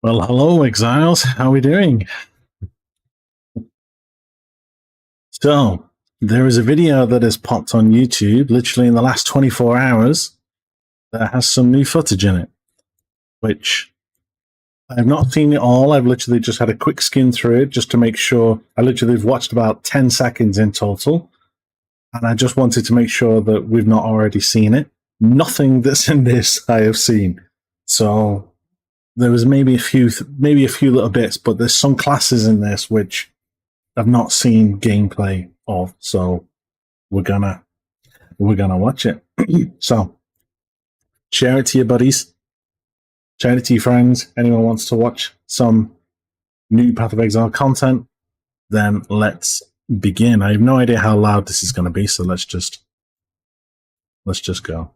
Well, hello, Exiles. How are we doing? So, there is a video that has popped on YouTube literally in the last 24 hours that has some new footage in it, which I've not seen it all. I've literally just had a quick skim through it just to make sure. I literally have watched about 10 seconds in total, and I just wanted to make sure that we've not already seen it. Nothing that's in this I have seen. So, there was maybe a few little bits, but there's some classes in this which I've not seen gameplay of, so we're gonna watch it. So share it to your buddies, share it to your friends. Anyone wants to watch some new Path of Exile content, then let's begin. I have no idea how loud this is going to be, so let's just go.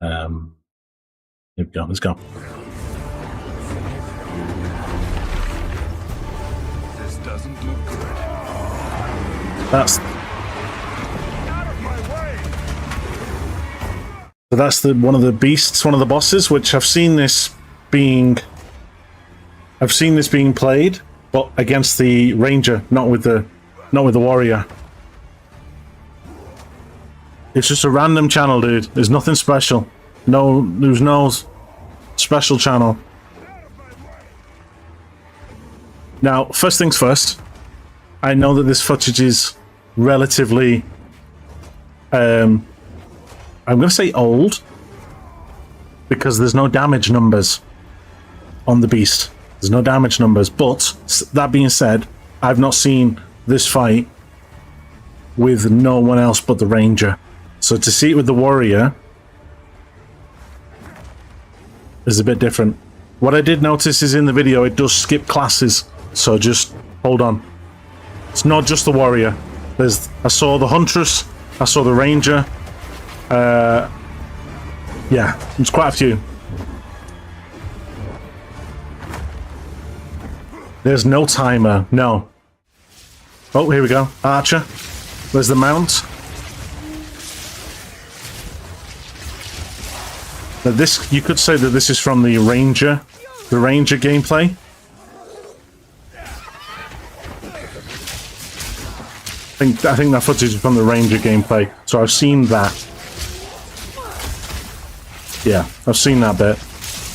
Here we go. Let's go. Doesn't look good. That's one of the beasts, one of the bosses, which I've seen this being played, but against the ranger, not with the warrior. It's just a random channel, dude. There's nothing special. There's no special channel. Now, first things first, I know that this footage is relatively, I'm going to say old, because there's no damage numbers on the beast. There's no damage numbers, but that being said, I've not seen this fight with no one else but the ranger. So to see it with the warrior is a bit different. What I did notice is in the video, it does skip classes. So just hold on. It's not just the warrior. I saw the huntress. I saw the ranger. Yeah, there's quite a few. There's no timer. No. Oh, here we go. Archer. There's the mount. Now this, you could say that this is from the ranger gameplay. I think that footage is from the ranger gameplay, so I've seen that. Yeah, I've seen that bit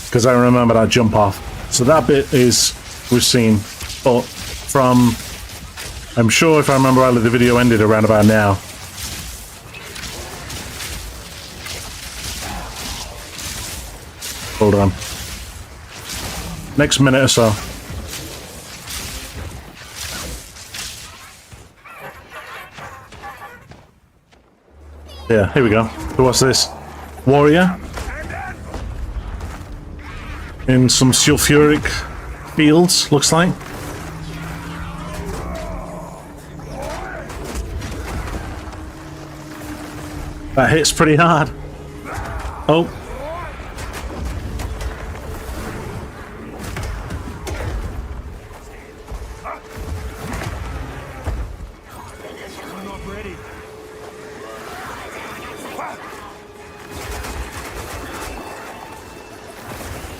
because I remember that jump off. So that bit we've seen, but from, I'm sure if I remember rightly, the video ended around about now. Hold on. Next minute or so. Yeah, here we go. So what's this? Warrior in some sulfuric fields, looks like. That hits pretty hard. Oh.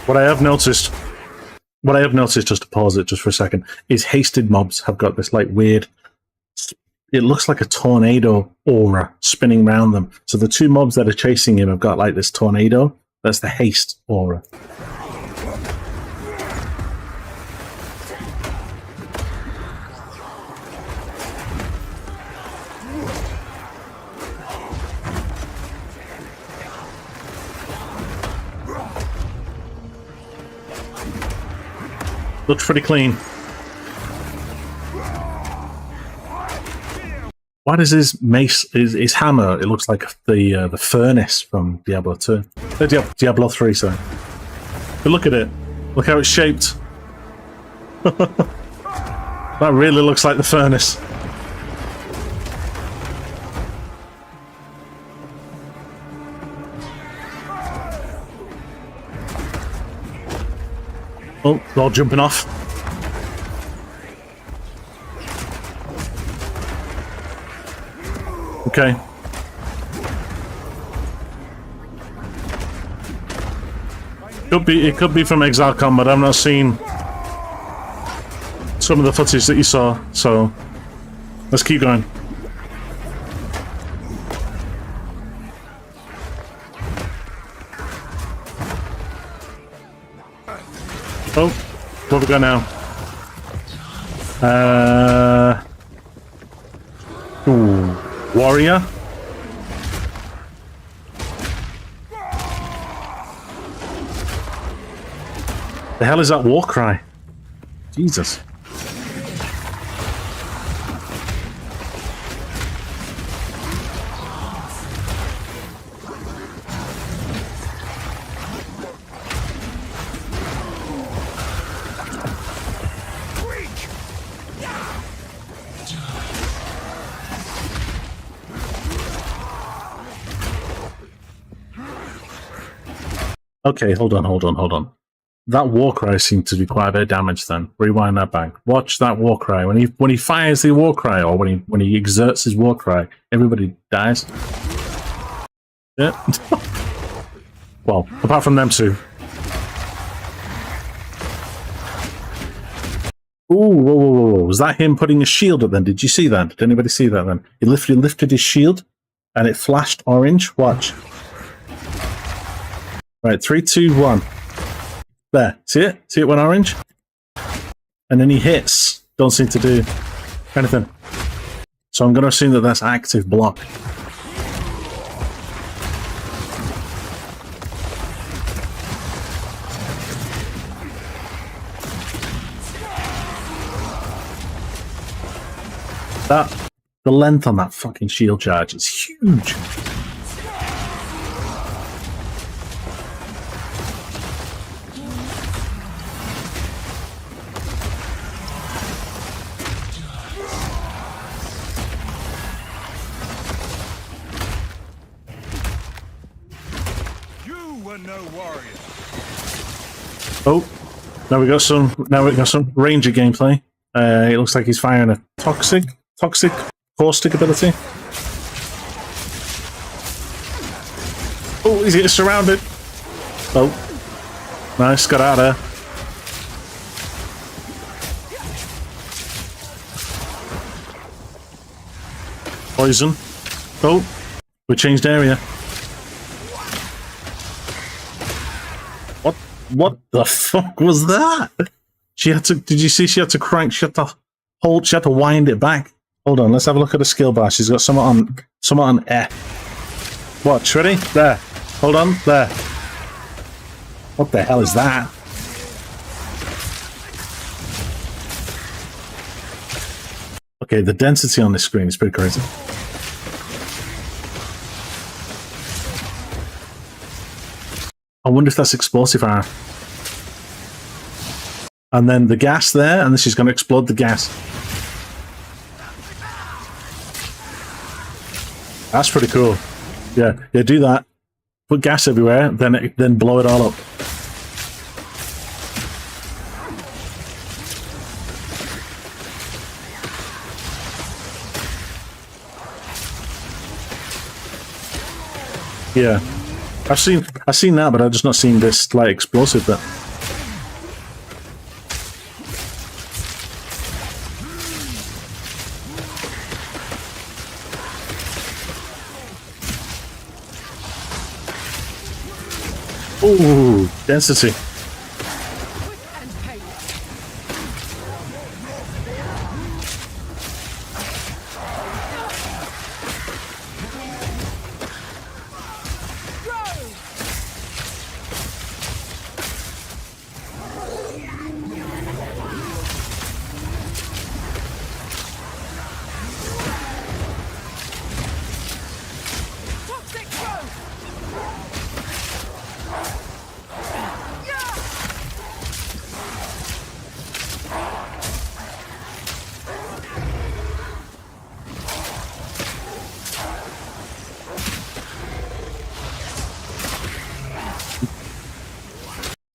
What I have noticed, just to pause it just for a second, is hasted mobs have got this like weird, it looks like a tornado aura spinning around them. So the two mobs that are chasing him have got like this tornado. That's the haste aura. Looks pretty clean. What is his mace? His hammer? It looks like the furnace from Diablo 2. Diablo 3, sorry. But look at it. Look how it's shaped. That really looks like the furnace. Oh, they're all jumping off. Okay. could be from ExileCon, but I've not seen some of the footage that you saw. So let's keep going. Oh, what have we got now? Ooh, warrior. The hell is that war cry? Jesus. Okay, hold on. That war cry seemed to be quite a bit of damage then. Rewind that back. Watch that war cry. When he fires the war cry, or when he exerts his war cry, everybody dies. Yeah. Well, apart from them two. Ooh, whoa. Was that him putting a shield up then? Did you see that? Did anybody see that then? He lifted his shield and it flashed orange. Watch. Right, 3, 2, 1. There. See it? See it went orange? And then he hits. Don't seem to do anything. So I'm going to assume that that's active block. The length on that fucking shield charge is huge. No warrior. Oh, now we got some ranger gameplay. It looks like he's firing a toxic caustic ability. Oh, he's getting surrounded. Oh, nice, got out of there. Poison. Oh, we changed area. What the fuck was that? She had to. Did you see? She had to crank. She had to hold. She had to wind it back. Hold on. Let's have a look at the skill bar. She's got something on F. Watch. Ready? There. Hold on. There. What the hell is that? Okay, the density on this screen is pretty crazy. I wonder if that's explosive fire. And then the gas there, and this is going to explode the gas. That's pretty cool. Yeah, do that. Put gas everywhere, then blow it all up. Yeah. I've seen that, but I've just not seen this like explosive bit. Ooh, density.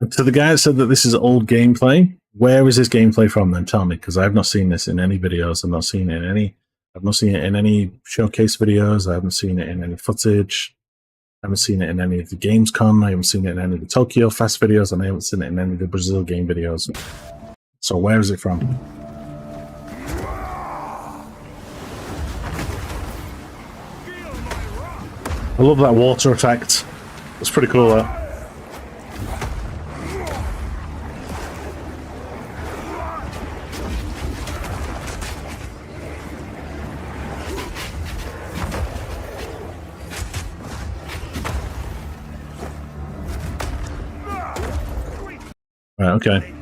So the guy that said that this is old gameplay, where is this gameplay from then? Tell me, because I've not seen this in any videos. I've not seen it in any showcase videos. I haven't seen it in any footage. I haven't seen it in any of the Gamescom. I haven't seen it in any of the Tokyo Fest videos, and I haven't seen it in any of the Brazil game videos. So where is it from? I love that water effect. It's pretty cool, that. Right, okay.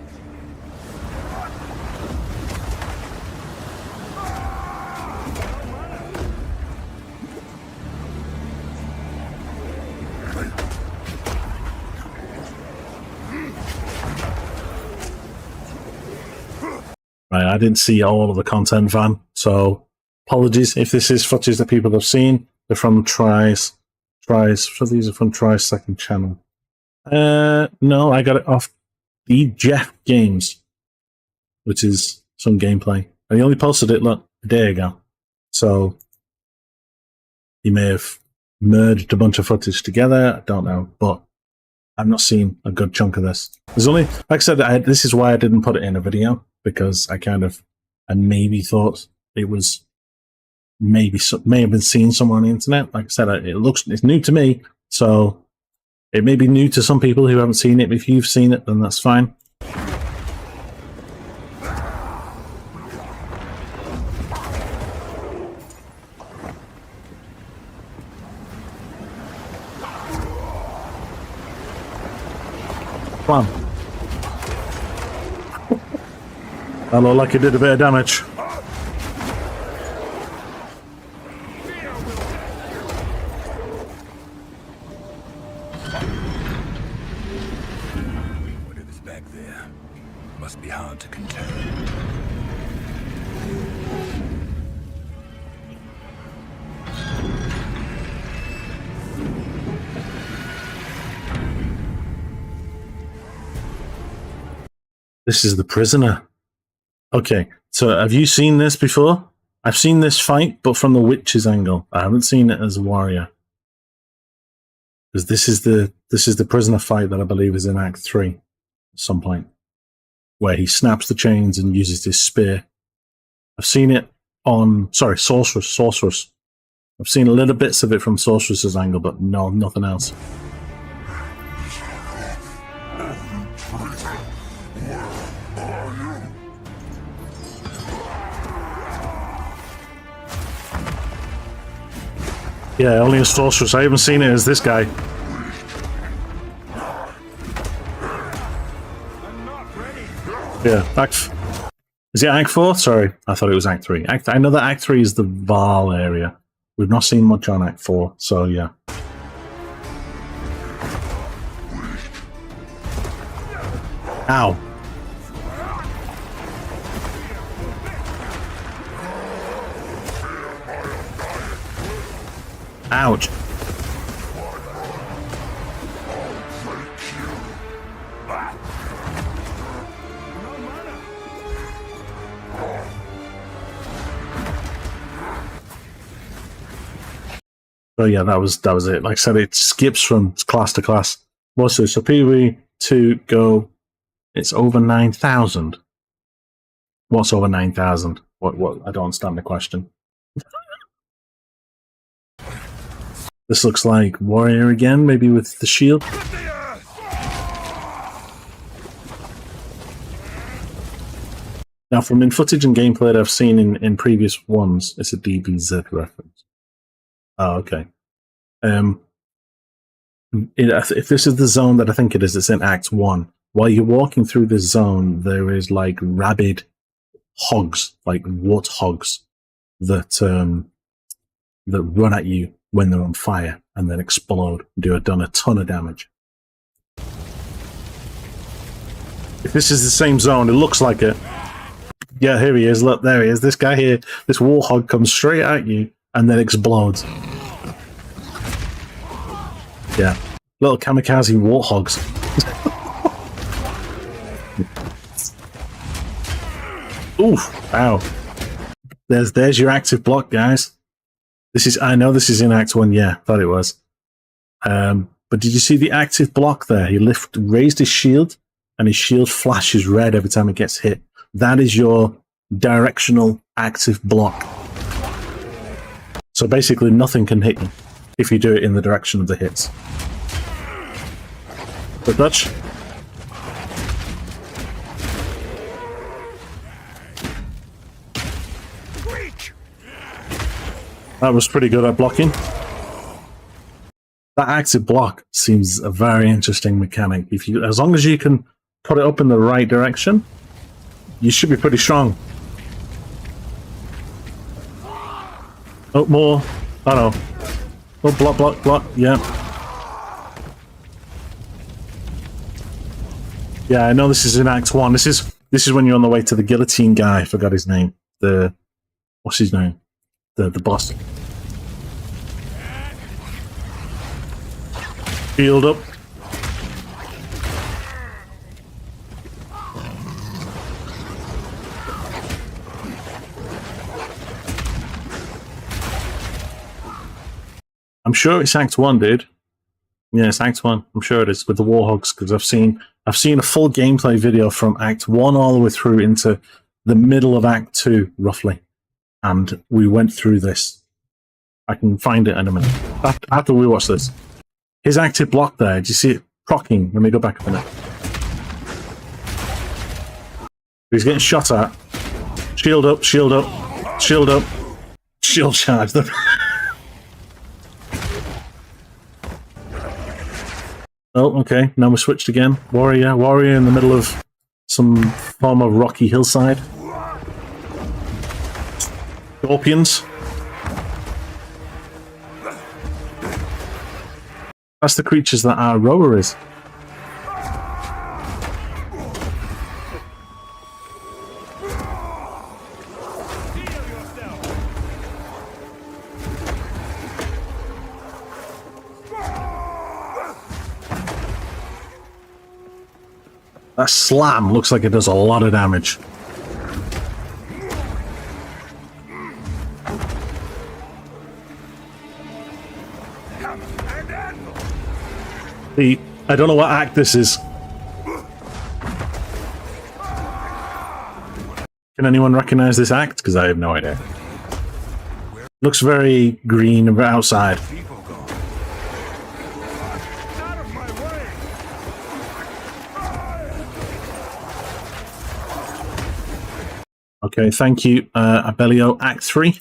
Right, I didn't see all of the content, Van, so apologies if this is footage that people have seen. They're from Tries. So these are from Try's second channel. No, I got it off the Jeff Games, which is some gameplay. And he only posted it, look, a day ago. So he may have merged a bunch of footage together. I don't know, but I've not seen a good chunk of this. There's only, like I said, this is why I didn't put it in a video, because I maybe thought it was may have been seen somewhere on the internet. Like I said, it's new to me, so it may be new to some people who haven't seen it. If you've seen it, then that's fine. Come on. That looked like it did a bit of damage. Whatever's back there must be hard to contain. This is the prisoner. Okay, so have you seen this before? I've seen this fight, but from the witch's angle. I haven't seen it as a warrior. Because this is the prisoner fight that I believe is in Act 3 at some point, where he snaps the chains and uses his spear. I've seen it on, Sorceress. I've seen little bits of it from Sorceress's angle, but no, nothing else. Yeah, only a Sorceress. I haven't seen it as this guy. Yeah, is it Act 4? Sorry, I thought it was Act 3. I know that Act 3 is the Val area. We've not seen much on Act 4, so yeah. Ow. Ouch. So yeah, that was it. Like I said, it skips from class to class. What's this? So PV to go, it's over 9,000. What's over 9,000? What? I don't understand the question. This looks like Warrior again, maybe with the shield. Now, from in footage and gameplay that I've seen in previous ones, it's a DBZ reference. Oh, okay. If this is the zone that I think it is, it's in Act 1. While you're walking through this zone, there is like rabid hogs, like warthogs, that run at you when they're on fire and then explode and done a ton of damage. If this is the same zone, it looks like it. Yeah, here he is. Look, there he is. This guy here, this warthog comes straight at you and then explodes. Yeah, little kamikaze warthogs. Oof! Wow. There's your active block, guys. I know this is in Act 1. Yeah, thought it was. But did you see the active block there? He raised his shield, and his shield flashes red every time it gets hit. That is your directional active block. So basically nothing can hit you if you do it in the direction of the hits. Good touch. That was pretty good at blocking. That active block seems a very interesting mechanic. As long as you can put it up in the right direction, you should be pretty strong. Oh, more. Oh no. Oh, block, block, block. Yeah. Yeah, I know this is in Act 1. This is when you're on the way to the guillotine guy. I forgot his name. What's his name? The boss. Shield up. I'm sure it's Act 1, dude. Yeah, it's Act 1. I'm sure it is, with the Warhogs, because I've seen a full gameplay video from Act 1 all the way through into the middle of Act 2, roughly. And we went through this. I can find it in a minute. After we watch this. His active block there, do you see it procking? Let me go back a minute. He's getting shot at. Shield up, shield up, shield up. Shield charge them. Oh, okay. Now we're switched again. Warrior in the middle of some form of rocky hillside. Scorpions. That's the creatures that our rower is. That slam looks like it does a lot of damage. I don't know what act this is. Can anyone recognize this act? Because I have no idea. Looks very green outside. Okay, thank you, Abellio. Act 3.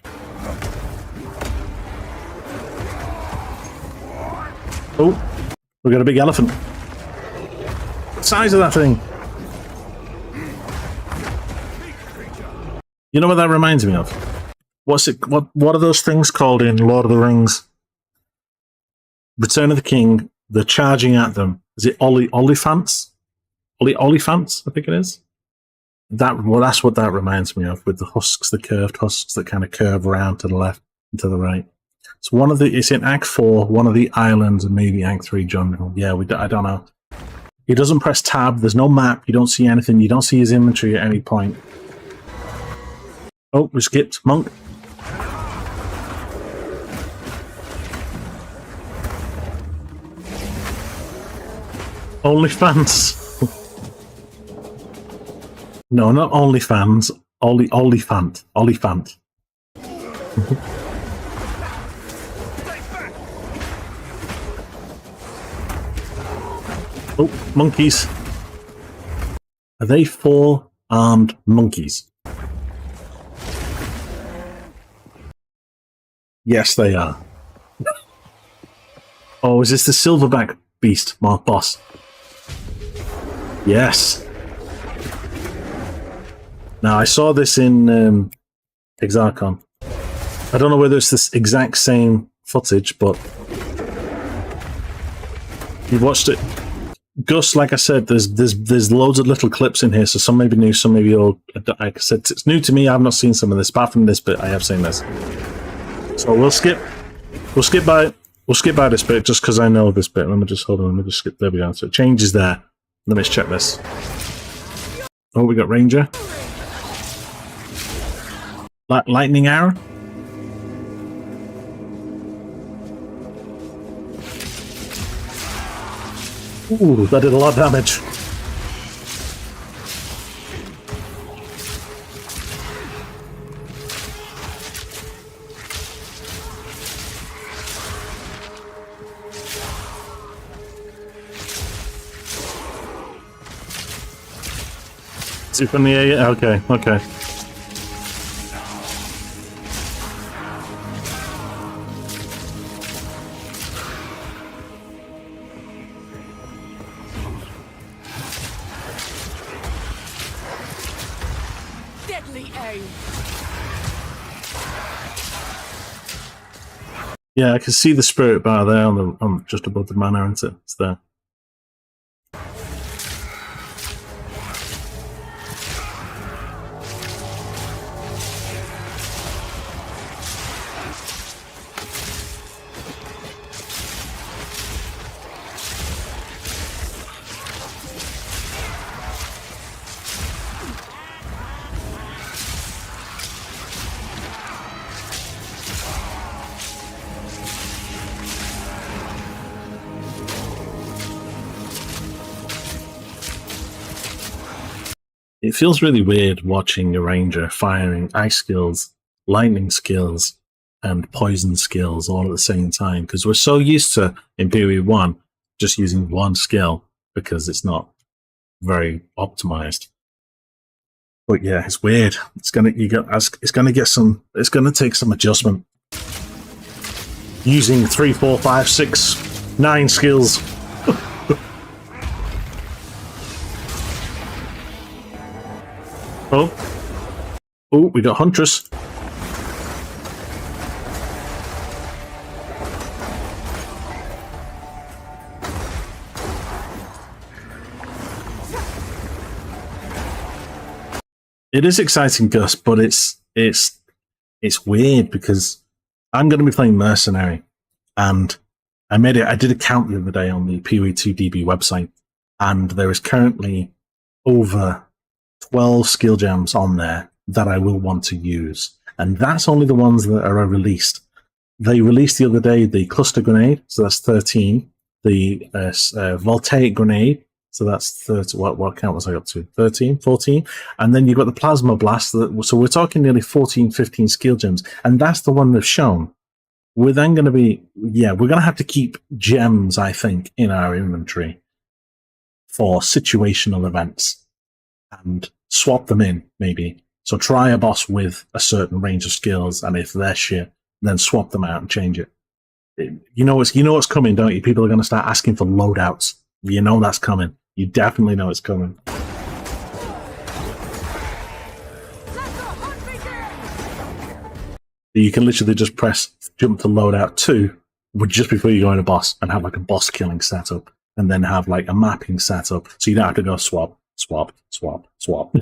Oh, we got a big elephant. What size of that thing? You know what that reminds me of? What's it? What are those things called in Lord of the Rings? Return of the King. They're charging at them. Is it Olifants? Olifants, I think it is. That's what that reminds me of, with the husks, the curved husks that kind of curve around to the left and to the right. So it's in Act 4, one of the islands, and maybe Act 3 jungle. Yeah, I don't know. He doesn't press tab. There's no map. You don't see anything. You don't see his inventory at any point. Oh, we skipped Monk. OnlyFans. No, not OnlyFans. Olifant. Oh, monkeys. Are they 4-armed monkeys? Yes, they are. Oh, is this the silverback beast, boss? Yes. Now, I saw this in Exarchon. I don't know whether it's this exact same footage, but you've watched it. Gus, like I said, there's loads of little clips in here, so some may be new, some may be old. Like I said, it's new to me. I've not seen some of this. Apart from this bit, I have seen this. So we'll skip by this bit just because I know this bit. Let me just skip. There we go. So it changes there. Let me just check this. Oh, we got Ranger. Lightning arrow. Ooh, that did a lot of damage. Is it from the A? Okay, okay. Deadly aim. Yeah, I can see the spirit bar there on just above the mana, isn't it? It's there. It feels really weird watching a ranger firing ice skills, lightning skills, and poison skills all at the same time, because we're so used to, in period 1, just using one skill because it's not very optimized. But yeah, it's weird. It's gonna take some adjustment. Using 3, 4, 5, 6, 9 skills. Oh, we got Huntress. It is exciting, Gus, but it's weird because I'm going to be playing Mercenary, and I did a count the other day on the PoE2DB website, and there is currently over 12 skill gems on there that I will want to use, and that's only the ones that are released. They released the other day the Cluster Grenade, so that's 13, the Voltaic Grenade, so that's 30. What count was I up to? 13, 14? And then you've got the Plasma Blast, so we're talking nearly 14, 15 skill gems, and that's the one they've shown. We're then going to be, we're going to have to keep gems, I think, in our inventory for situational events and swap them in, maybe. So try a boss with a certain range of skills, and if they're shit, then swap them out and change it. You know what's coming, don't you? People are going to start asking for loadouts. You know that's coming. You definitely know it's coming. You can literally just press jump to loadout 2 just before you go in a boss and have like a boss killing setup, and then have like a mapping setup, so you don't have to go swap, swap, swap, swap.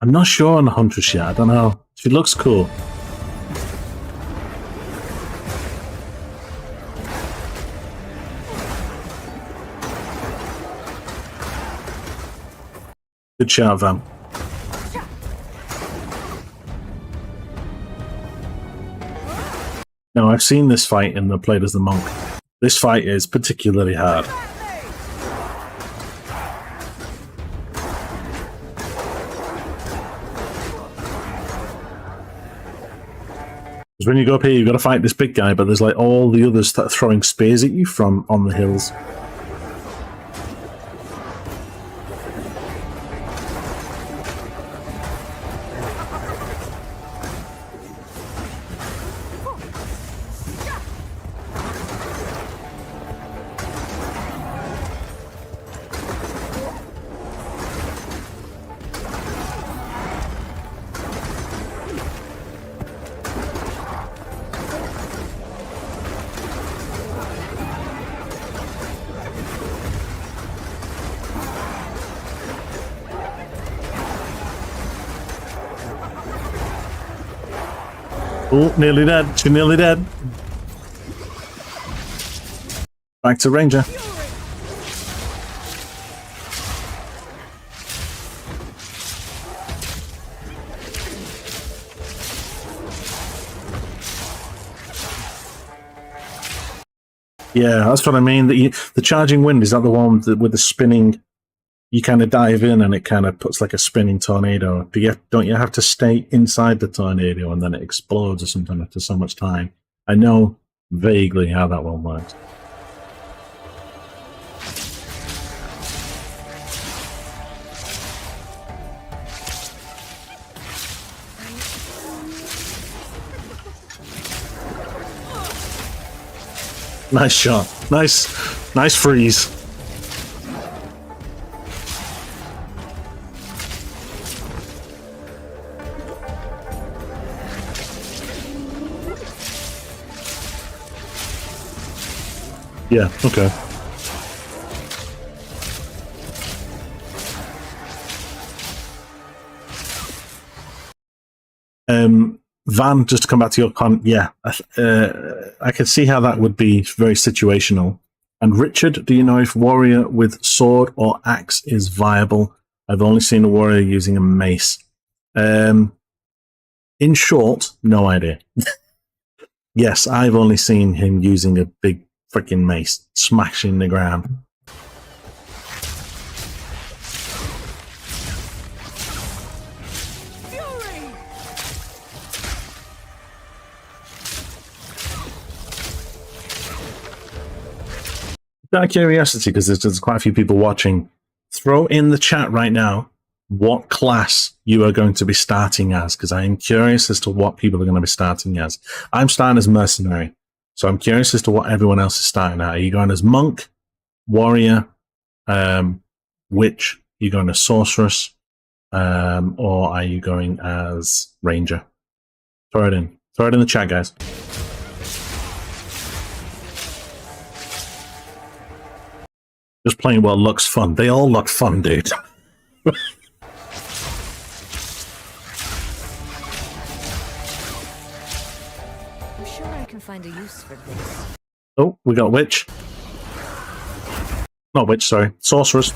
I'm not sure on the Huntress yet. I don't know. She looks cool. Good shout, Van. Now, I've seen this fight in the Played as the Monk. This fight is particularly hard. Because when you go up here, you've got to fight this big guy, but there's like all the others that are throwing spears at you from on the hills. Oh, nearly dead. She's nearly dead. Back to Ranger. Yeah, that's what I mean. The charging wind, is that the one with the spinning? You kind of dive in and it kind of puts like a spinning tornado. Don't you have to stay inside the tornado and then it explodes or something after so much time? I know vaguely how that one works. Nice shot. Nice freeze. Yeah, okay. Van, just to come back to your comment, yeah, I could see how that would be very situational. And Richard, do you know if warrior with sword or axe is viable? I've only seen a warrior using a mace. In short, no idea. Yes, I've only seen him using a big freaking mace, smashing the ground. Out of curiosity, because there's quite a few people watching, throw in the chat right now what class you are going to be starting as, because I am curious as to what people are going to be starting as. I'm starting as mercenary, so I'm curious as to what everyone else is starting at. Are you going as monk, warrior, witch? Are you going as sorceress, or are you going as ranger? Throw it in the chat, guys. Just playing well looks fun. They all look fun, dude. I'm sure I can find a use for this. Oh, we got witch. Not witch, sorry. Sorceress.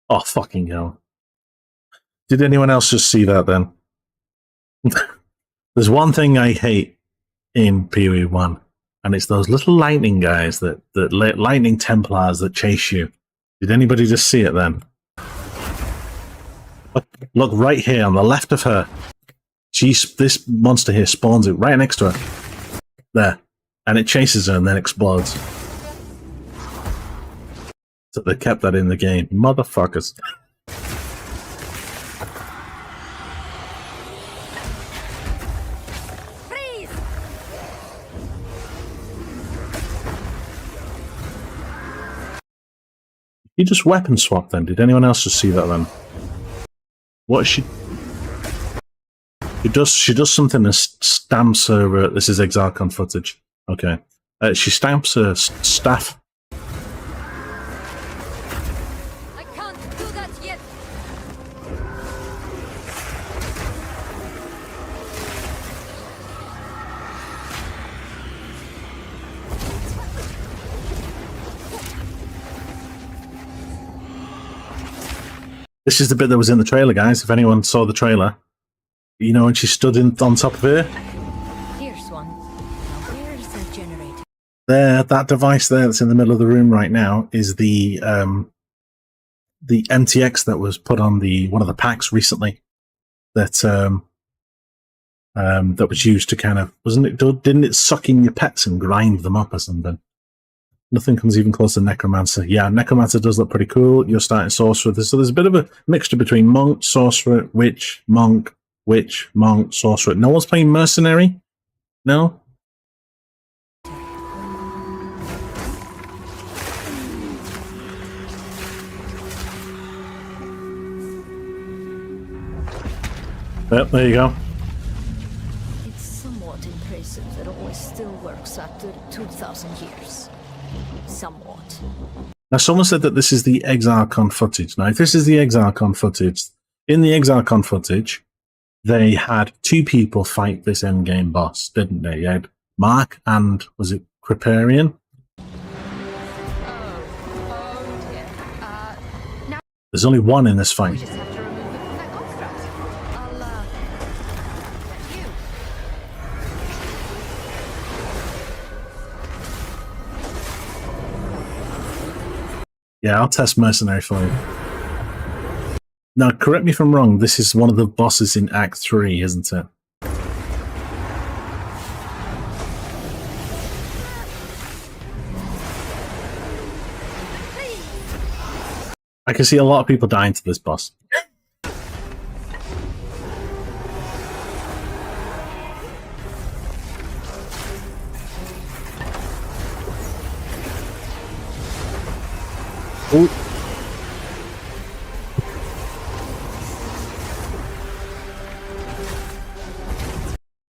Oh, fucking hell. Did anyone else just see that then? There's one thing I hate in Period 1. And it's those little lightning guys, that lightning Templars that chase you. Did anybody just see it then? Look right here on the left of her. This monster here spawns it right next to her. There. And it chases her and then explodes. So they kept that in the game. Motherfuckers. You just weapon swap then? Did anyone else just see that then? What is she? She does something that stamps her. This is Exarchon footage. Okay. She stamps her staff. I can't do that yet. This is the bit that was in the trailer, guys. If anyone saw the trailer, you know when she stood on top of her. Here's one. Now where's the generator? There, that device there that's in the middle of the room right now is the MTX that was put on one of the packs recently. That that was used to kind of, didn't it suck in your pets and grind them up or something? Nothing comes even close to Necromancer. Yeah, Necromancer does look pretty cool. You're starting Sorcerer. So there's a bit of a mixture between Monk, Sorcerer, Witch, Monk, Sorcerer. No one's playing Mercenary? No? Yep, there you go. It's somewhat impressive that all still works after 2,000 years. Somewhat. Now, someone said that this is the Exarchon footage. Now, if this is the Exarchon footage, in the Exarchon footage, they had two people fight this endgame boss, didn't they? You had Mark and, was it Creparian? There's only one in this fight. Yeah, I'll test Mercenary for you. Now, correct me if I'm wrong, this is one of the bosses in Act 3, isn't it? I can see a lot of people dying to this boss. Ooh.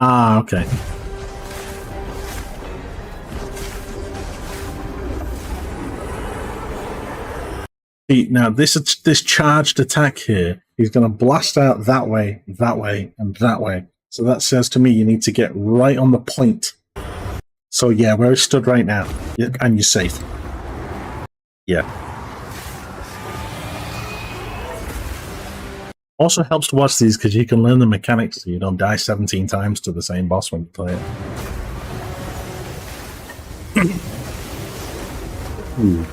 Ah, okay. See, now this charged attack here is going to blast out that way, and that way. So that says to me you need to get right on the point. So yeah, where I stood right now, and you're safe. Yeah. Also helps to watch these because you can learn the mechanics so you don't die 17 times to the same boss when you play it. Ooh.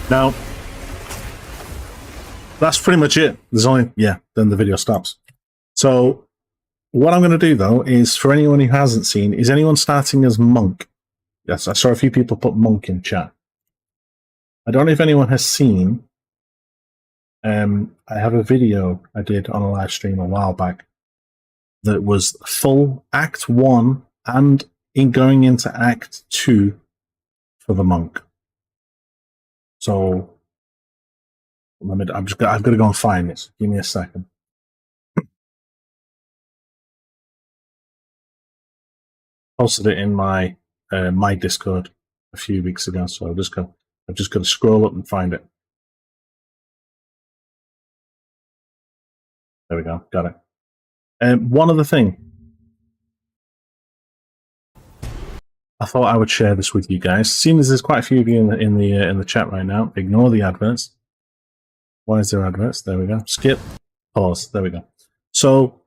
Now, that's pretty much it. There's only, yeah, then the video stops. So, what I'm going to do, though, is for anyone who hasn't seen, is anyone starting as Monk? Yes, I saw a few people put Monk in chat. I don't know if anyone has seen. I have a video I did on a live stream a while back that was full Act 1 and in going into Act 2 for the Monk. So, I've got to go and find this. Give me a second. Posted it in my my Discord a few weeks ago, so I've just got to scroll up and find it. There we go, got it. One other thing, I thought I would share this with you guys. Seeing as there's quite a few of you in the chat right now, ignore the adverts. Why is there adverts? There we go. Skip, pause. There we go. So,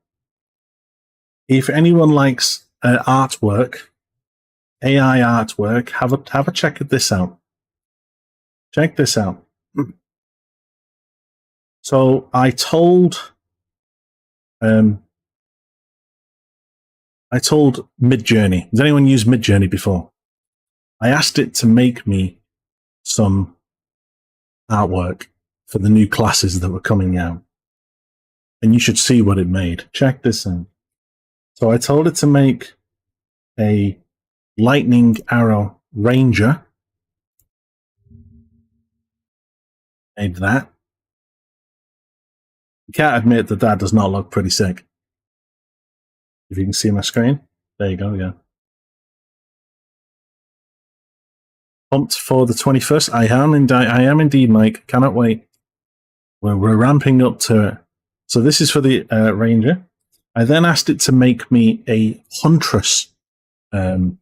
if anyone likes artwork, AI artwork, have a check at this out. Check this out. So I told Midjourney. Has anyone used Midjourney before? I asked it to make me some artwork for the new classes that were coming out. And you should see what it made. Check this out. So I told it to make a lightning arrow ranger. Made that. You can't admit that that does not look pretty sick. If you can see my screen. There you go, yeah. Pumped for the 21st. I am indeed, Mike. Cannot wait. We're ramping up to it. So this is for the ranger. I then asked it to make me a huntress screensaver.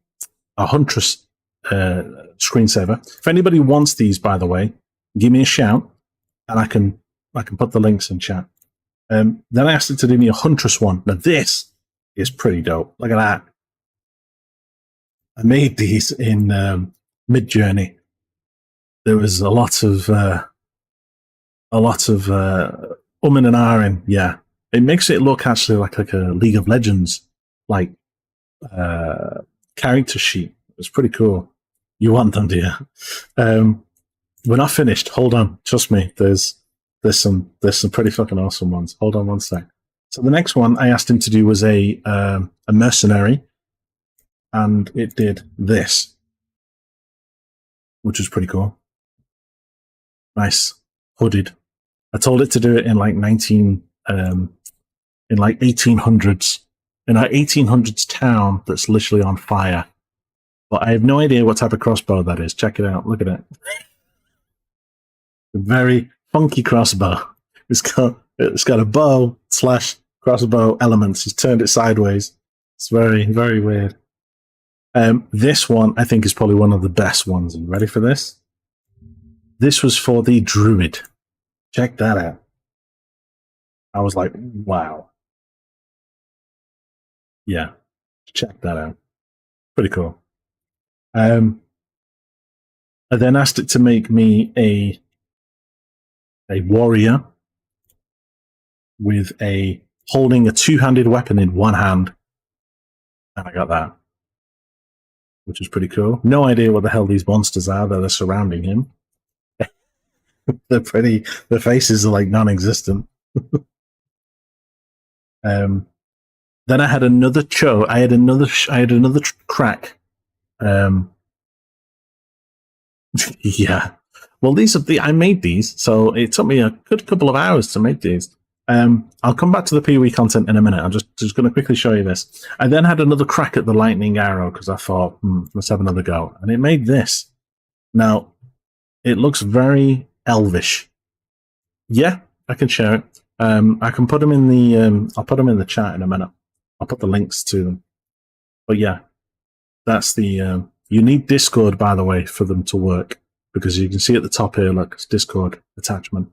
If anybody wants these, by the way, give me a shout, and I can put the links in chat. Then I asked it to do me a huntress one. Now this is pretty dope. Look at that. I made these in Midjourney. There was a lot of and ahhing. Yeah, it makes it look actually like a League of Legends like character sheet. It's pretty cool. You want them, do you? We're not finished. Hold on. Trust me. There's some pretty fucking awesome ones. Hold on one sec. So the next one I asked him to do was a mercenary, and it did this, which was pretty cool. Nice hooded. I told it to do it in like 1800s, in our 1800s town that's literally on fire. But I have no idea what type of crossbow that is. Check it out. Look at it. A very funky crossbow. It's got a bow / crossbow elements. He's turned it sideways. It's very, very weird. This one, I think, is probably one of the best ones. Are you ready for this? This was for the druid. Check that out. I was like, wow. Yeah, check that out. Pretty cool. I then asked it to make me a warrior with holding a two-handed weapon in one hand, and I got that, which is pretty cool. No idea what the hell these monsters are that are surrounding him. They're pretty. Their faces are like non-existent. Then I had another I had another crack. Yeah. Well, I made these, so it took me a good couple of hours to make these. I'll come back to the PoE content in a minute. I'm just going to quickly show you this. I then had another crack at the lightning arrow because I thought, let's have another go. And it made this. Now, it looks very elvish. Yeah, I can share it. I can put them in the. I'll put them in the chat in a minute. I'll put the links to them. But yeah, that's the. You need Discord, by the way, for them to work, because you can see at the top here, look, it's Discord attachment.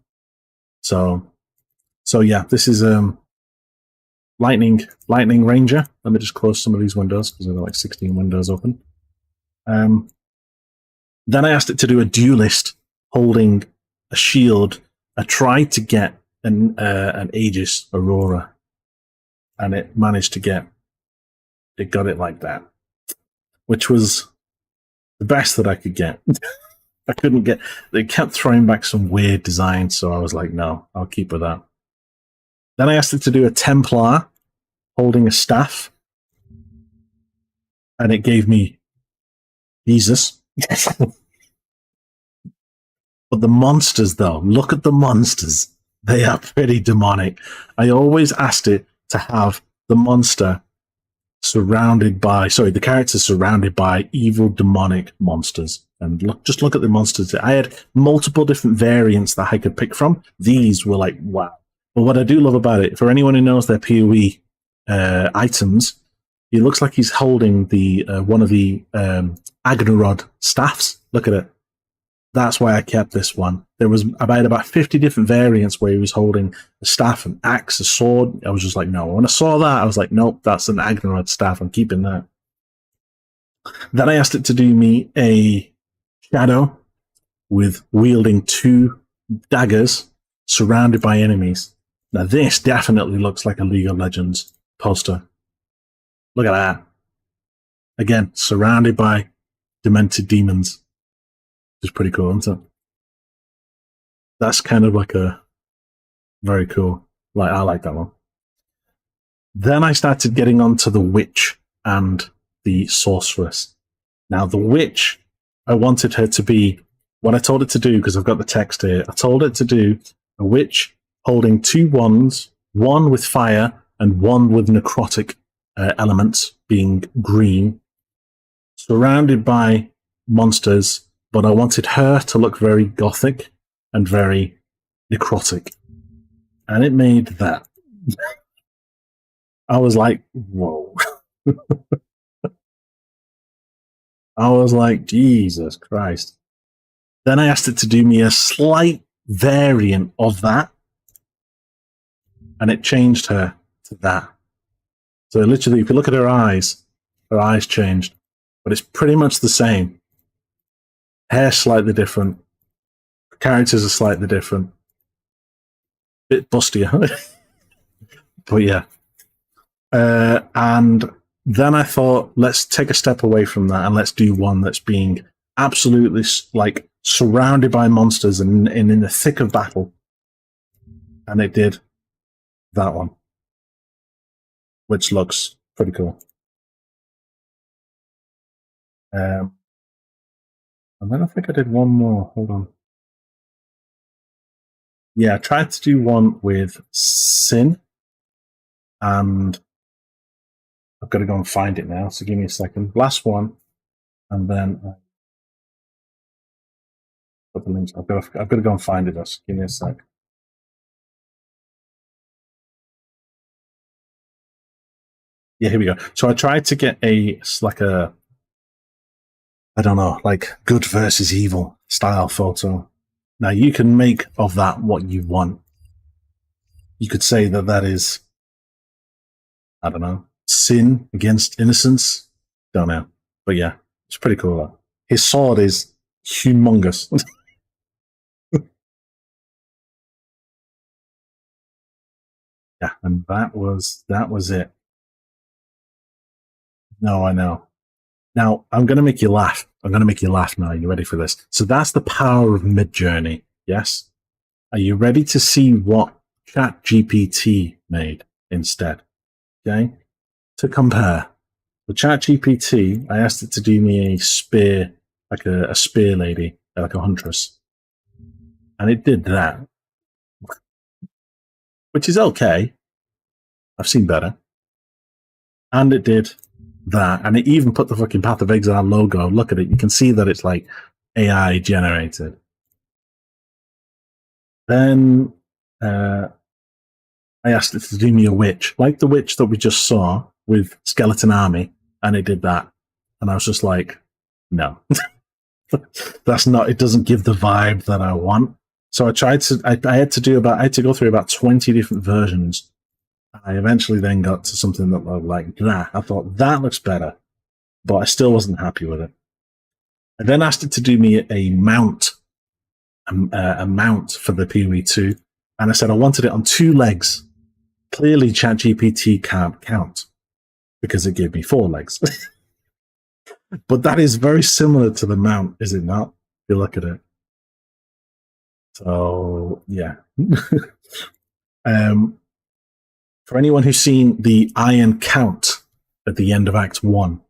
So yeah, this is Lightning Ranger. Let me just close some of these windows because there are like 16 windows open. Then I asked it to do a duelist holding a shield. I tried to get an Aegis Aurora, and it managed to get. It got it like that, which was the best that I could get. I couldn't get. They kept throwing back some weird designs, so I was like, no, I'll keep with that. Then I asked it to do a Templar holding a staff, and it gave me Jesus. But the monsters, though, look at the monsters. They are pretty demonic. I always asked it to have the monster the character surrounded by evil demonic monsters. And just look at the monsters. I had multiple different variants that I could pick from. These were like, wow. But what I do love about it, for anyone who knows their PoE items, he looks like he's holding the one of the Agnorod staffs. Look at it. That's why I kept this one. There was about 50 different variants where he was holding a staff, an axe, a sword. I was just like, no. When I saw that, I was like, nope, that's an Agnorod staff. I'm keeping that. Then I asked it to do me a shadow with wielding 2 daggers surrounded by enemies. Now, this definitely looks like a League of Legends poster. Look at that. Again, surrounded by demented demons. Which is pretty cool, isn't it? That's kind of like a very cool. I like that one. Then I started getting onto the witch and the sorceress. Now, the witch, I wanted her to be what I told it to do, because I've got the text here. I told it to do a witch holding 2 wands, one with fire and one with necrotic elements, being green, surrounded by monsters. But I wanted her to look very gothic and very necrotic. And it made that. I was like, whoa. I was like, Jesus Christ. Then I asked it to do me a slight variant of that. And it changed her to that. So literally, if you look at her eyes changed. But it's pretty much the same. Hair slightly different. Characters are slightly different. Bit bustier. But yeah. And then I thought, let's take a step away from that and let's do one that's being absolutely like surrounded by monsters and in the thick of battle. And it did that one, which looks pretty cool. And then I think I did one more. Hold on. Yeah, I tried to do one with Sin, and I've got to go and find it now. So give me a second. Last one, and then put the links. I've got to go and find it. Just give me a sec. Yeah, here we go. So I tried to get I don't know, like good versus evil style photo. Now you can make of that what you want. You could say that is, I don't know, sin against innocence. Don't know. But yeah, it's pretty cool. Though. His sword is humongous. Yeah, and that was it. No, I know. Now, I'm going to make you laugh. I'm going to make you laugh now. Are you ready for this? So that's the power of Midjourney. Yes? Are you ready to see what ChatGPT made instead? Okay? To compare, with ChatGPT, I asked it to do me a spear, like a spear lady, like a huntress. And it did that, which is okay. I've seen better. And it did that. And it even put the fucking Path of Exile logo. Look at it. You can see that it's like AI generated. Then I asked it to do me a witch, like the witch that we just saw with Skeleton Army. And it did that. And I was just like, no. That's not, it doesn't give the vibe that I want. So I tried to, I had to go through about 20 different versions. I eventually then got to something that looked like that. I thought that looks better, but I still wasn't happy with it. I then asked it to do me a mount for the PoE2, and I said I wanted it on 2 legs. Clearly, ChatGPT can't count because it gave me 4 legs. But that is very similar to the mount, is it not? If you look at it. So yeah. For anyone who's seen the Iron Count at the end of Act 1,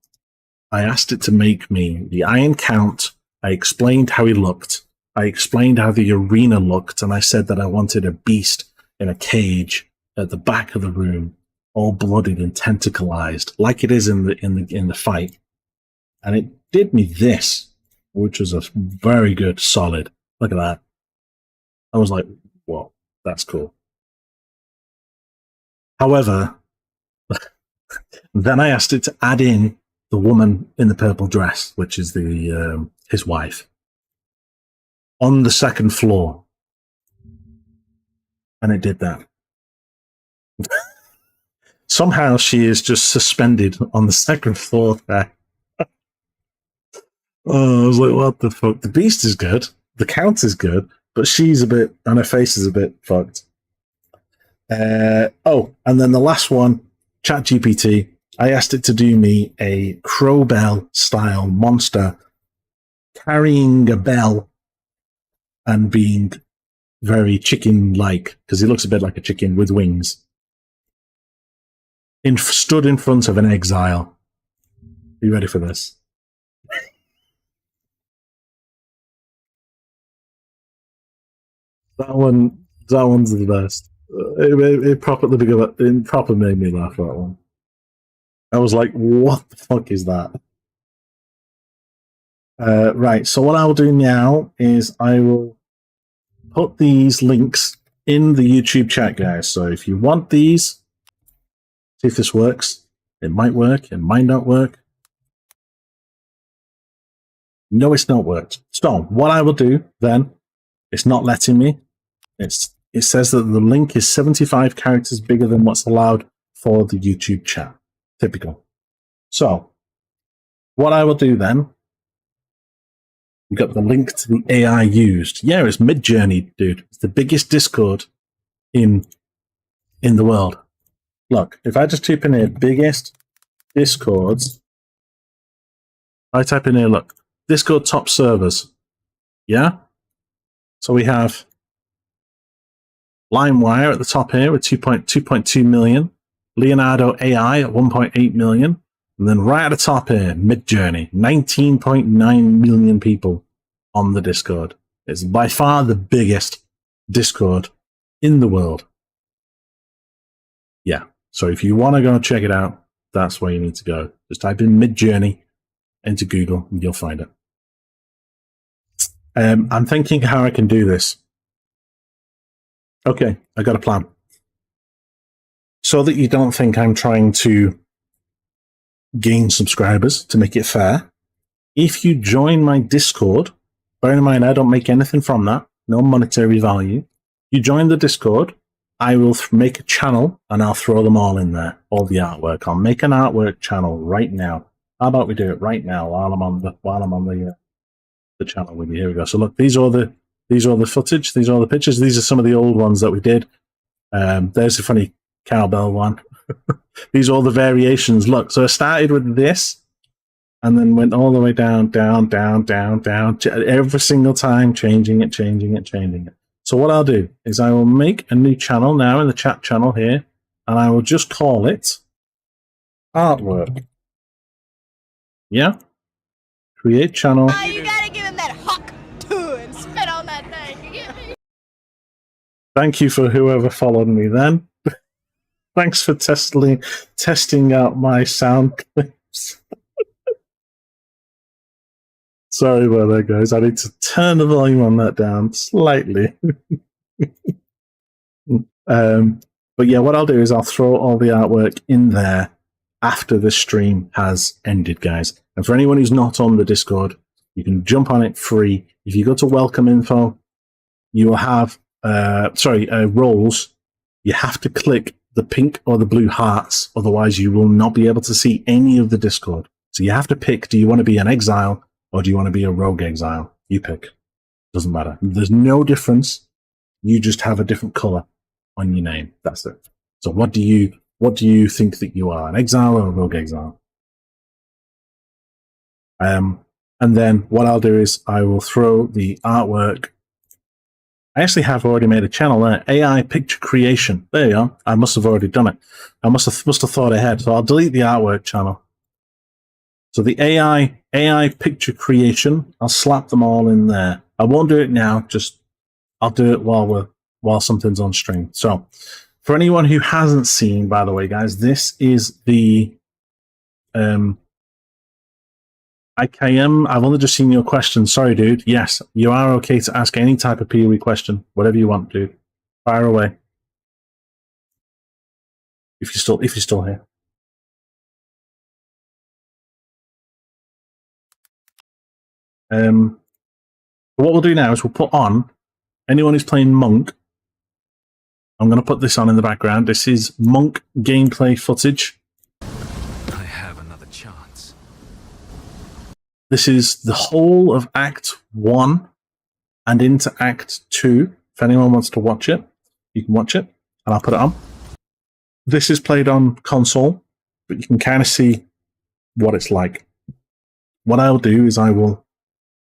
I asked it to make me the Iron Count. I explained how he looked. I explained how the arena looked, and I said that I wanted a beast in a cage at the back of the room, all bloodied and tentacleized, like it is in the fight. And it did me this, which was a very good, solid. Look at that. I was like, whoa, that's cool. However, then I asked it to add in the woman in the purple dress, which is his wife, on the second floor. And it did that. Somehow she is just suspended on the second floor there. Oh, I was like, what the fuck? The beast is good. The count is good, but she's a bit, and her face is a bit fucked. And then the last one, ChatGPT, I asked it to do me a Crowbell style monster carrying a bell and being very chicken-like, because he looks a bit like a chicken with wings. Stood in front of an exile. Are you ready for this? That one's the best. It proper made me laugh, that one. I was like, what the fuck is that? Right, so what I'll do now is I will put these links in the YouTube chat, guys. So if you want these, see if this works. It might work, it might not work. No, it's not worked. So what I will do then, it's not letting me. It says that the link is 75 characters bigger than what's allowed for the YouTube chat. Typical. So, what I will do then, we got the link to the AI used. Yeah, it's Midjourney, dude. It's the biggest Discord in the world. Look, if I just type in here, biggest Discords, I type in here, look, Discord top servers. Yeah? So we have LimeWire at the top here with 2.2 million. Leonardo AI at 1.8 million. And then right at the top here, Midjourney, 19.9 million people on the Discord. It's by far the biggest Discord in the world. Yeah. So if you want to go check it out, that's where you need to go. Just type in Midjourney into Google and you'll find it. I'm thinking how I can do this. Okay, I got a plan. So that you don't think I'm trying to gain subscribers to make it fair, if you join my Discord, bear in mind I don't make anything from that, no monetary value. You join the Discord, I will make a channel and I'll throw them all in there, all the artwork. I'll make an artwork channel right now. How about we do it right now while I'm on the channel with you? Here we go. So look, these are the footage. These are all the pictures. These are some of the old ones that we did. There's a funny cowbell one. These are all the variations. Look, so I started with this and then went all the way down, every single time, changing it. So what I'll do is I will make a new channel now in the chat channel here, and I will just call it artwork. Yeah? Create channel. Oh, you gotta give him that huck too and spit on that thing. You get me? Thank you for whoever followed me then. Thanks for testing out my sound clips. Sorry about that, guys. I need to turn the volume on that down slightly. But yeah, what I'll do is I'll throw all the artwork in there after the stream has ended, guys. And for anyone who's not on the Discord, you can jump on it free. If you go to welcome info, you will have roles. You have to click the pink or the blue hearts, otherwise you will not be able to see any of the Discord. So you have to pick, do you want to be an exile or do you want to be a rogue exile? You pick. Doesn't matter. There's no difference. You just have a different color on your name. That's it. So what do you think that you are, an exile or a rogue exile? And then what I'll do is I will throw the artwork. I actually have already made a channel there, AI picture creation. There you are. I must have already done it. I must have thought ahead. So I'll delete the artwork channel. So the AI picture creation, I'll slap them all in there. I won't do it now. Just I'll do it while something's on stream. So for anyone who hasn't seen, by the way, guys, this is the IKM. I've only just seen your question. Sorry, dude. Yes, you are okay to ask any type of PoE question, whatever you want, dude. Fire away. If you're still here. What we'll do now is we'll put on anyone who's playing Monk. I'm going to put this on in the background. This is Monk gameplay footage. I have another chance. This is the whole of Act 1 and into Act 2. If anyone wants to watch it, you can watch it, and I'll put it on. This is played on console, but you can kind of see what it's like. What I'll do is I will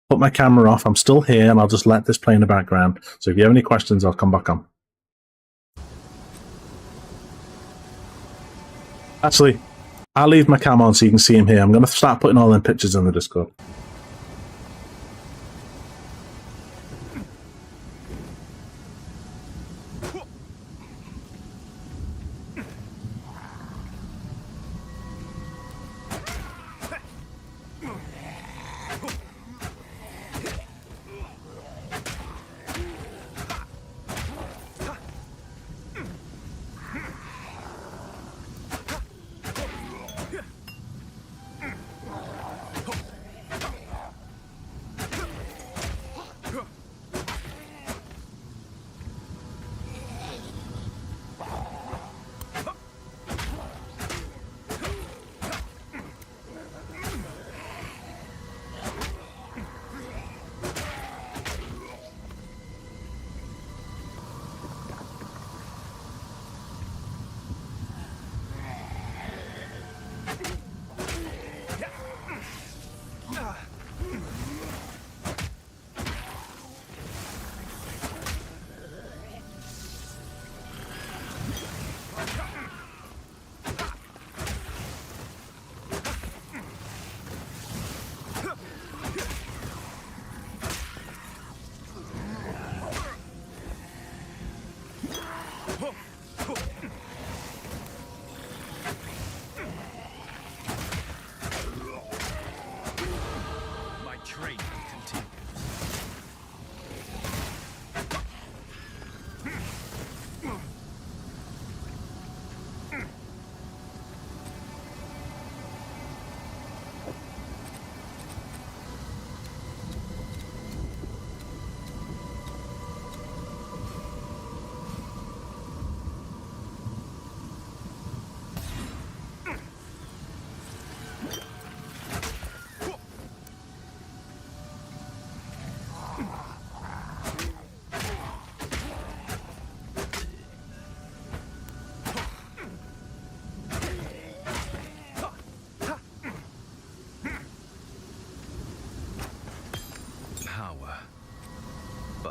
put my camera off. I'm still here, and I'll just let this play in the background. So if you have any questions, I'll come back on. Actually, I'll leave my cam on so you can see him here. I'm going to start putting all them pictures in the Discord.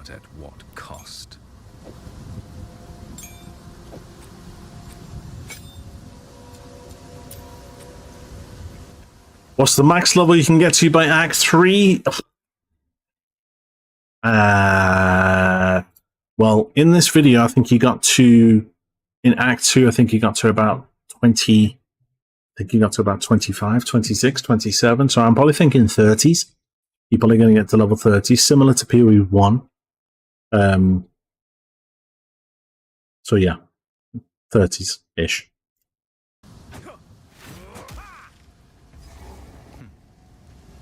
but at what cost? What's the max level you can get to by Act 3? Well, in this video, I think he got to, in Act 2, I think he got to about 20, I think he got to about 25, 26, 27. So I'm probably thinking 30s. You're probably going to get to level 30, similar to PoE 1. So yeah, 30s-ish.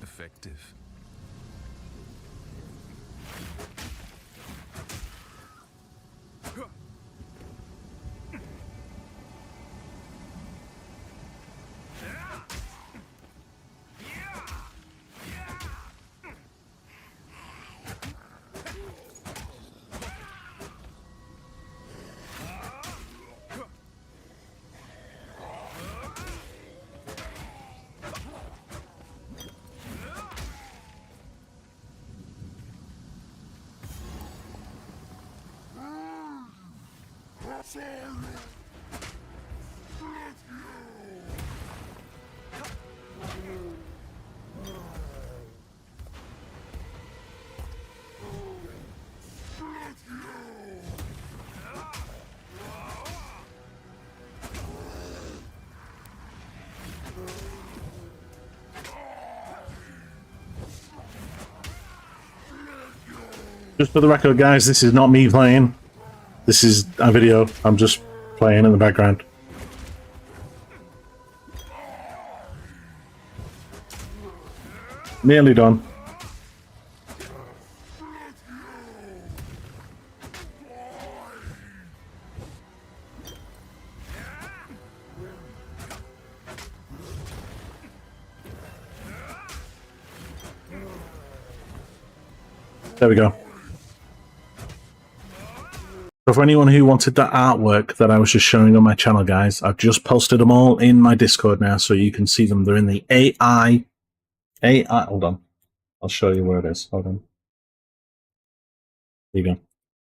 Effective. Just for the record, guys, this is not me playing. This is a video. I'm just playing in the background. Nearly done. There we go. So for anyone who wanted that artwork that I was just showing on my channel, guys, I've just posted them all in my Discord now, so you can see them. They're in the AI. Hold on. I'll show you where it is. Hold on. There you go.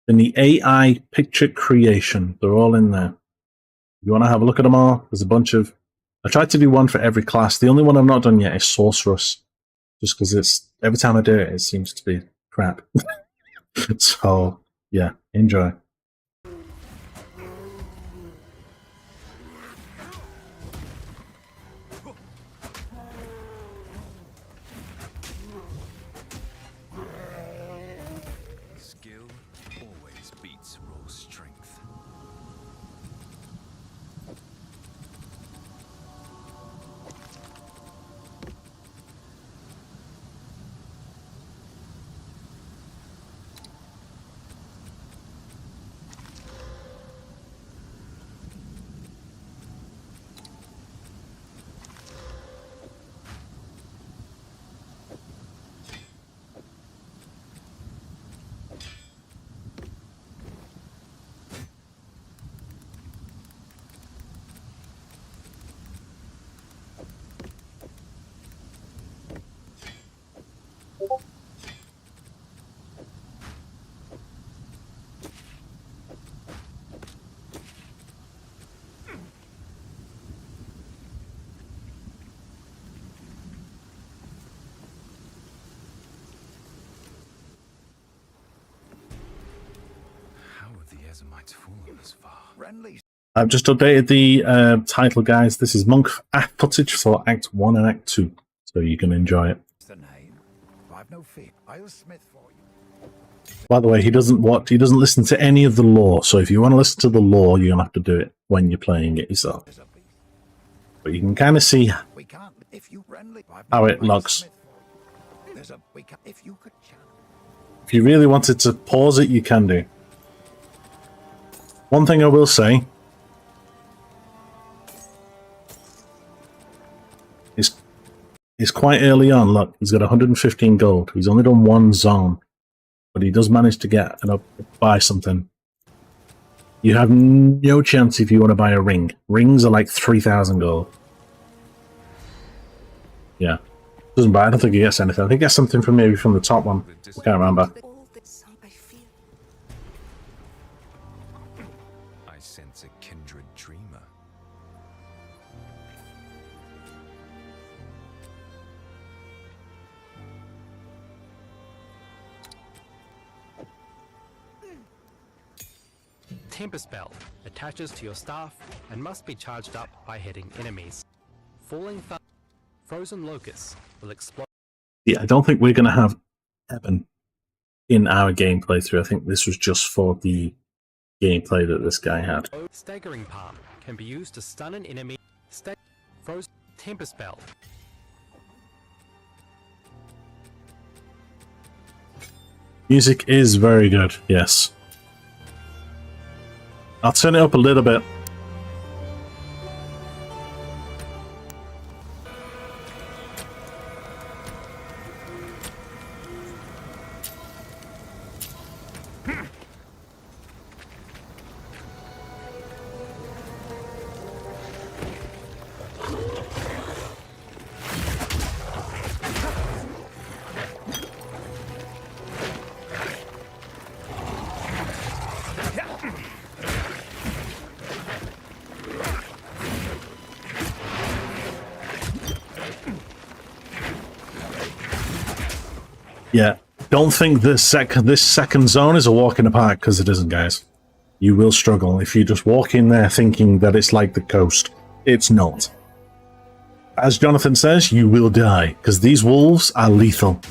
In the AI picture creation, they're all in there. If you want to have a look at them all, there's a bunch of... I tried to do one for every class. The only one I've not done yet is Sorceress. Just because it's... every time I do it, it seems to be crap. So, yeah, enjoy. Skill always beats raw strength. Might fallen this far. I've just updated the title, guys. This is Monk footage for Act 1 and Act 2, so you can enjoy it. The name. I've no fear. I'll smith for you. By the way, he doesn't listen to any of the lore, so if you want to listen to the lore, you're going to have to do it when you're playing it yourself. But you can kind of see how it looks. If you really wanted to pause it, you can do. One thing I will say is quite early on. Look, he's got 115 gold. He's only done one zone, but he does manage to get buy something. You have no chance if you want to buy a ring. Rings are like 3,000 gold. Yeah, doesn't buy. I don't think he gets anything. I think he gets something from maybe from the top one. I can't remember. All this I feel temper spell attaches to your staff and must be charged up by hitting enemies. Falling frozen locusts will explode. Yeah, I don't think we're going to have Eben in our gameplay through. I think this was just for the gameplay that this guy had. Staggering palm can be used to stun an enemy. Frozen temper spell. Music is very good, yes. I'll turn it up a little bit. Yeah, don't think this second zone is a walk in the park, because it isn't, guys. You will struggle if you just walk in there thinking that it's like the coast. It's not. As Jonathan says, you will die, because these wolves are lethal.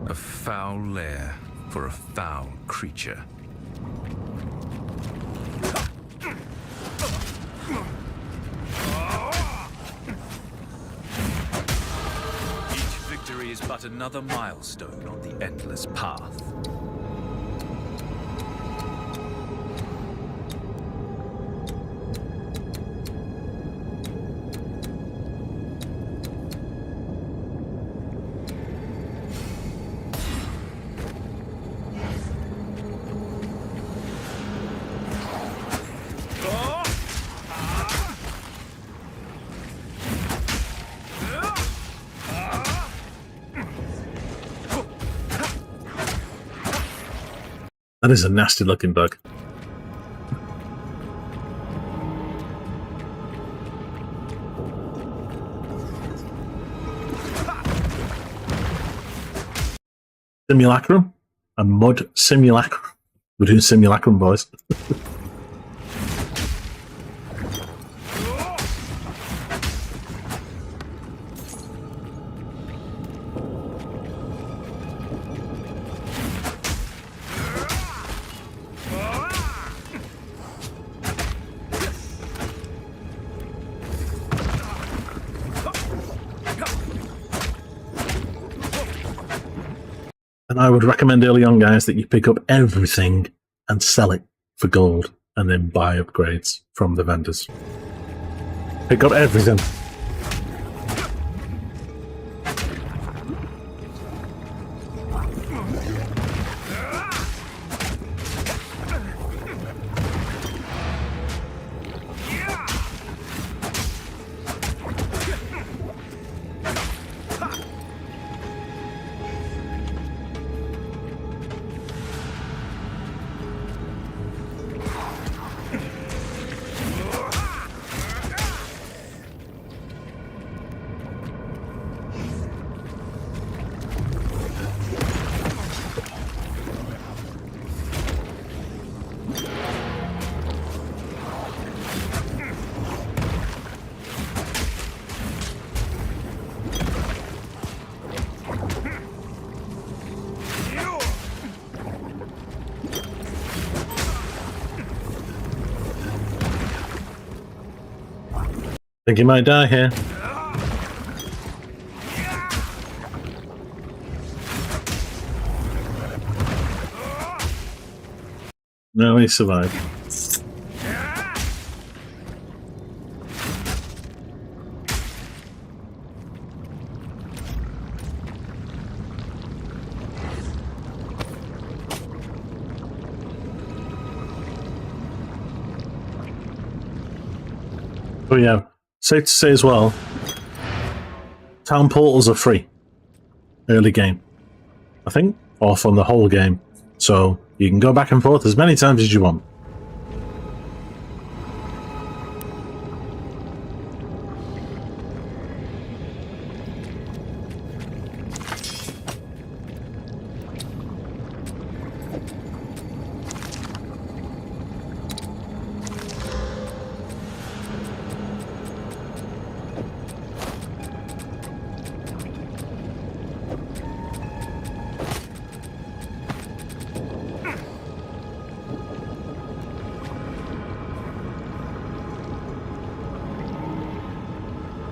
A foul lair for a foul creature. Each victory is but another milestone on the endless path. That is a nasty looking bug. Simulacrum? A mud simulacrum? We're doing simulacrum, boys. And I would recommend early on, guys, that you pick up everything and sell it for gold and then buy upgrades from the vendors. Pick up everything. Think he might die here. No, he survived. Oh yeah, safe to say as well, town portals are free. Early game, I think, or from the whole game. So you can go back and forth as many times as you want.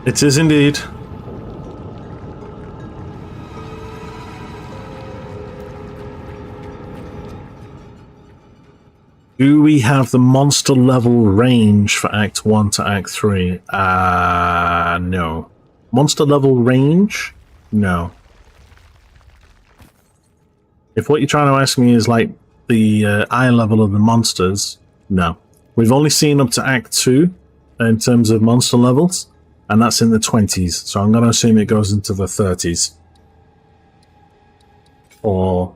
It is indeed. Do we have the monster level range for Act 1 to Act 3? No. Monster level range? No. If what you're trying to ask me is like the eye level of the monsters, no. We've only seen up to Act 2 in terms of monster levels, and that's in the 20s, so I'm going to assume it goes into the 30s. Or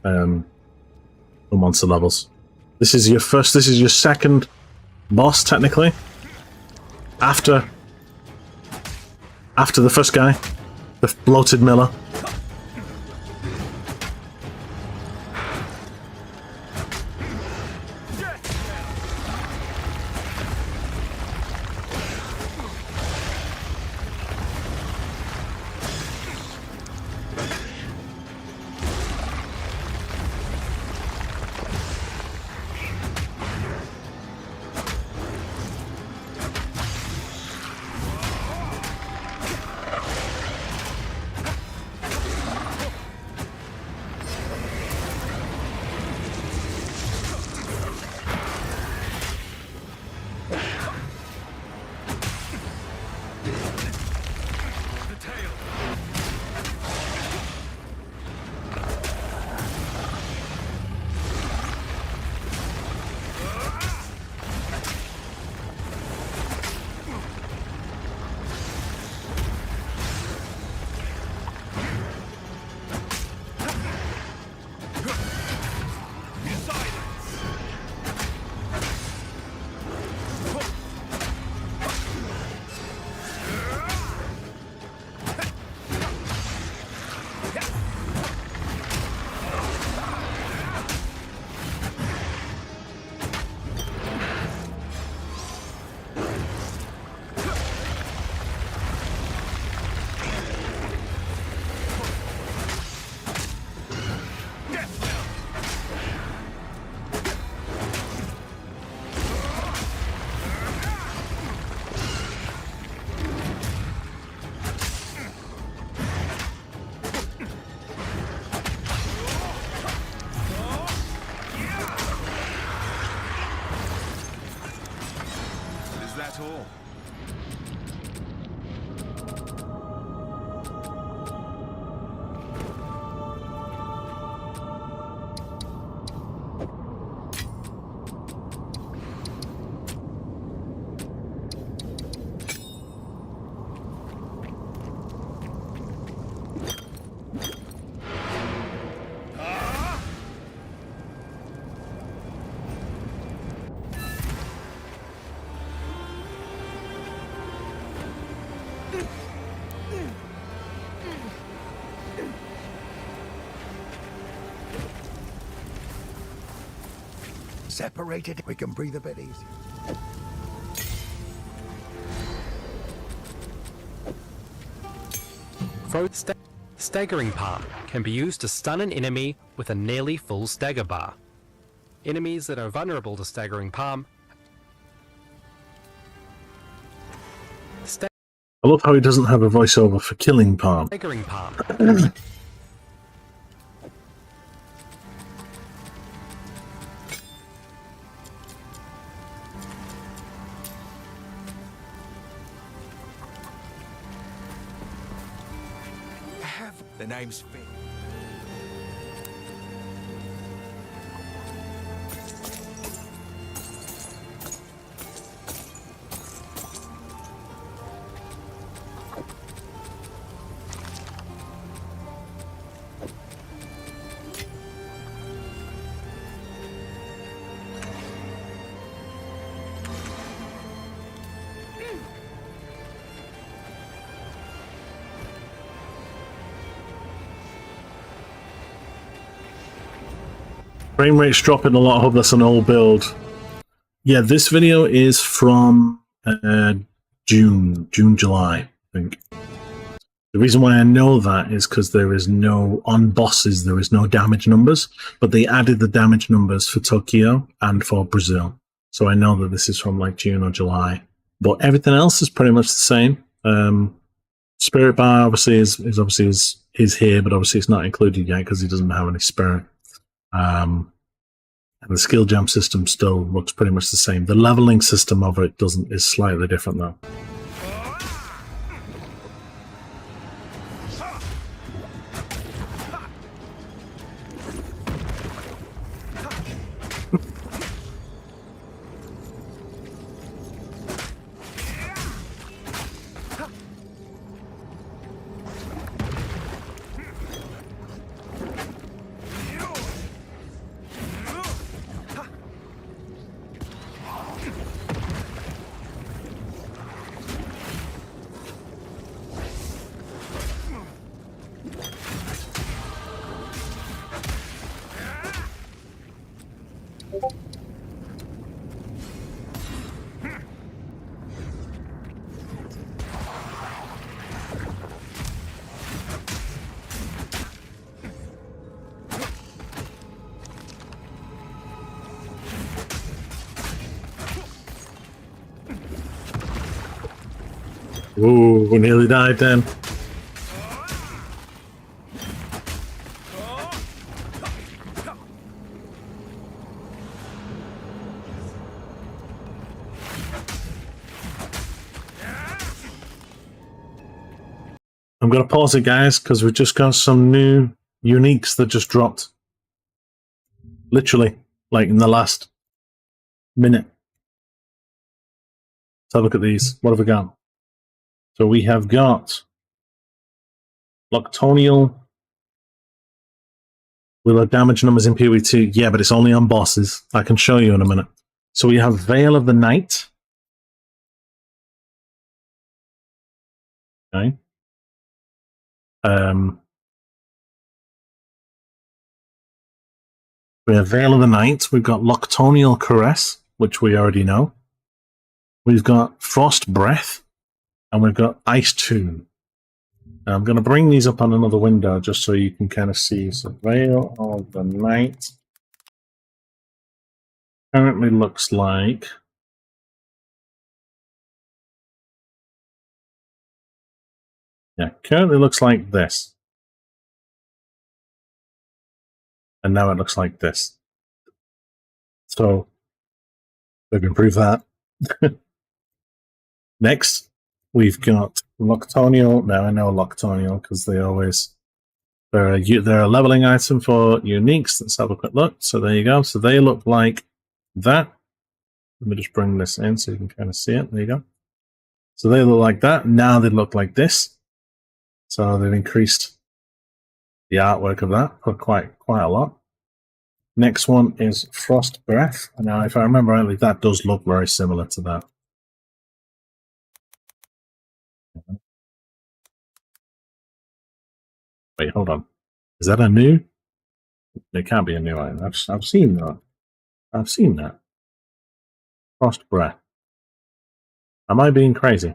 the monster levels. This is your second boss, technically. After the first guy, the bloated Miller. That's all. Separated, we can breathe a bit easier. Staggering Palm can be used to stun an enemy with a nearly full stagger bar. Enemies that are vulnerable to Staggering Palm I love how he doesn't have a voiceover for killing part. Triggering part. The name's Finn. Frame rate's dropping a lot. I hope that's an old build. Yeah, this video is from June, July, I think. The reason why I know that is because there is no, on bosses, there is no damage numbers, but they added the damage numbers for Tokyo and for Brazil. So I know that this is from like June or July. But everything else is pretty much the same. Spirit Bar obviously is here, but obviously it's not included yet because he doesn't have any spirit. And the skill jam system still looks pretty much the same. The leveling system of it is slightly different though. Ooh, we nearly died then. I'm going to pause it, guys, because we've just got some new uniques that just dropped. Literally, like in the last minute. Let's have a look at these. What have we got? So we have got Loctonial. Will have damage numbers in PoE2? Yeah, but it's only on bosses. I can show you in a minute. So we have Veil of the Night. Okay. We have Veil of the Night. We've got Loctonial Caress, which we already know. We've got Frost Breath. And we've got Ice Tune. Now I'm going to bring these up on another window just so you can kind of see. So Veil of the Night currently looks like... Yeah, currently looks like this. And now it looks like this. So they've improved that. Next, we've got Loctonial. Now I know Loctonial because they're a leveling item for uniques. Let's have a quick look. So there you go. So they look like that. Let me just bring this in so you can kind of see it. There you go. So they look like that. Now they look like this. So they've increased the artwork of that for quite a lot. Next one is Frost Breath. Now, if I remember rightly, that does look very similar to that. Wait, hold on. Is that a new? It can't be a new item. I've seen that. I've seen that. Frost Breath. Am I being crazy?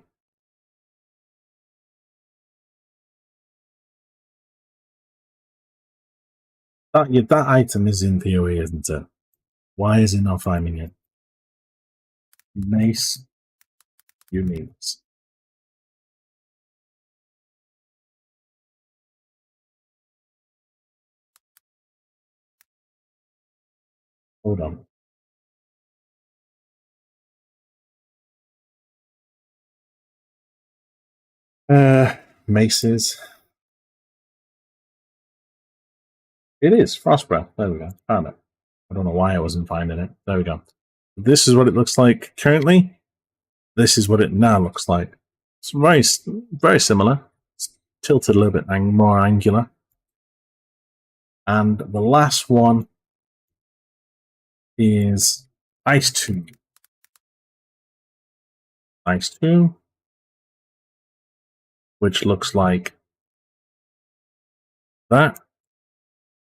That item is in PoE, isn't it? Why is he not finding it? Mace uniques. Hold on. Maces. It is Frost Breath. There we go. Found it. I don't know why I wasn't finding it. There we go. This is what it looks like currently. This is what it now looks like. It's very similar. It's tilted a little bit more angular. And the last one is Ice Tomb. Ice Tomb, which looks like that.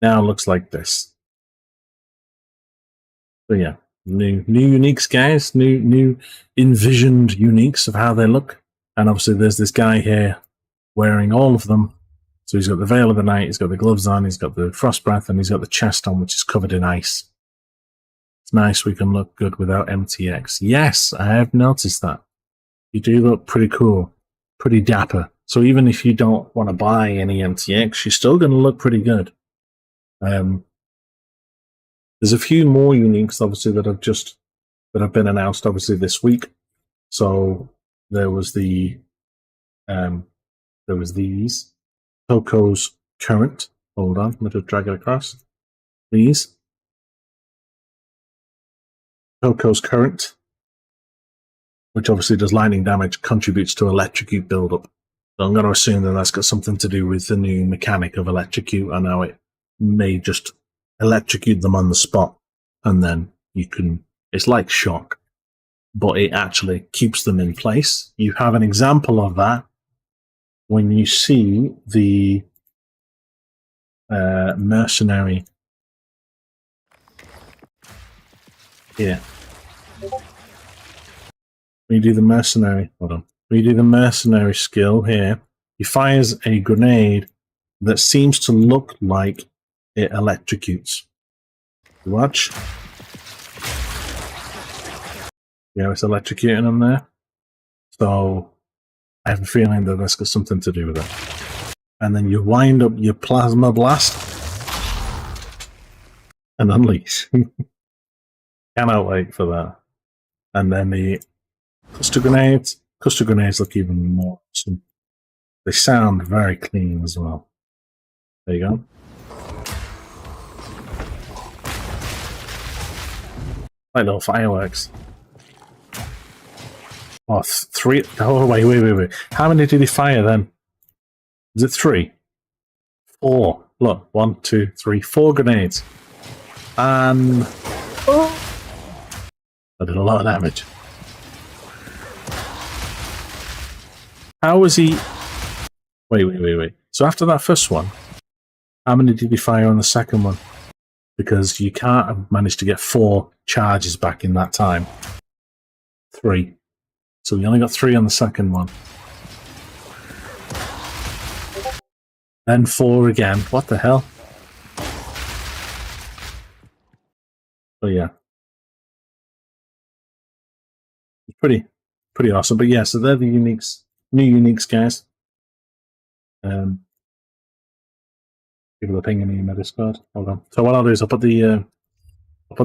Now looks like this. So yeah, new uniques, guys. New envisioned uniques of how they look. And obviously, there's this guy here wearing all of them. So he's got the Veil of the Night, he's got the gloves on, he's got the Frost Breath, and he's got the chest on, which is covered in ice. It's nice we can look good without MTX. Yes, I have noticed that. You do look pretty cool, pretty dapper. So even if you don't want to buy any MTX, you're still going to look pretty good. There's a few more uniques, obviously, that have been announced, obviously, this week. So there was these Coco's Current. Hold on, let me just drag it across. These Coco's Current, which obviously does lightning damage, contributes to electrocute buildup. So I'm going to assume that that's got something to do with the new mechanic of electrocute and how it may just electrocute them on the spot, and then you can. It's like shock, but it actually keeps them in place. You have an example of that when you see the mercenary here. When you do the mercenary, hold on. When you do the mercenary skill here, he fires a grenade that seems to look like it electrocutes. Watch. Yeah, it's electrocuting them there. So I have a feeling that that's got something to do with it. And then you wind up your plasma blast and unleash. Cannot wait for that. And then the cluster grenades. Cluster grenades look even more awesome. They sound very clean as well. There you go. Like little fireworks. Oh, three. Oh, wait. How many did he fire then? Is it 3? 4. Look, 1, 2, 3, 4 grenades. And that did a lot of damage. How was he? Wait. So after that first one, how many did he fire on the second one? Because you can't have managed to get 4 charges back in that time. 3. So we only got 3 on the second one. Then 4 again. What the hell? Oh yeah. Pretty awesome. But yeah, so they're the uniques. New uniques, guys. People are pinging me in my Discord. Hold on. So what I'll do is I'll put the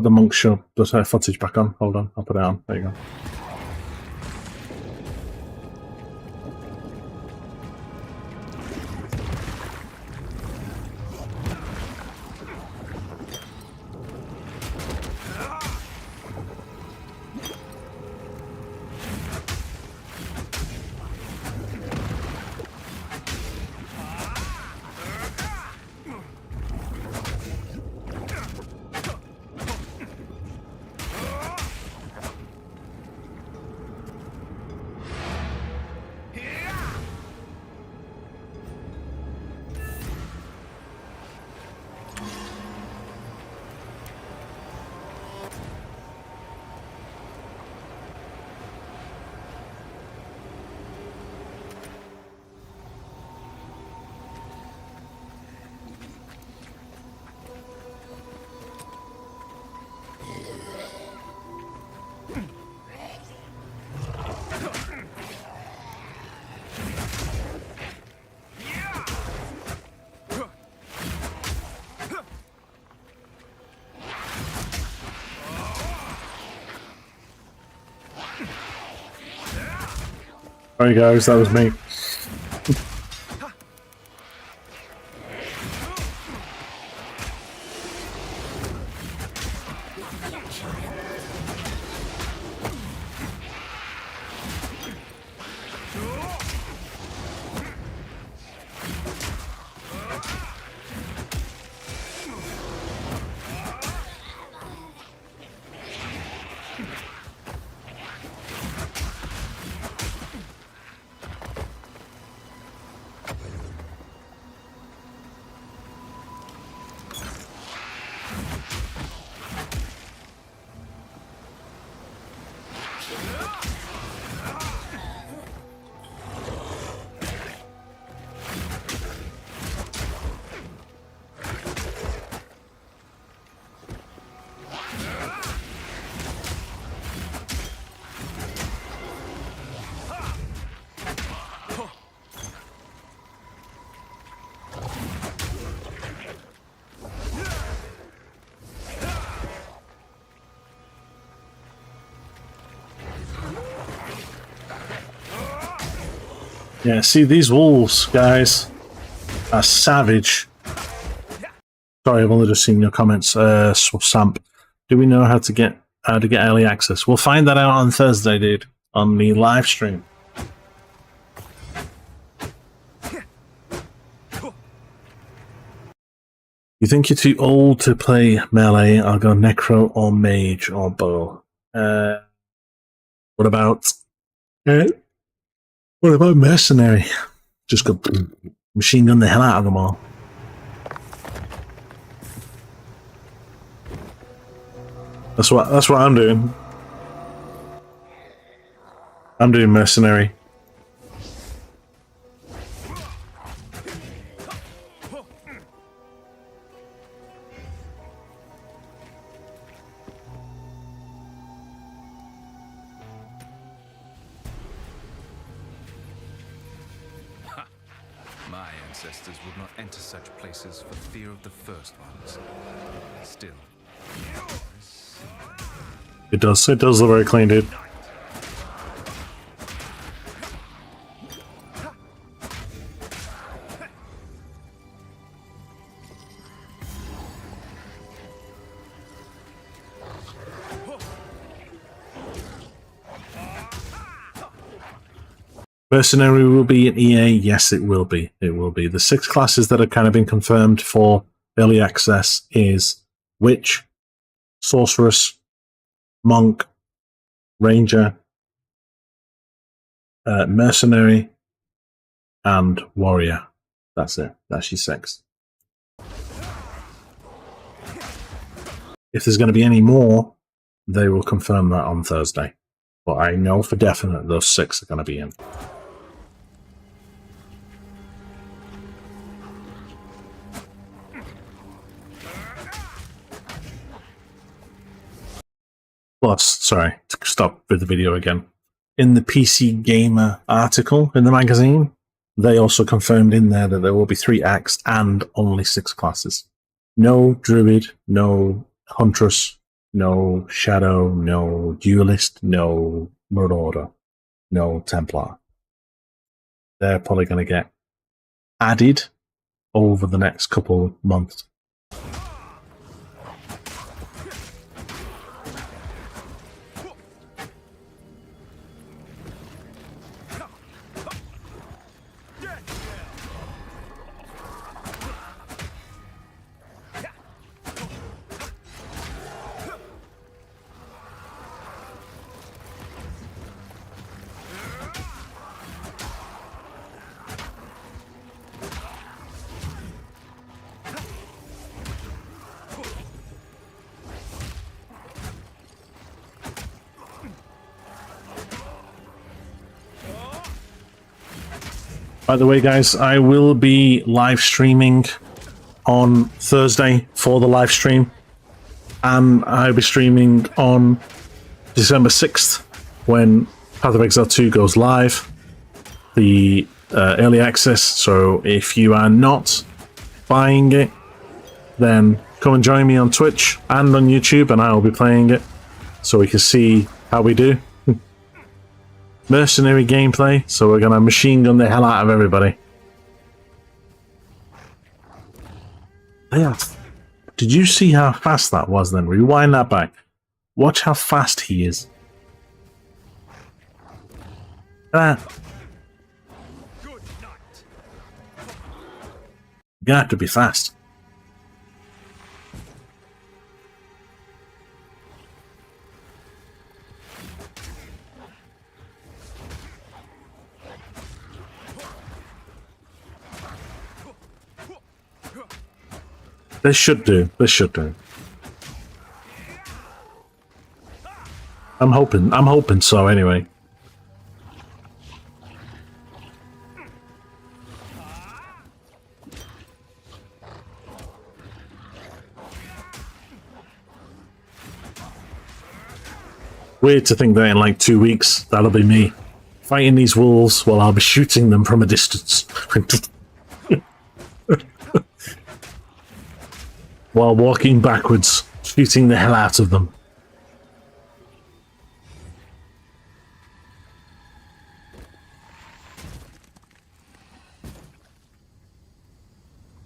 monk show footage back on. Hold on, I'll put it on. There you go. Sorry guys, that was me. Yeah, see, these wolves, guys, are savage. Sorry, I've only just seen your comments, Samp. Do we know how to get early access? We'll find that out on Thursday, dude, on the live stream. You think you're too old to play melee? I'll go necro or mage or bow. What about mercenary? Just go machine gun the hell out of them all. That's what I'm doing. I'm doing mercenary. My ancestors would not enter such places for fear of the first ones. Still. It does look very clean, dude. Mercenary will be in EA. Yes, it will be. It will be. The 6 classes that have kind of been confirmed for early access is Witch, Sorceress, Monk, Ranger, Mercenary, and Warrior. That's it. That's your 6. If there's going to be any more, they will confirm that on Thursday. But I know for definite those 6 are going to be in. Plus, sorry, to stop with the video again. In the PC Gamer article in the magazine, they also confirmed in there that there will be 3 acts and only 6 classes. No Druid, no Huntress, no Shadow, no Duelist, no Marauder, no Templar. They're probably going to get added over the next couple months. By the way, guys, I will be live streaming on Thursday for the live stream, and I'll be streaming on December 6th when Path of Exile 2 goes live, the early access. So if you are not buying it, then come and join me on Twitch and on YouTube, and I will be playing it so we can see how we do. mercenary gameplay, so we're gonna machine gun the hell out of everybody. Yeah. Did you see how fast that was then? Rewind that back. Watch how fast he is. You have to be fast. This should do. This should do. I'm hoping so anyway. Weird to think that in like 2 weeks, that'll be me fighting these wolves while I'll be shooting them from a distance. While walking backwards, shooting the hell out of them.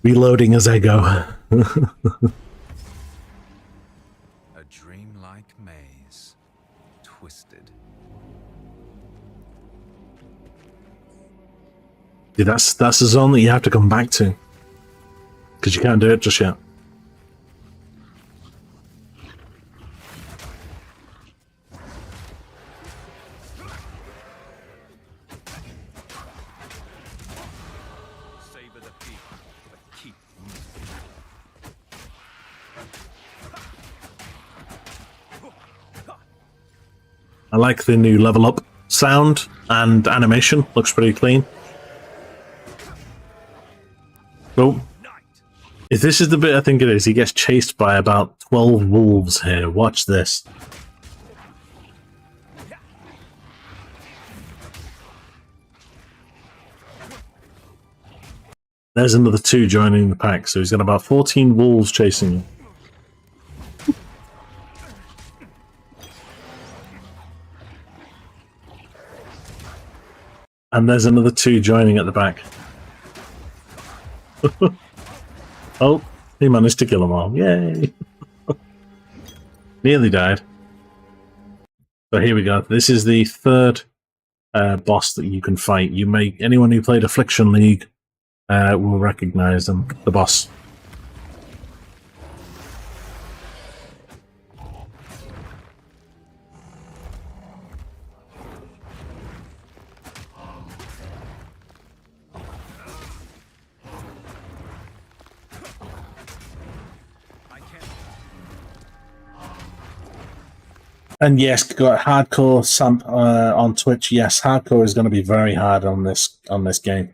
Reloading as I go. A dreamlike maze, twisted. Dude, that's the zone that you have to come back to. Because you can't do it just yet. Savor the peak, but keep I like the new level up sound and animation. Looks pretty clean. Oh. If this is the bit I think it is, he gets chased by about 12 wolves here. Watch this. There's another 2 joining the pack, so he's got about 14 wolves chasing him. And there's another 2 joining at the back. Oh, he managed to kill them all. Yay! Nearly died. So here we go. This is the 3rd boss that you can fight. Anyone who played Affliction League will recognize them, the boss. And yes, got hardcore Samp on Twitch. Yes, hardcore is going to be very hard on this game.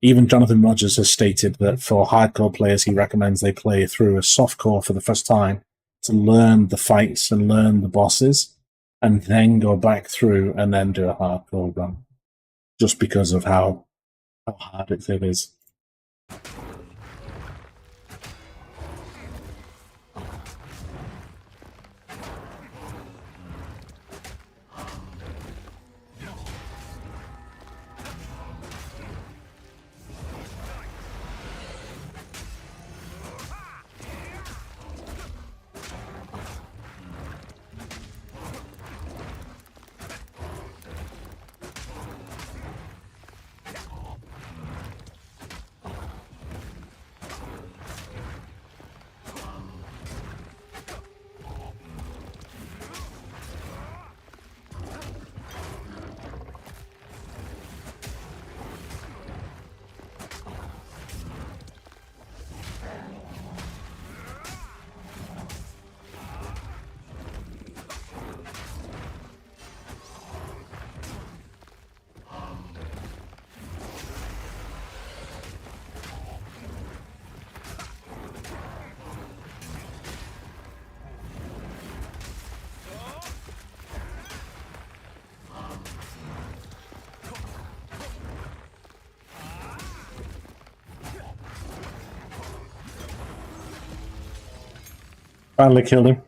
Even Jonathan Rogers has stated that for hardcore players, he recommends they play through a softcore for the first time to learn the fights and learn the bosses, and then go back through and then do a hardcore run, just because of how hard it is. Finally killed him.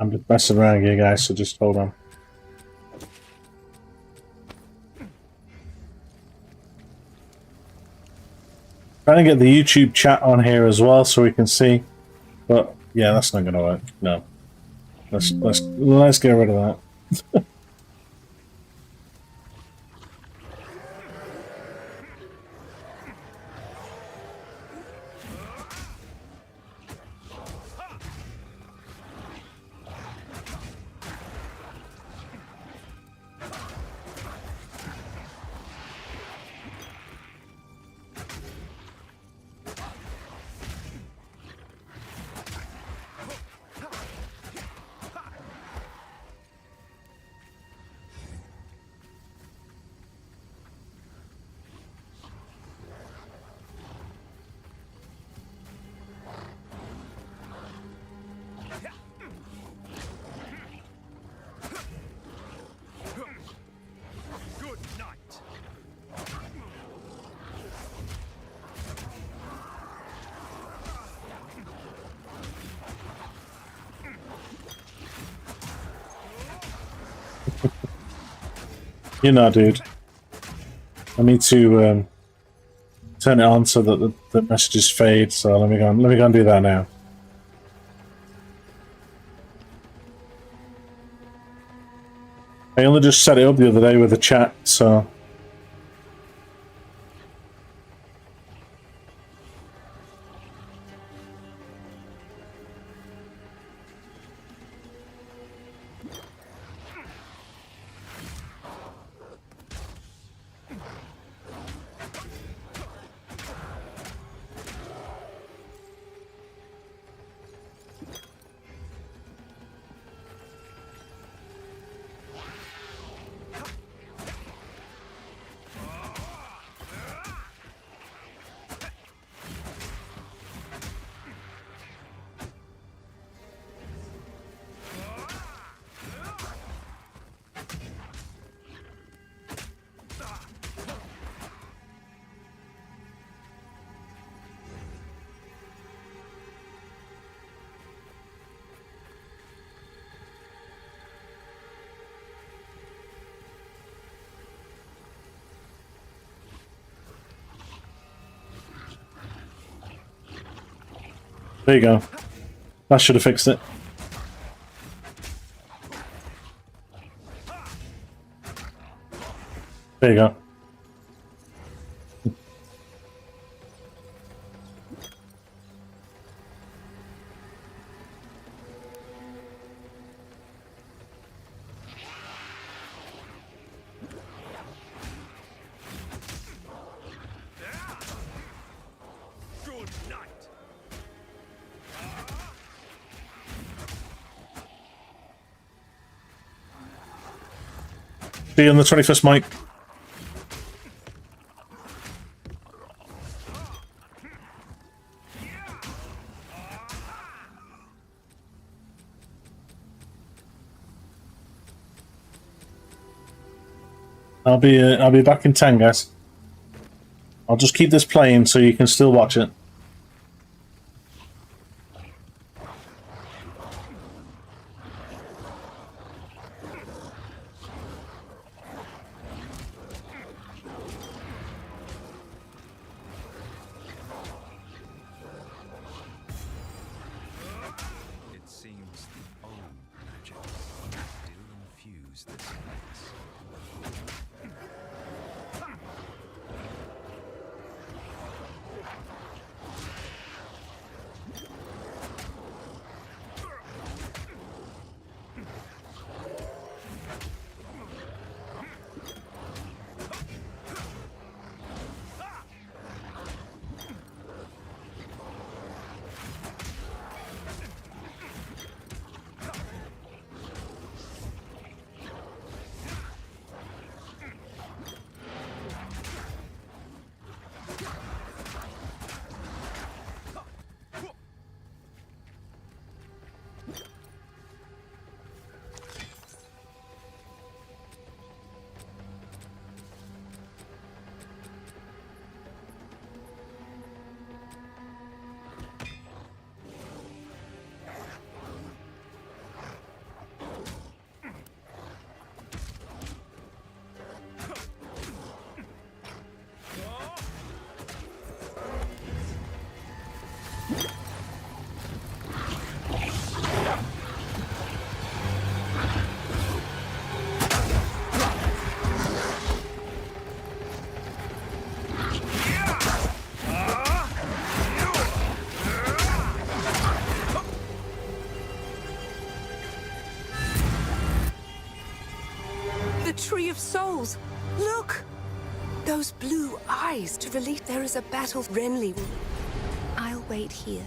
I'm just messing around here, guys, so just hold on. Trying to get the YouTube chat on here as well so we can see. But yeah, that's not gonna work. No. Let's get rid of that. Good night. You know, dude. I need to turn it on so that the messages fade. So let me go and do that now. I only just set it up the other day with the chat, so. There you go. That should have fixed it. There you go. Good night. See you on the 21st, Mike. I'll be back in 10, guys. I'll just keep this playing so you can still watch it. It seems the old magic still infuse this place. Tree of Souls. Look! Those blue eyes to release. There is a battle. Renly will. I'll wait here.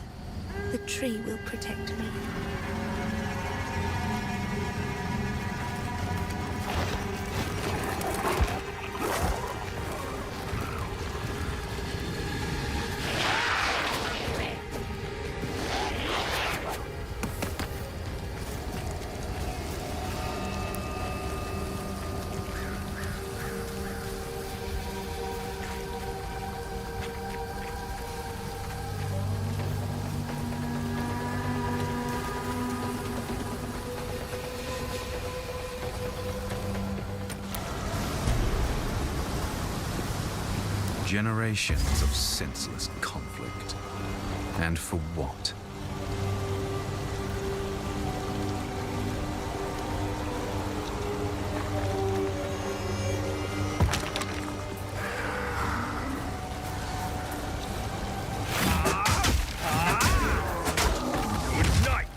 The tree will protect me. Generations of senseless conflict. And for what? Good night!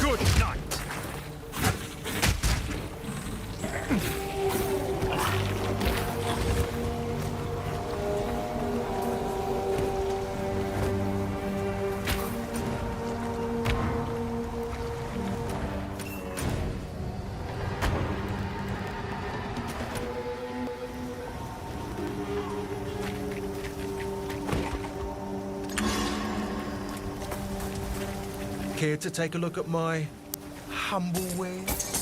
Good night! Care to take a look at my humble wares?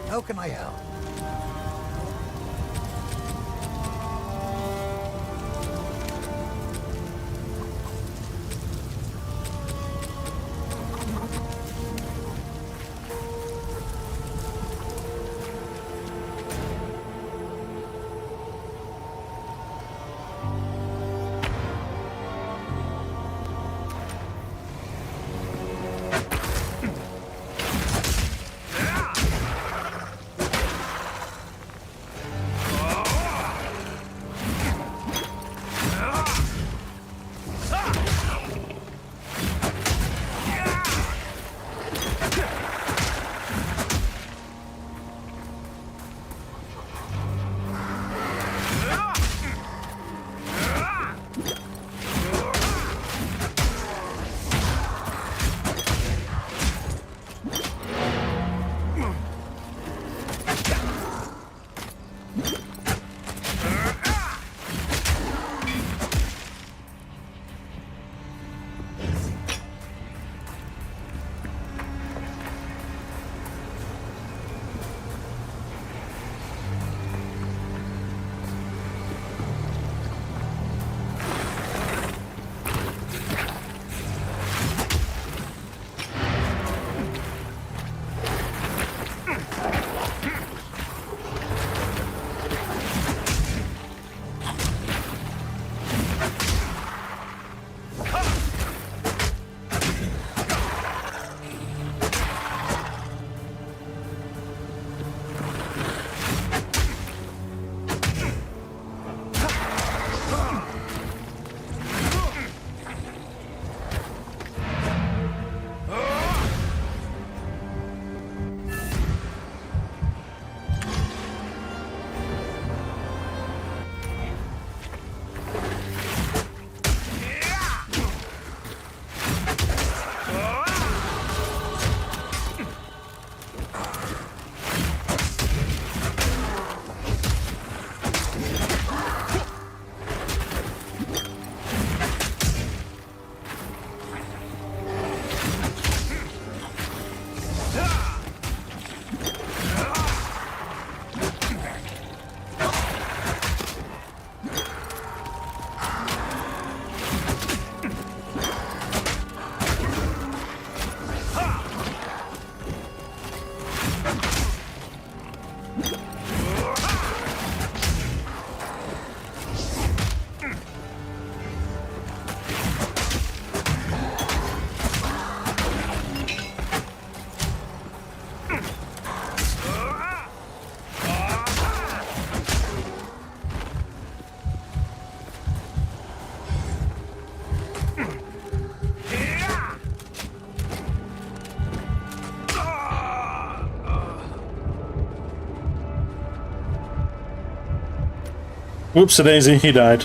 How can I help? Whoops-a-daisy, he died.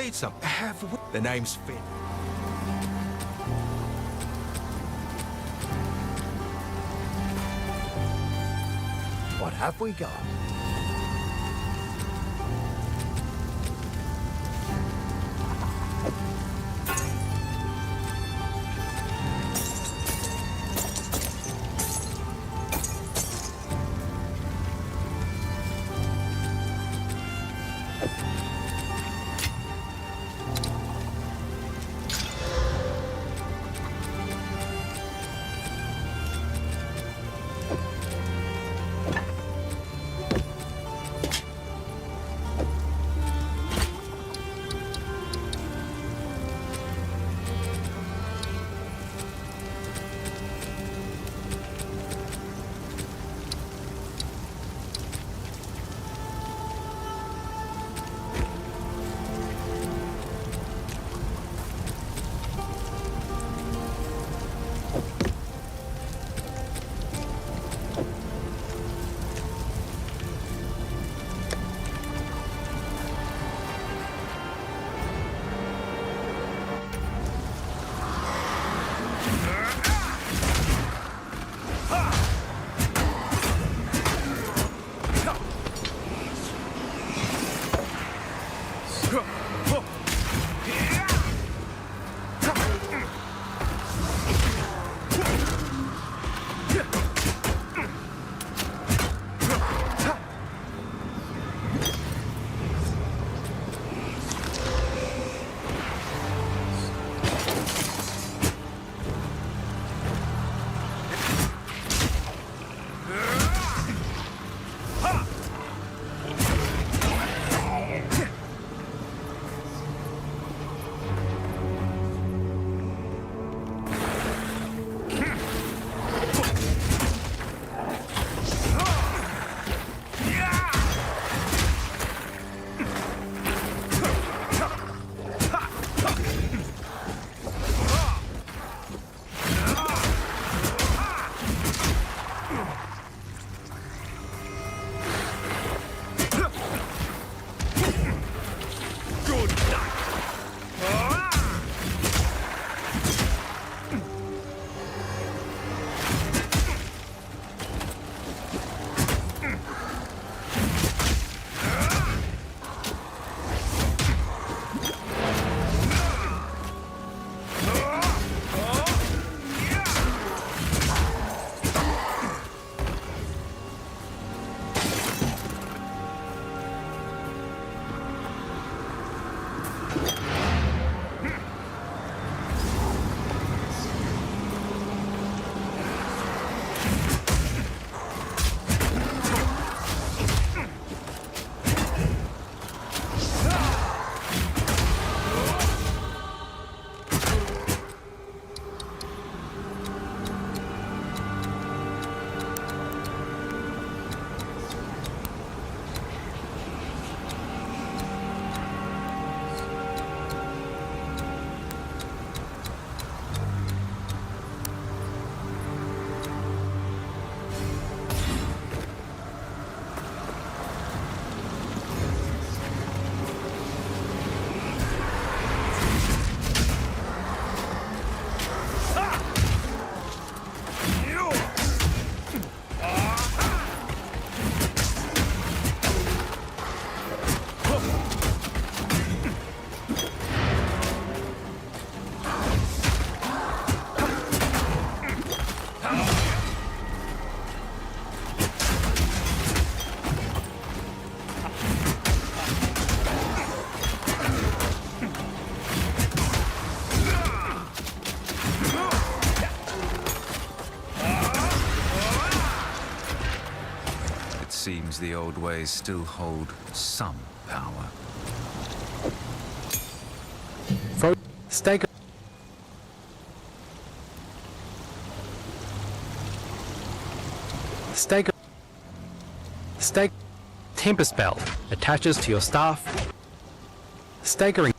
need some. The name's Finn. What have we got? Seems the old ways still hold some power. Stay. Temper spell attaches to your staff. Staggering.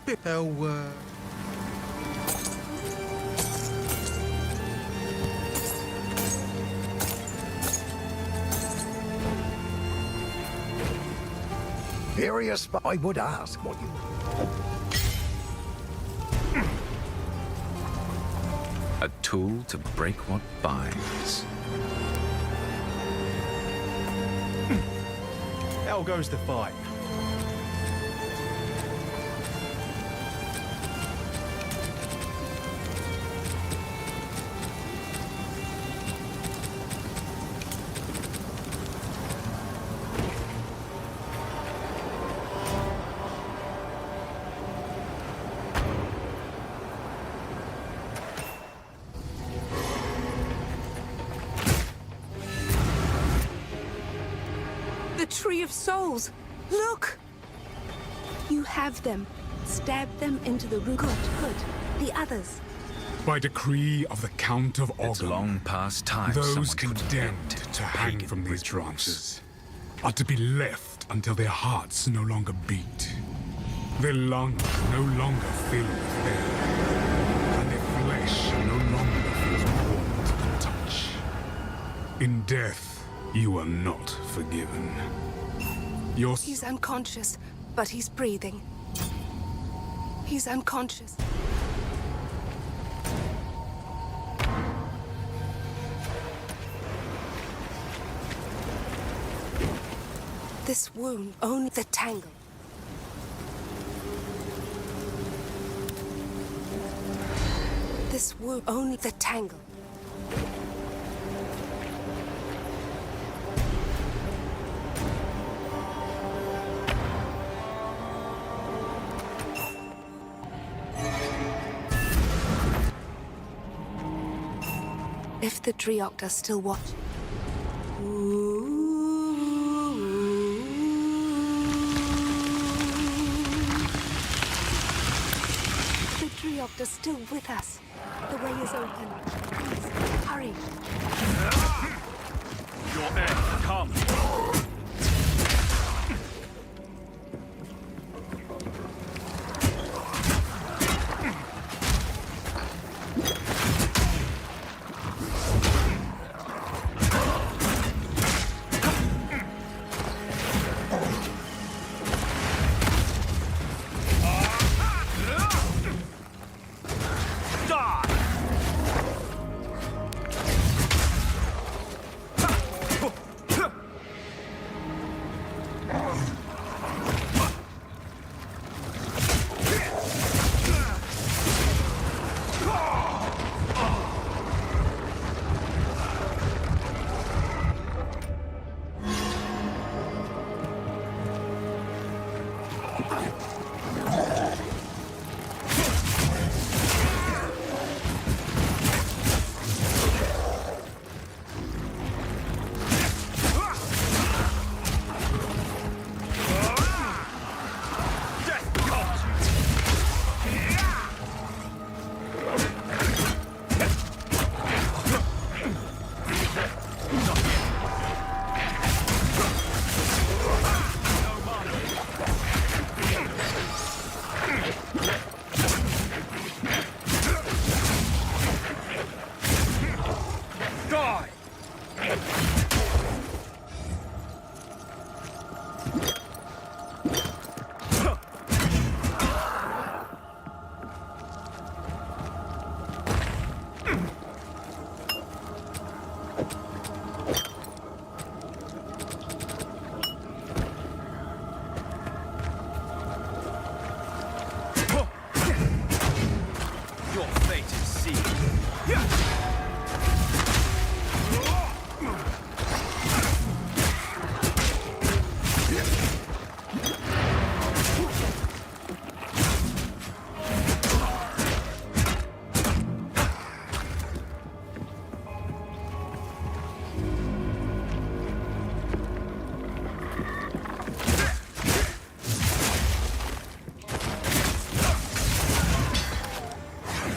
They'll, Curious, but I would ask what you... A tool to break what binds. How goes the fight? The Tree of Souls! Look! You have them. Stab them into the root. Good. The others. By decree of the Count of It's Ogden, long past time those someone put an condemned end to hang pagan from these rituals. branches are to be left until their hearts no longer beat, their lungs no longer fill with air, and their flesh no longer feels warm to the touch. In death, you are not forgiven. He's unconscious, but he's breathing. He's unconscious. This wound only the tangle. This wound only the tangle. If the Dreoct are still watching. The Dreoct are still with us. The way is open. Please, hurry. Your end, come.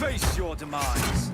Face your demise.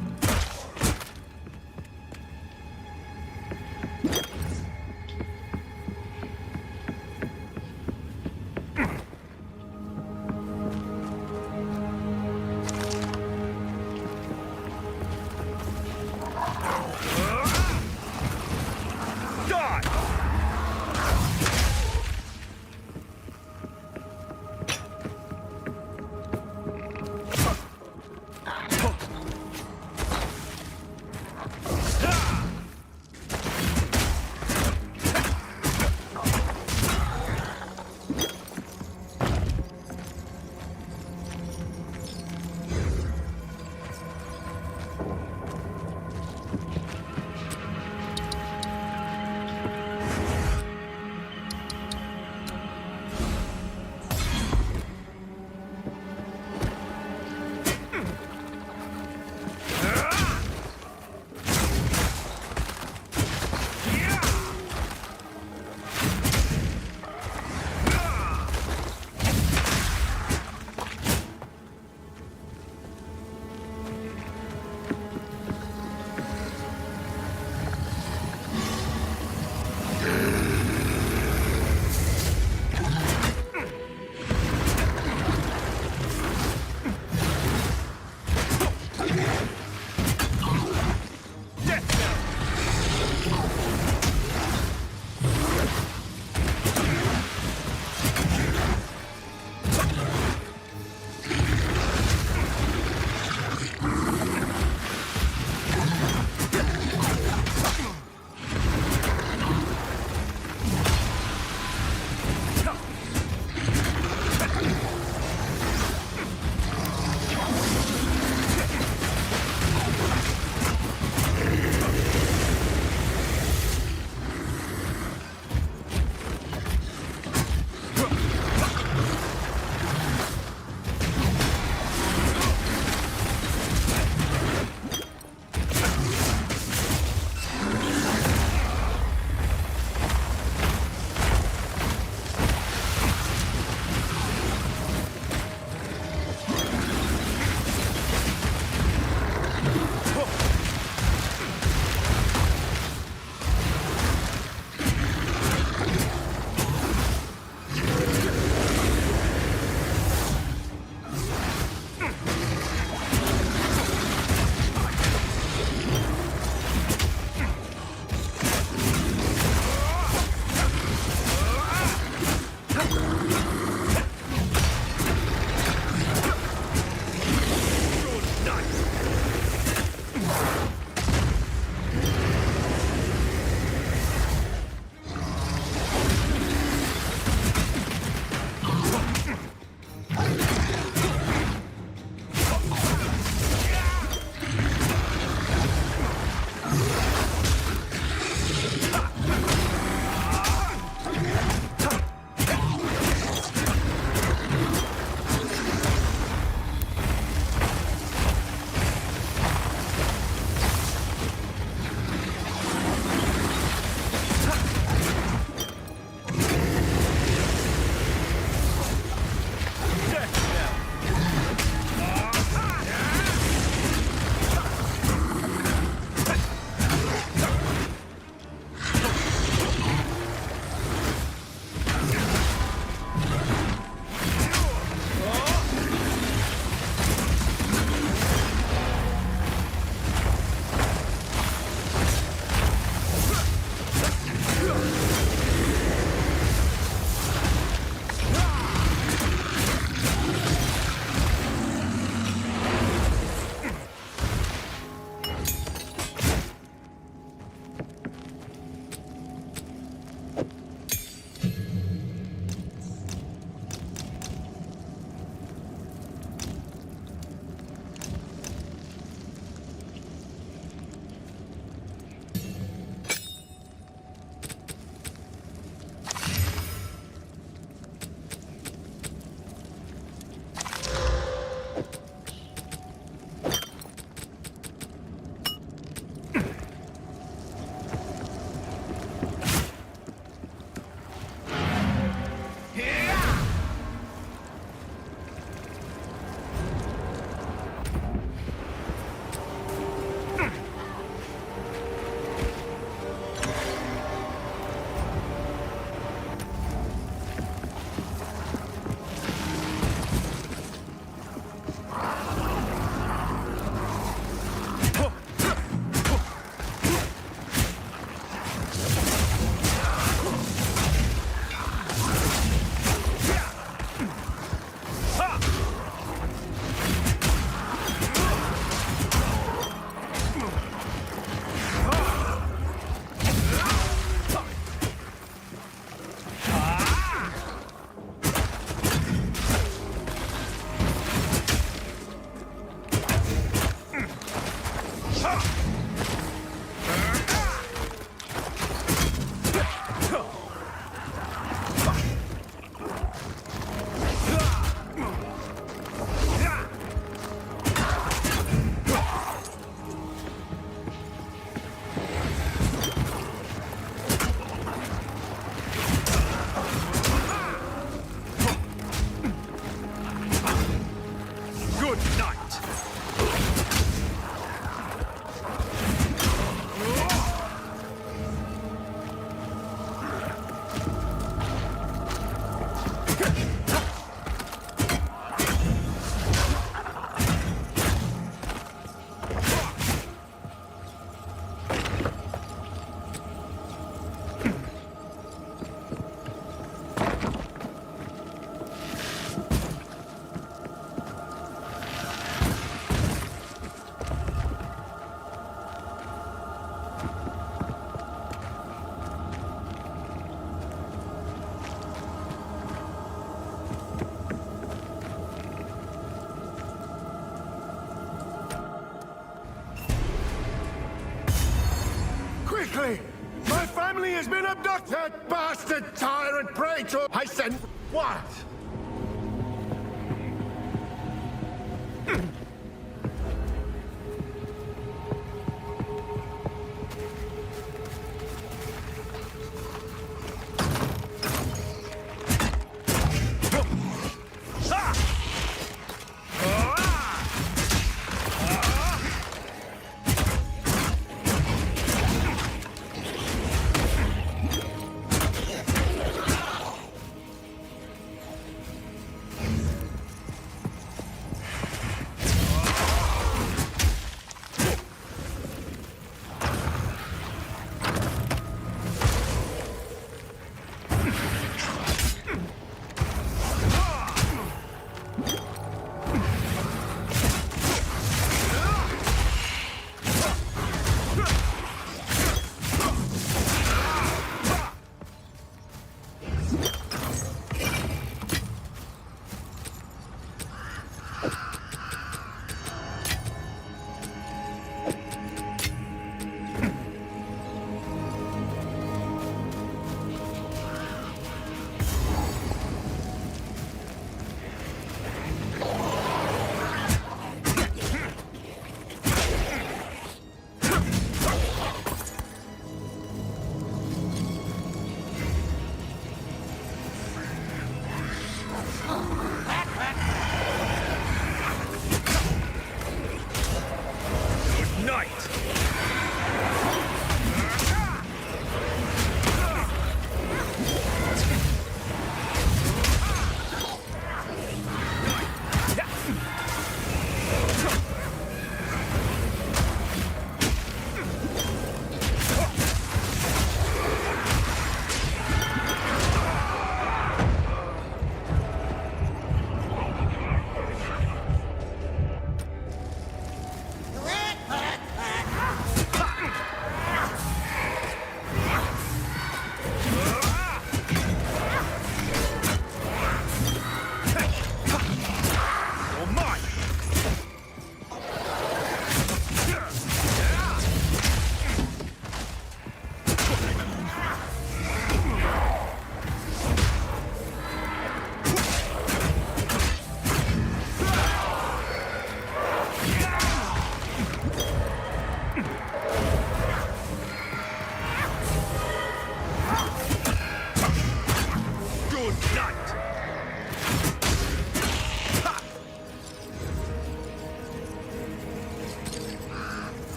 Quickly! My family has been abducted! Bastard tyrant praetor! I sent... What?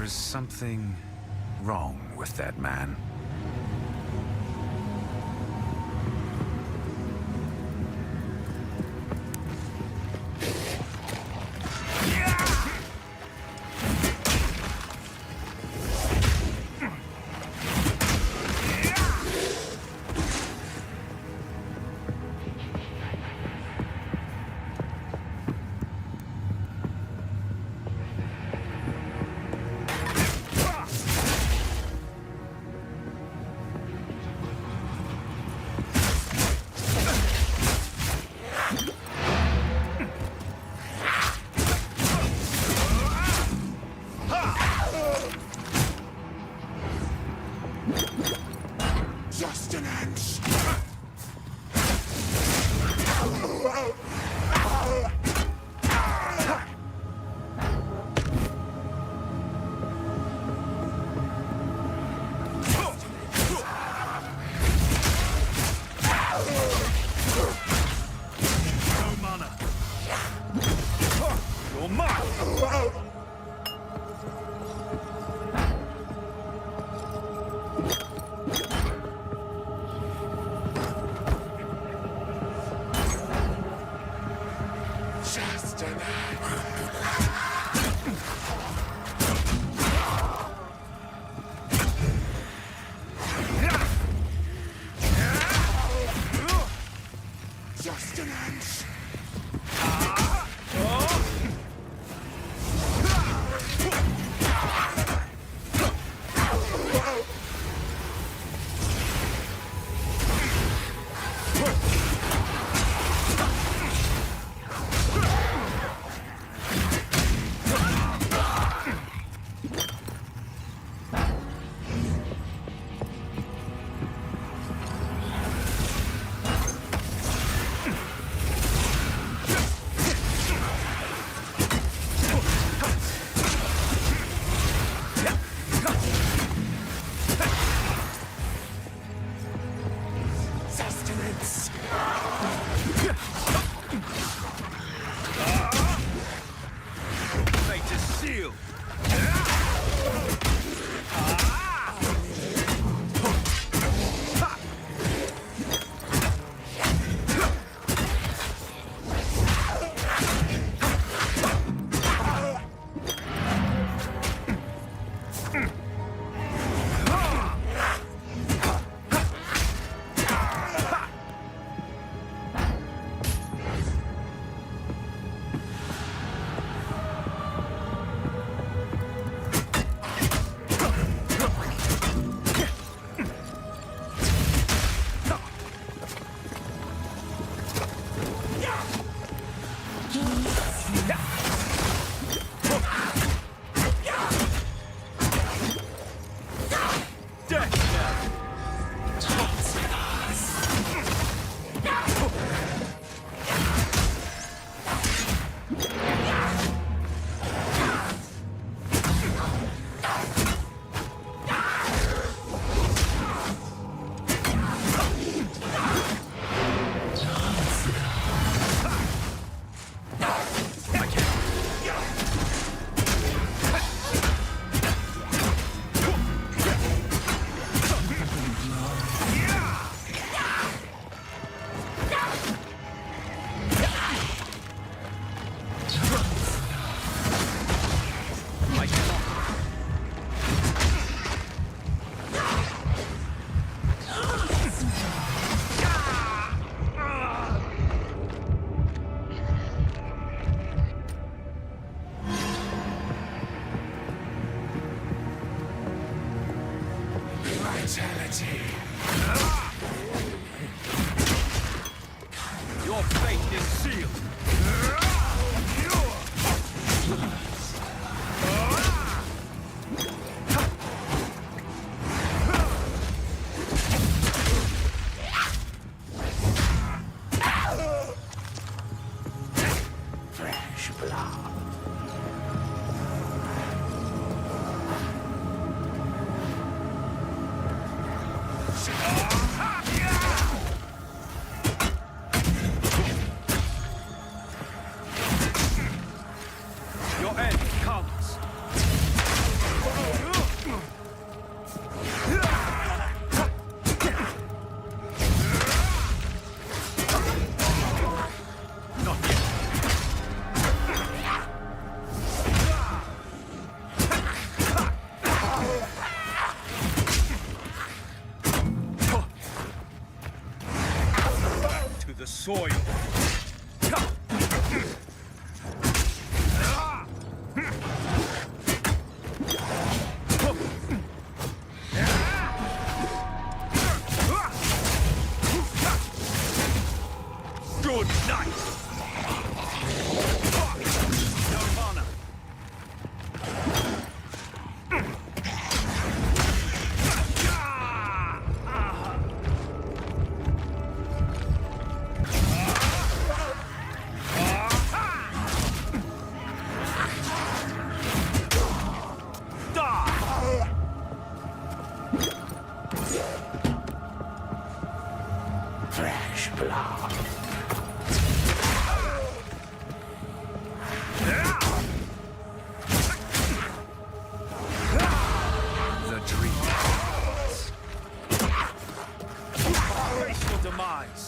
There is something wrong with that man. Sustenance! No mana. You're mine. Sustenance! Sustenance! Fate is sealed. Vitality! Your fate is sealed. Fresh blood. Your end comes. To the soil. Good night. Nirvana. Fresh blood. The dream. Face your demise.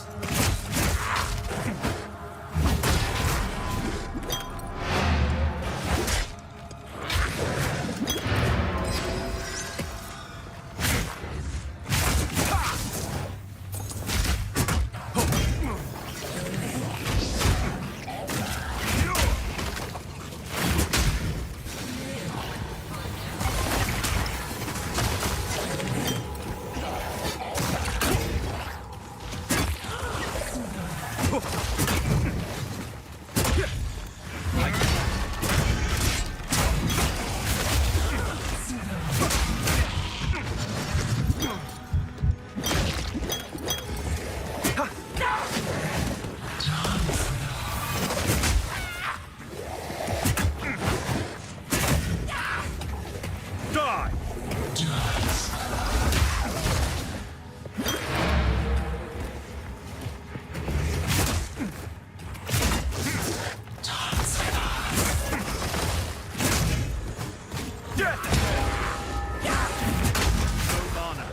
Die! Death! Nirvana.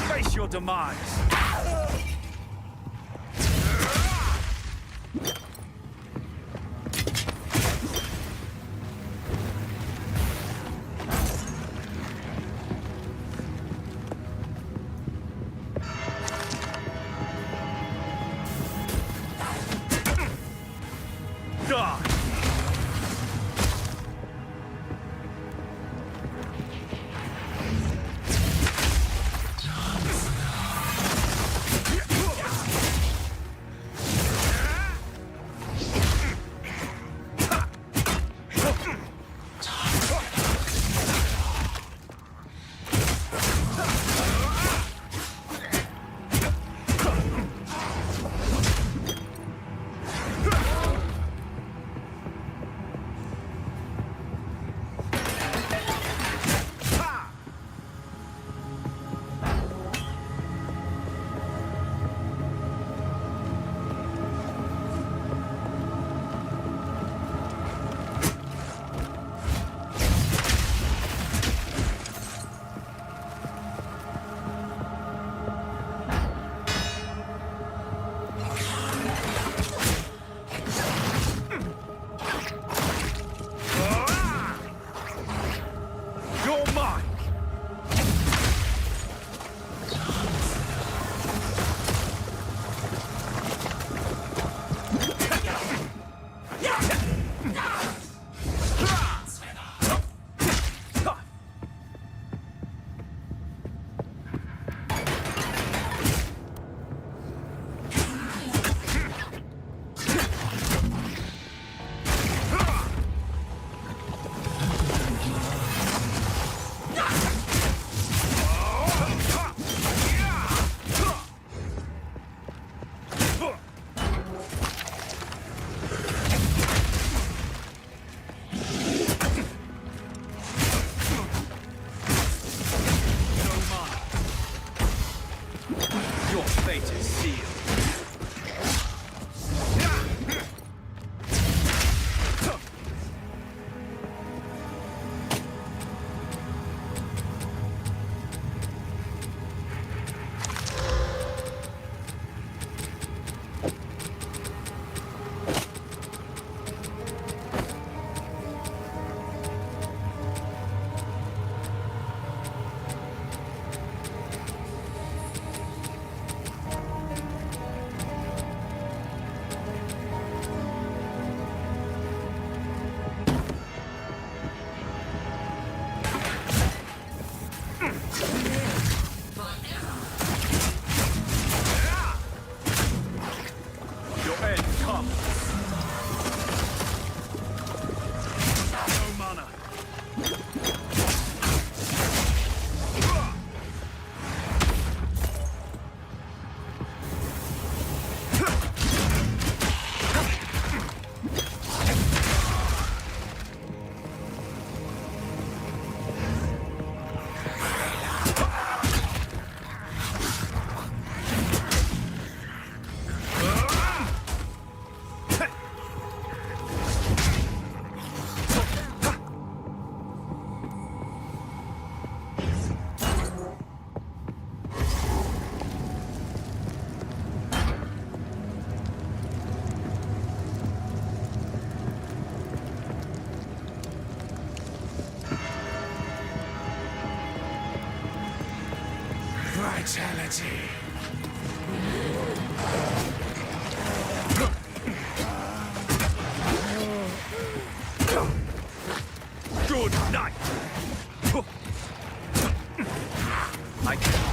Face your demise. Die! vitality. Good night. I can.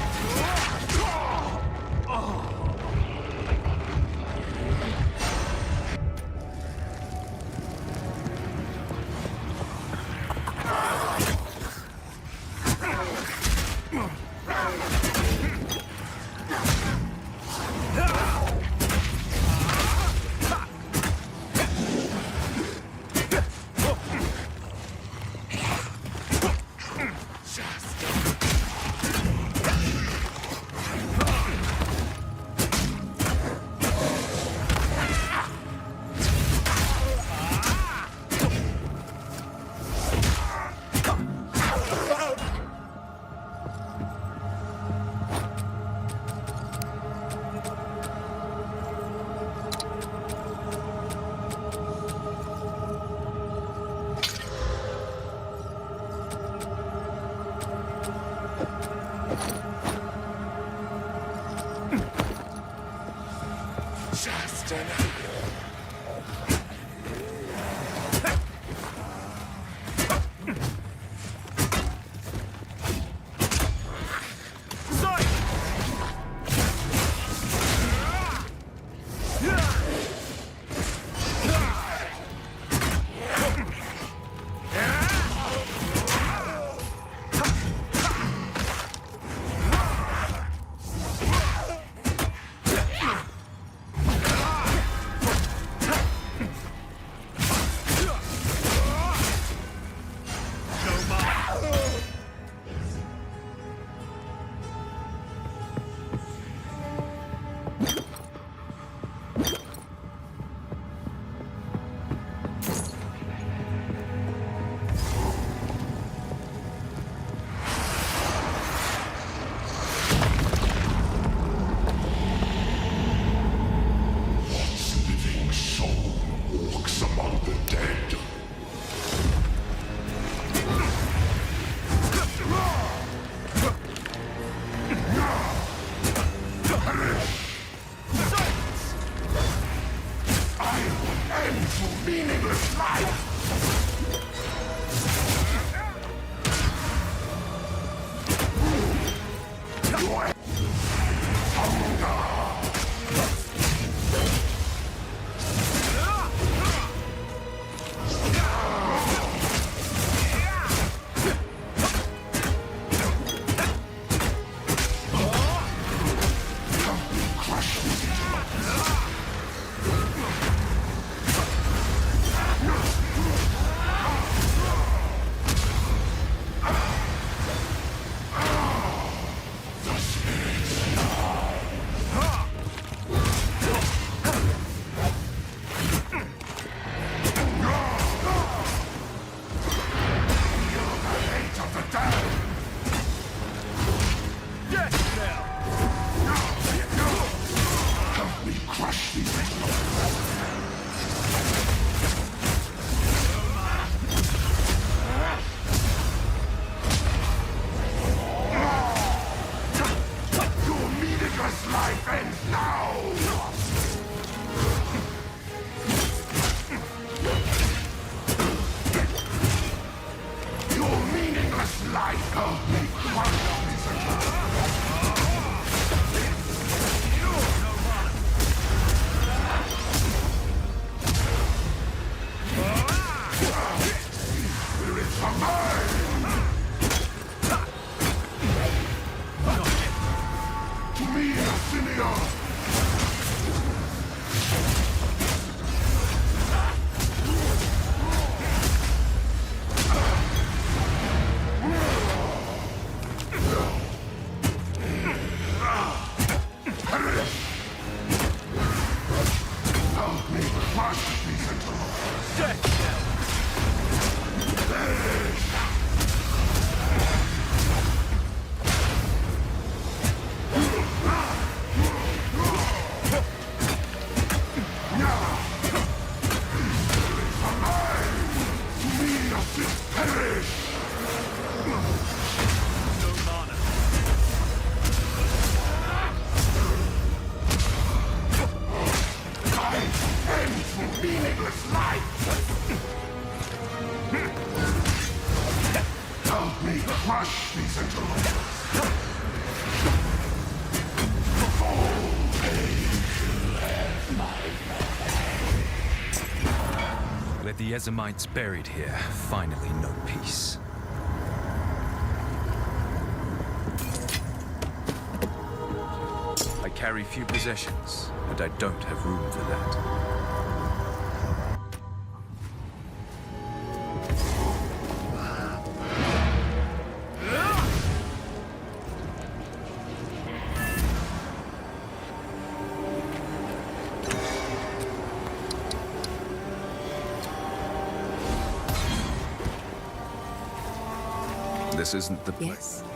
Just enough. Meaningless life! crush these interlopers. Let the Ezamites buried here finally know peace. I carry few possessions, and I don't have room for that. This isn't the place. Yes.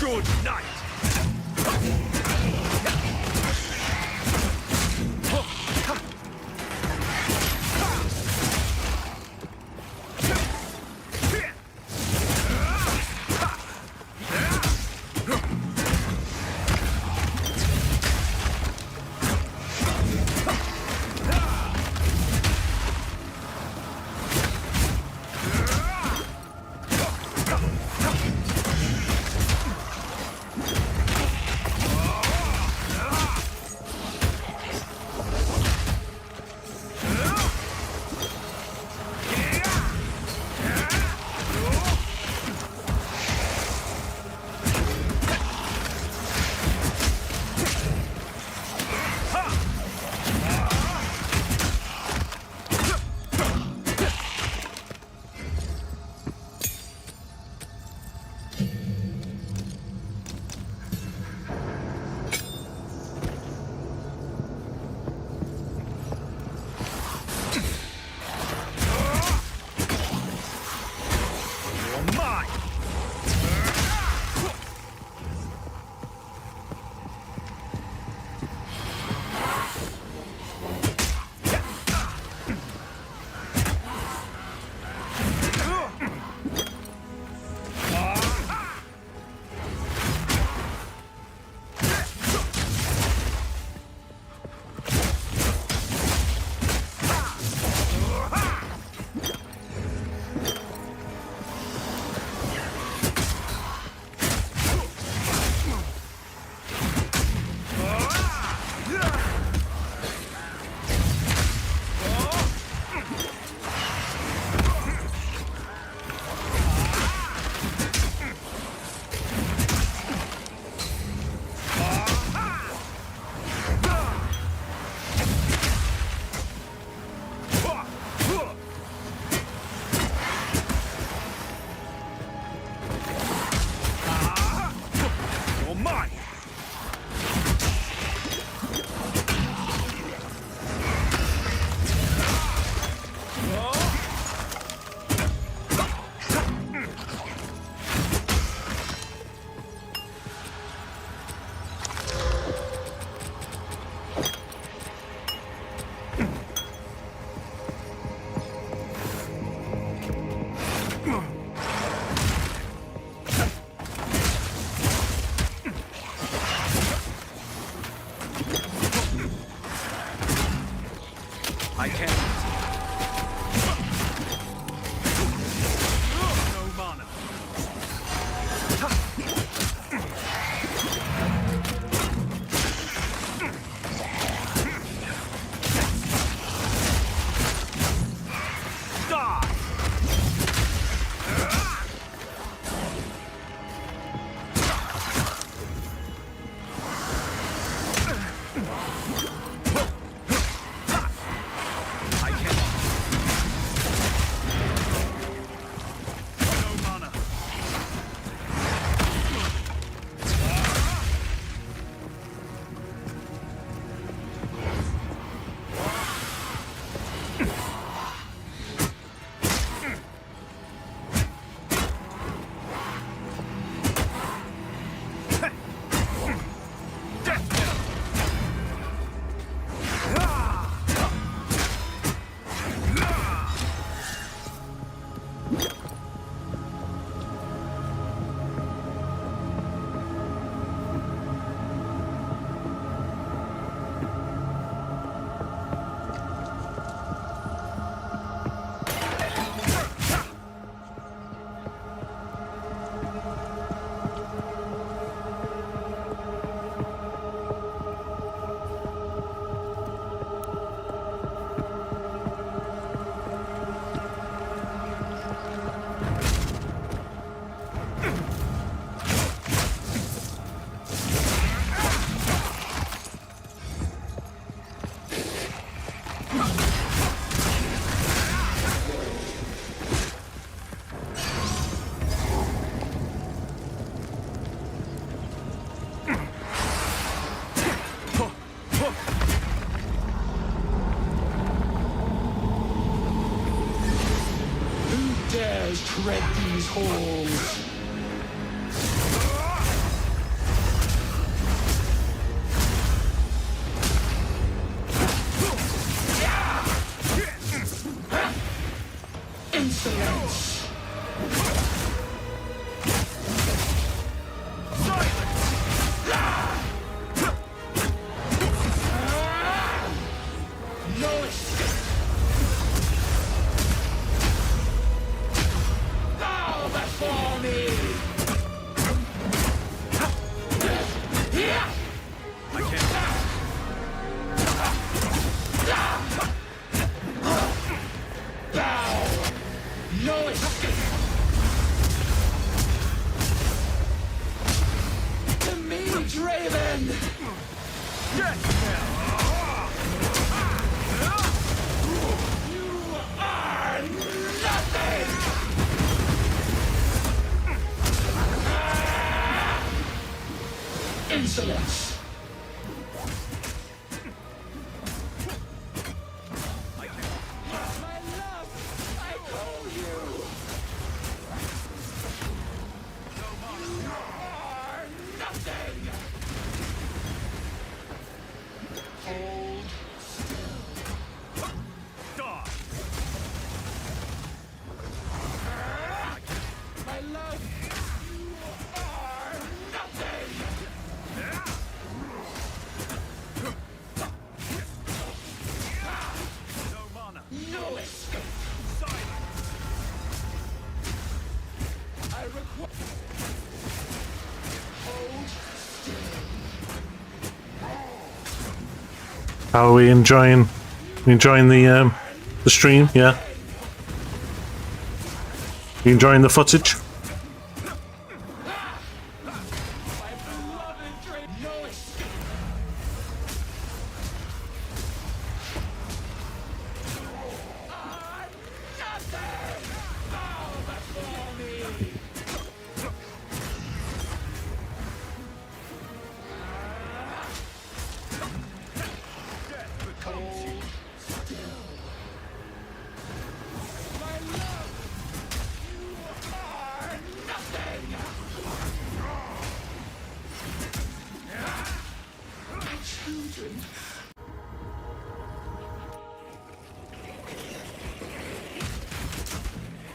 Good night. I can't. No mana. Die! Tread these halls. How are we enjoying the stream? Yeah. You enjoying the footage?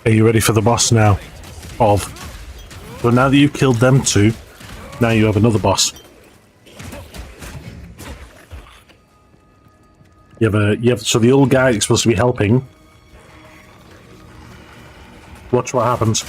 Are you ready for the boss now? But now that you've killed them two, now you have another boss. So the old guy is supposed to be helping. Watch what happens.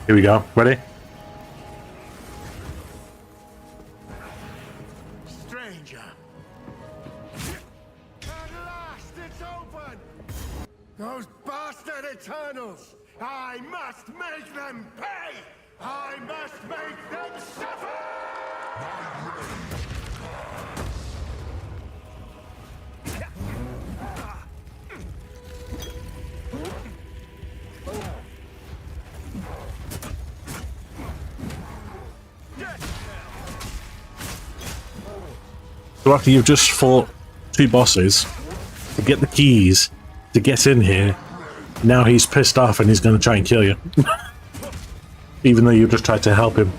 Here we go. Ready? Stranger. At last, it's open! Those bastard Eternals! I must make them pay! I must make them suffer! So after you've just fought two bosses to get the keys to get in here, now he's pissed off and he's going to try and kill you. Even though you just tried to help him.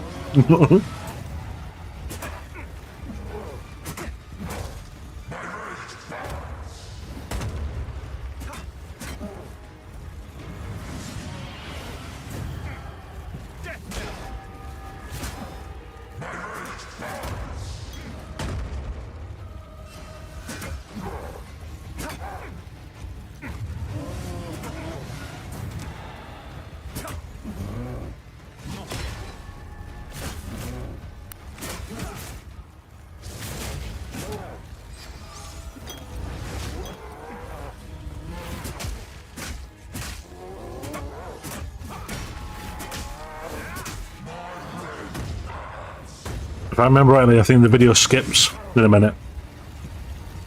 If I remember rightly, I think the video skips in a minute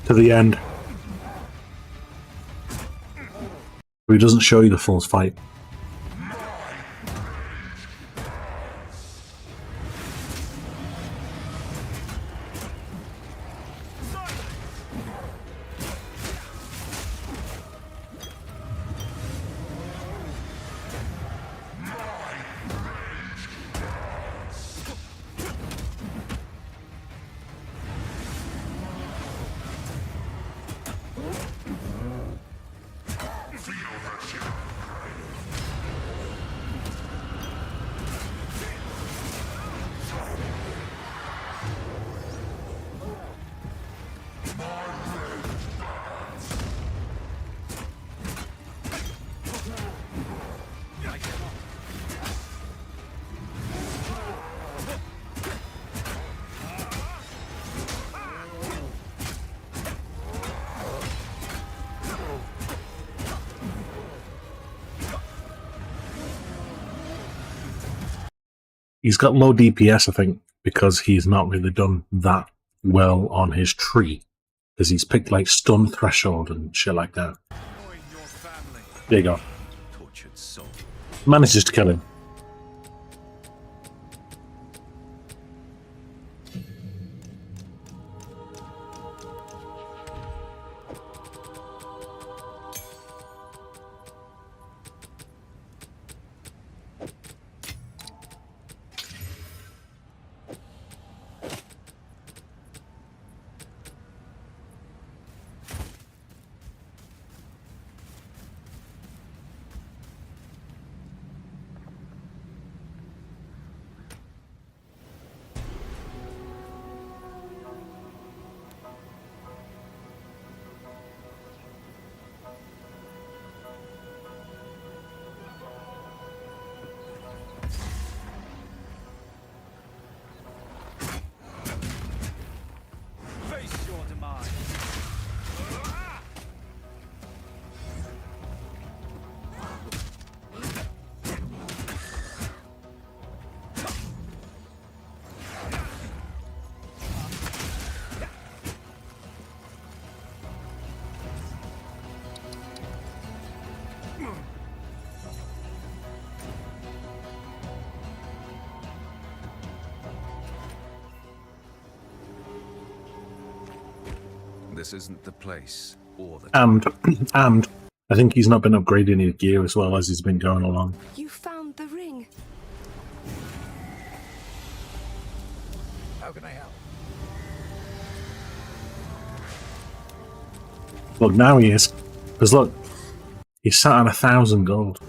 to the end. He doesn't show you the full fight. He's got low DPS, I think, because he's not really done that well on his tree. Because he's picked like stun threshold and shit like that. There you go. Tortured soul. Manages to kill him. Face your demise. This isn't the place or the And I think he's not been upgrading his gear as well as he's been going along. You found the ring. How can I help? Look, now he is. Because look, he's sat on 1,000 gold.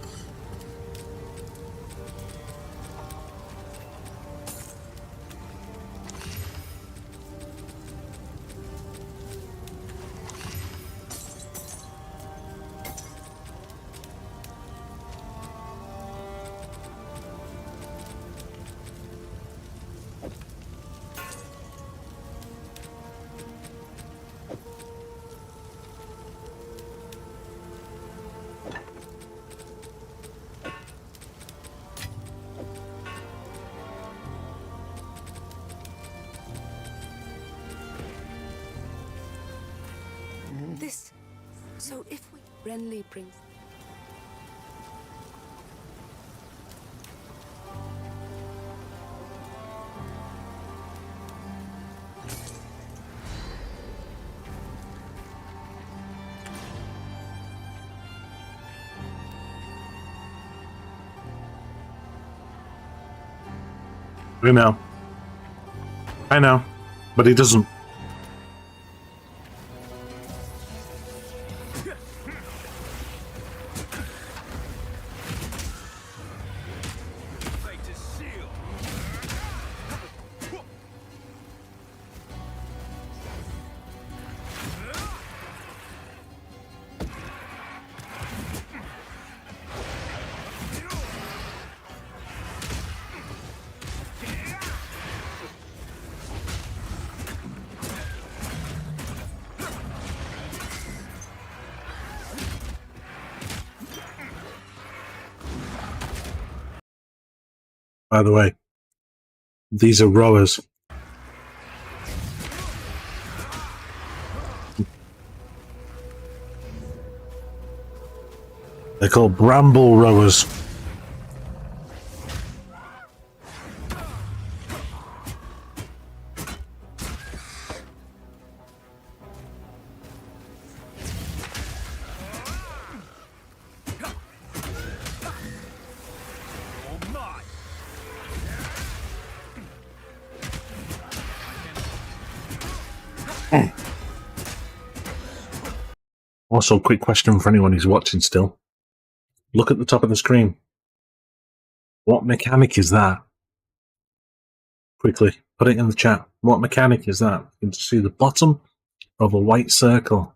This. So if we. Renly brings. I know. I know. But he doesn't. fate is sealed. By the way, these are rowers. They're called bramble rowers. Also, quick question for anyone who's watching still. Look at the top of the screen. What mechanic is that? Quickly, put it in the chat. What mechanic is that? You can see the bottom of a white circle.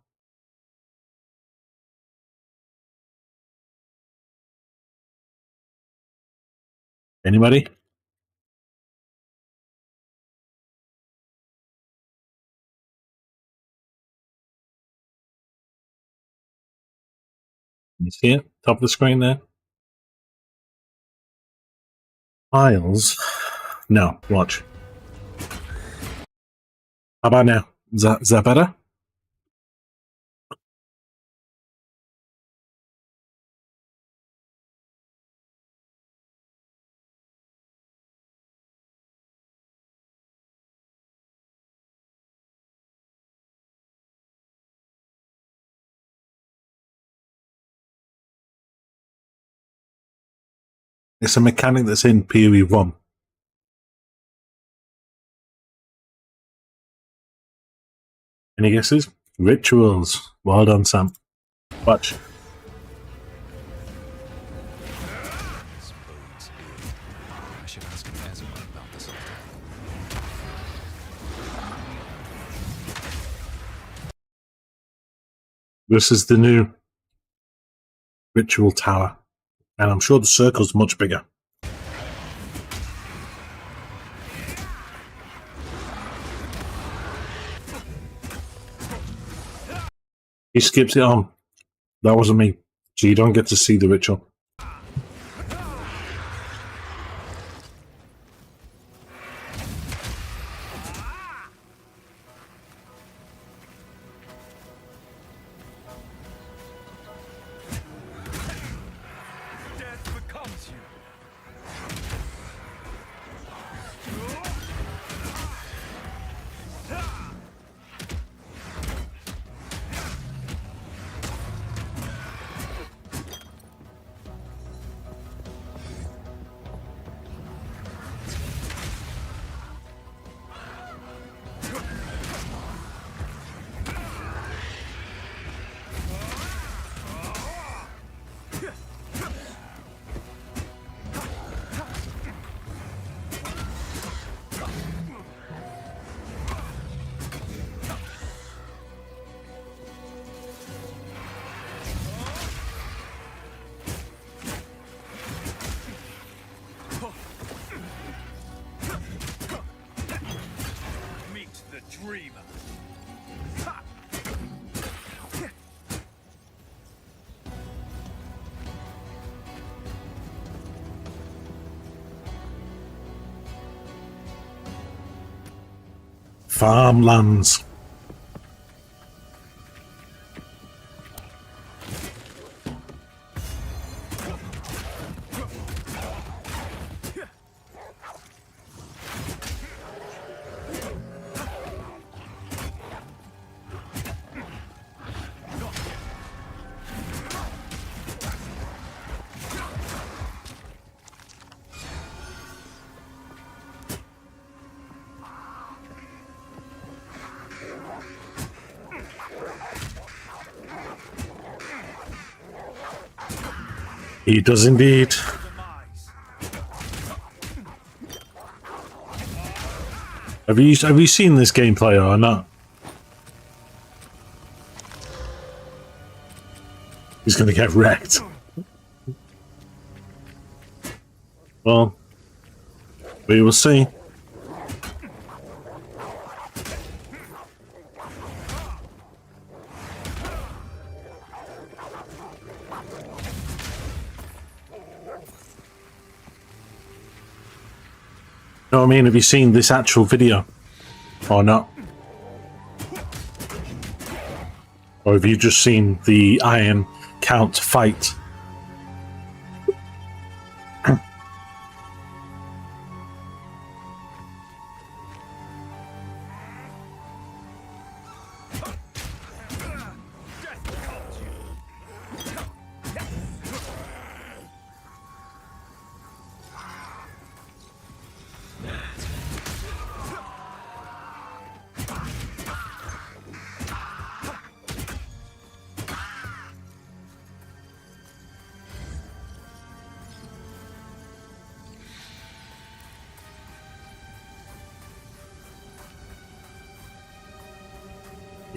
Anybody? You see it? Top of the screen there? Tiles? No, watch. How about now? Is that better? It's a mechanic that's in PoE 1. Any guesses? Rituals. Well done, Sam. Watch. I should ask Ezra about this. This is the new ritual tower. And I'm sure the circle's much bigger. He skips it on. That wasn't me. So you don't get to see the ritual. Death becomes you. Meet the dreamer. Farmlands. He does indeed. Have you seen this gameplay or not? He's going to get wrecked. Well, we will see. You know what I mean? Have you seen this actual video or not? Or have you just seen the Iron Count fight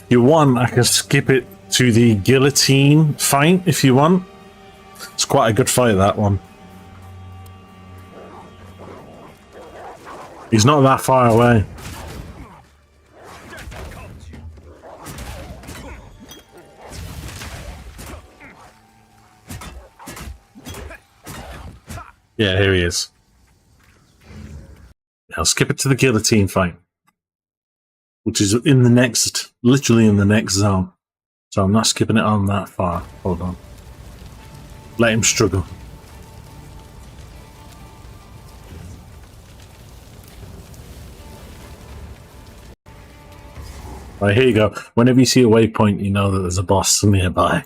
you want, I can skip it to the guillotine fight if you want. It's quite a good fight, that one. He's not that far away. Yeah, here he is. I'll skip it to the guillotine fight, which is in the next, literally in the next zone. So I'm not skipping it on that far. Hold on. Let him struggle. Right, here you go. Whenever you see a waypoint, you know that there's a boss nearby.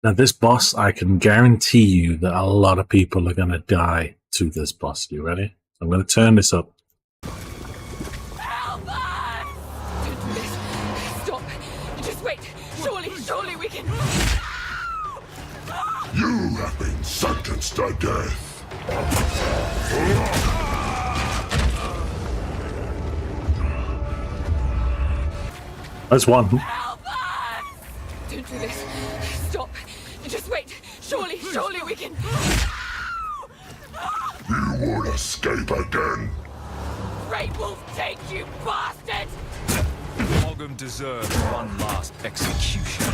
Now, this boss, I can guarantee you that a lot of people are going to die to this boss. You ready? I'm going to turn this up. Help us! Don't do this. Stop. Just wait. Surely we can... You have been sentenced to death. There's one. Help us! Don't do this. Stop. Just wait. Surely we can... You won't escape again. Great Wolf, take you bastard! Ogum deserves one last execution.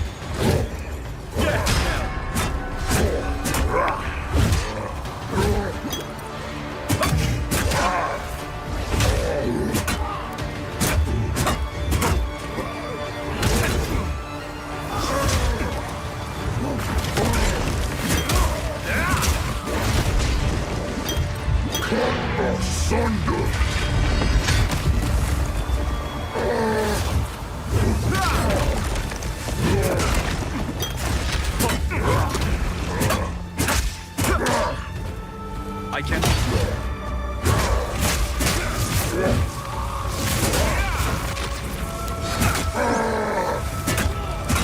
Asunder. I can...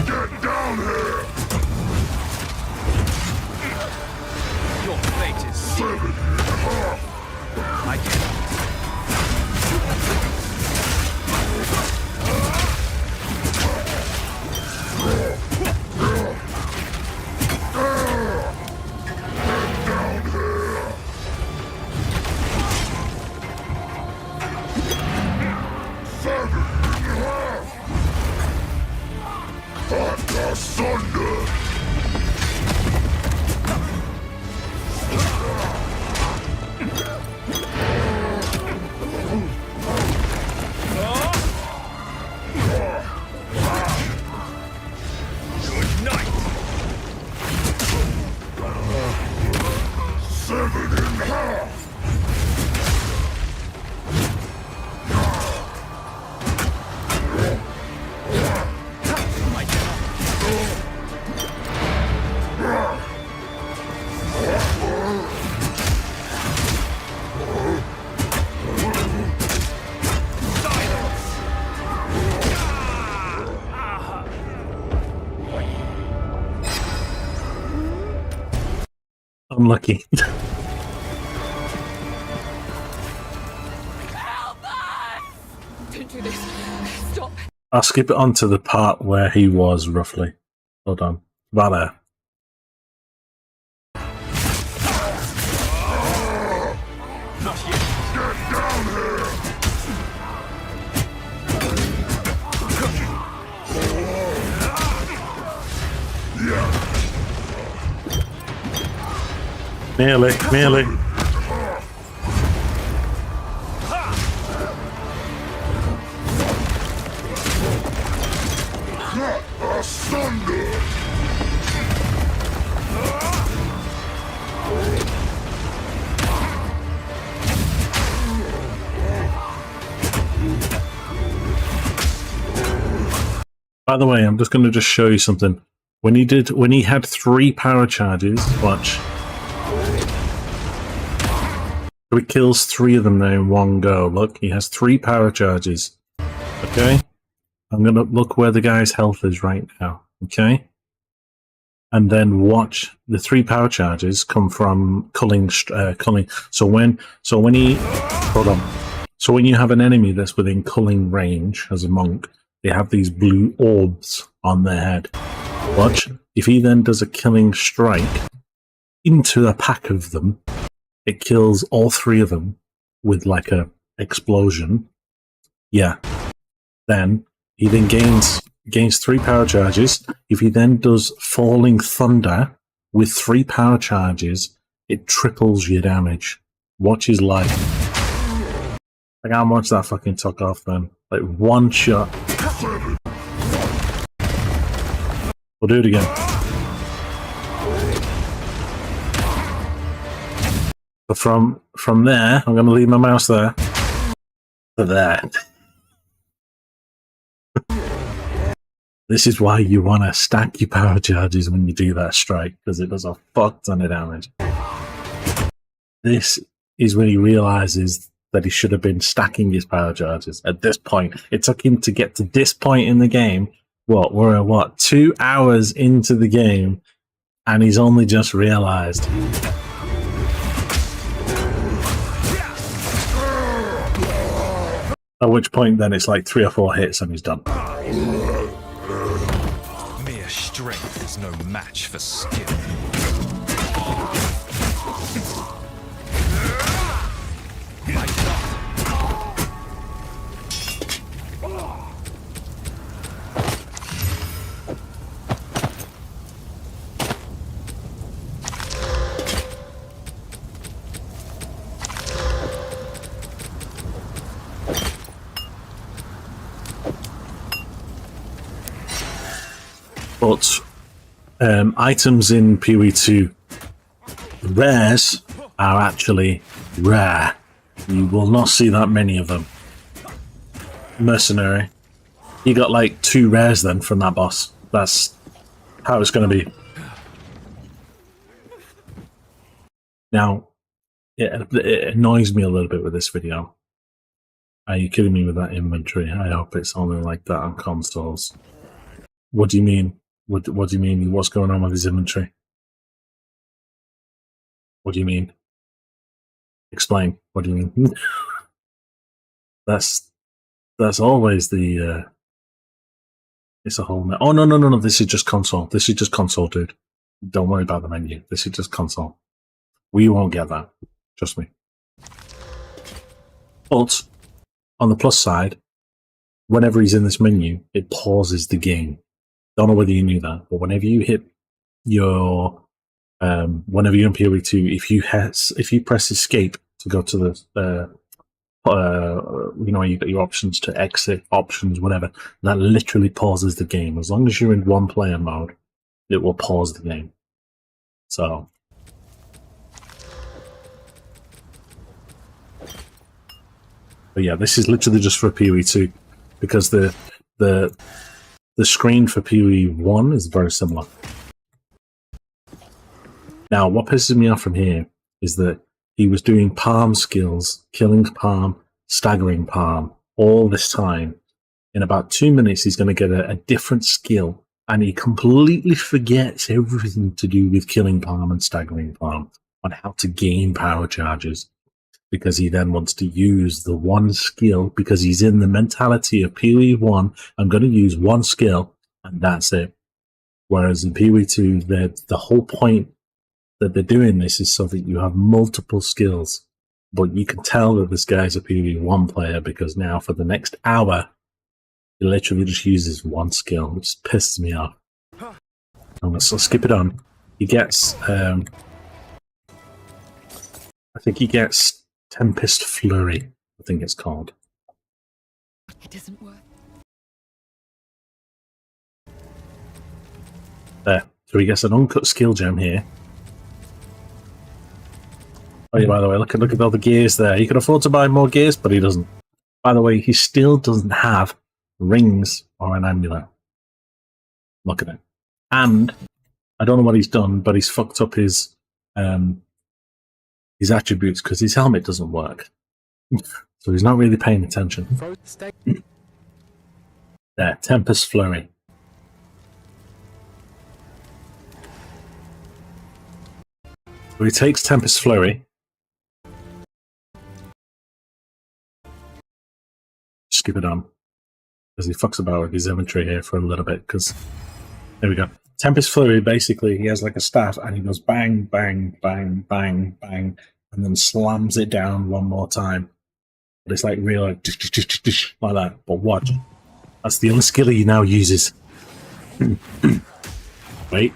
Get down here. Your fate is sealed. I can... Asunder. Good night! Severed in half. I cannot... Unlucky. Help us! Don't do this. Stop. I'll skip it on to the part where he was, roughly. Hold on. About there. Not yet. Get down here. Nearly. Asunder. By the way, I'm just going to show you something. When he had 3 power charges, watch. So he kills 3 of them now in one go. Look, he has 3 power charges. Okay? I'm going to look where the guy's health is right now. Okay? and then watch the 3 power charges come from culling. So when he hold on. So when you have an enemy that's within culling range as a monk, they have these blue orbs on their head. Watch. If he then does a killing strike into a pack of them, it kills all 3 of them with like a explosion. Yeah. Then he then gains 3 power charges. If he then does falling thunder with 3 power charges, it triples your damage. Watch his life. Like how much that fucking took off then. Like 1 shot. We'll do it again. But from there, I'm going to leave my mouse there. To there. This is why you want to stack your power charges when you do that strike, because it does a fuck ton of damage. This is when he realizes that he should have been stacking his power charges at this point. It took him to get to this point in the game. We're 2 hours into the game, and he's only just realized. At which point then it's like 3 or 4 hits and he's done. Mere strength is no match for skill. But items in PoE 2 rares are actually rare. You will not see that many of them. Mercenary. You got like 2 rares then from that boss. That's how it's going to be. Now, it annoys me a little bit with this video. Are you kidding me with that inventory? I hope it's only like that on consoles. What do you mean? What do you mean? What's going on with his inventory? What do you mean? Explain. What do you mean? That's always the. It's a whole. Oh no! This is just console. This is just console, dude. Don't worry about the menu. This is just console. We won't get that. Trust me. But on the plus side, whenever he's in this menu, it pauses the game. Don't know whether you knew that, but whenever you hit your, whenever you're in PoE 2, if you press escape to go to the, you got your options to exit, options, whatever, that literally pauses the game. As long as you're in 1 player mode, it will pause the game. So. But yeah, this is literally just for PoE 2, because the screen for PoE 1 is very similar. Now, what pisses me off from here is that he was doing palm skills, killing palm, staggering palm, all this time. In about 2 minutes, he's going to get a different skill, and he completely forgets everything to do with killing palm and staggering palm on how to gain power charges. Because he then wants to use the 1 skill, because he's in the mentality of PoE 1, I'm going to use 1 skill, and that's it. Whereas in PoE 2, the whole point that they're doing this is so that you have multiple skills. But you can tell that this guy's a PoE 1 player, because now for the next hour, he literally just uses 1 skill, which pisses me off. And let's skip it on. He gets, I think he gets Tempest Flurry, I think it's called. It doesn't work. There. So he gets an uncut skill gem here. Oh yeah, by the way, look at all the gears there. He could afford to buy more gears, but he doesn't. By the way, he still doesn't have rings or an amulet. Look at it. And I don't know what he's done, but he's fucked up his attributes because his helmet doesn't work. So he's not really paying attention. There, Tempest Flurry. So he takes Tempest Flurry. Skip it on. Because he fucks about with his inventory here for a little bit. Because there we go. Tempest Flurry, basically, he has like a staff and he goes bang, bang, bang, bang, bang, and then slams it down one more time. But it's like real, like that. But watch. That's the only skill he now uses. Wait.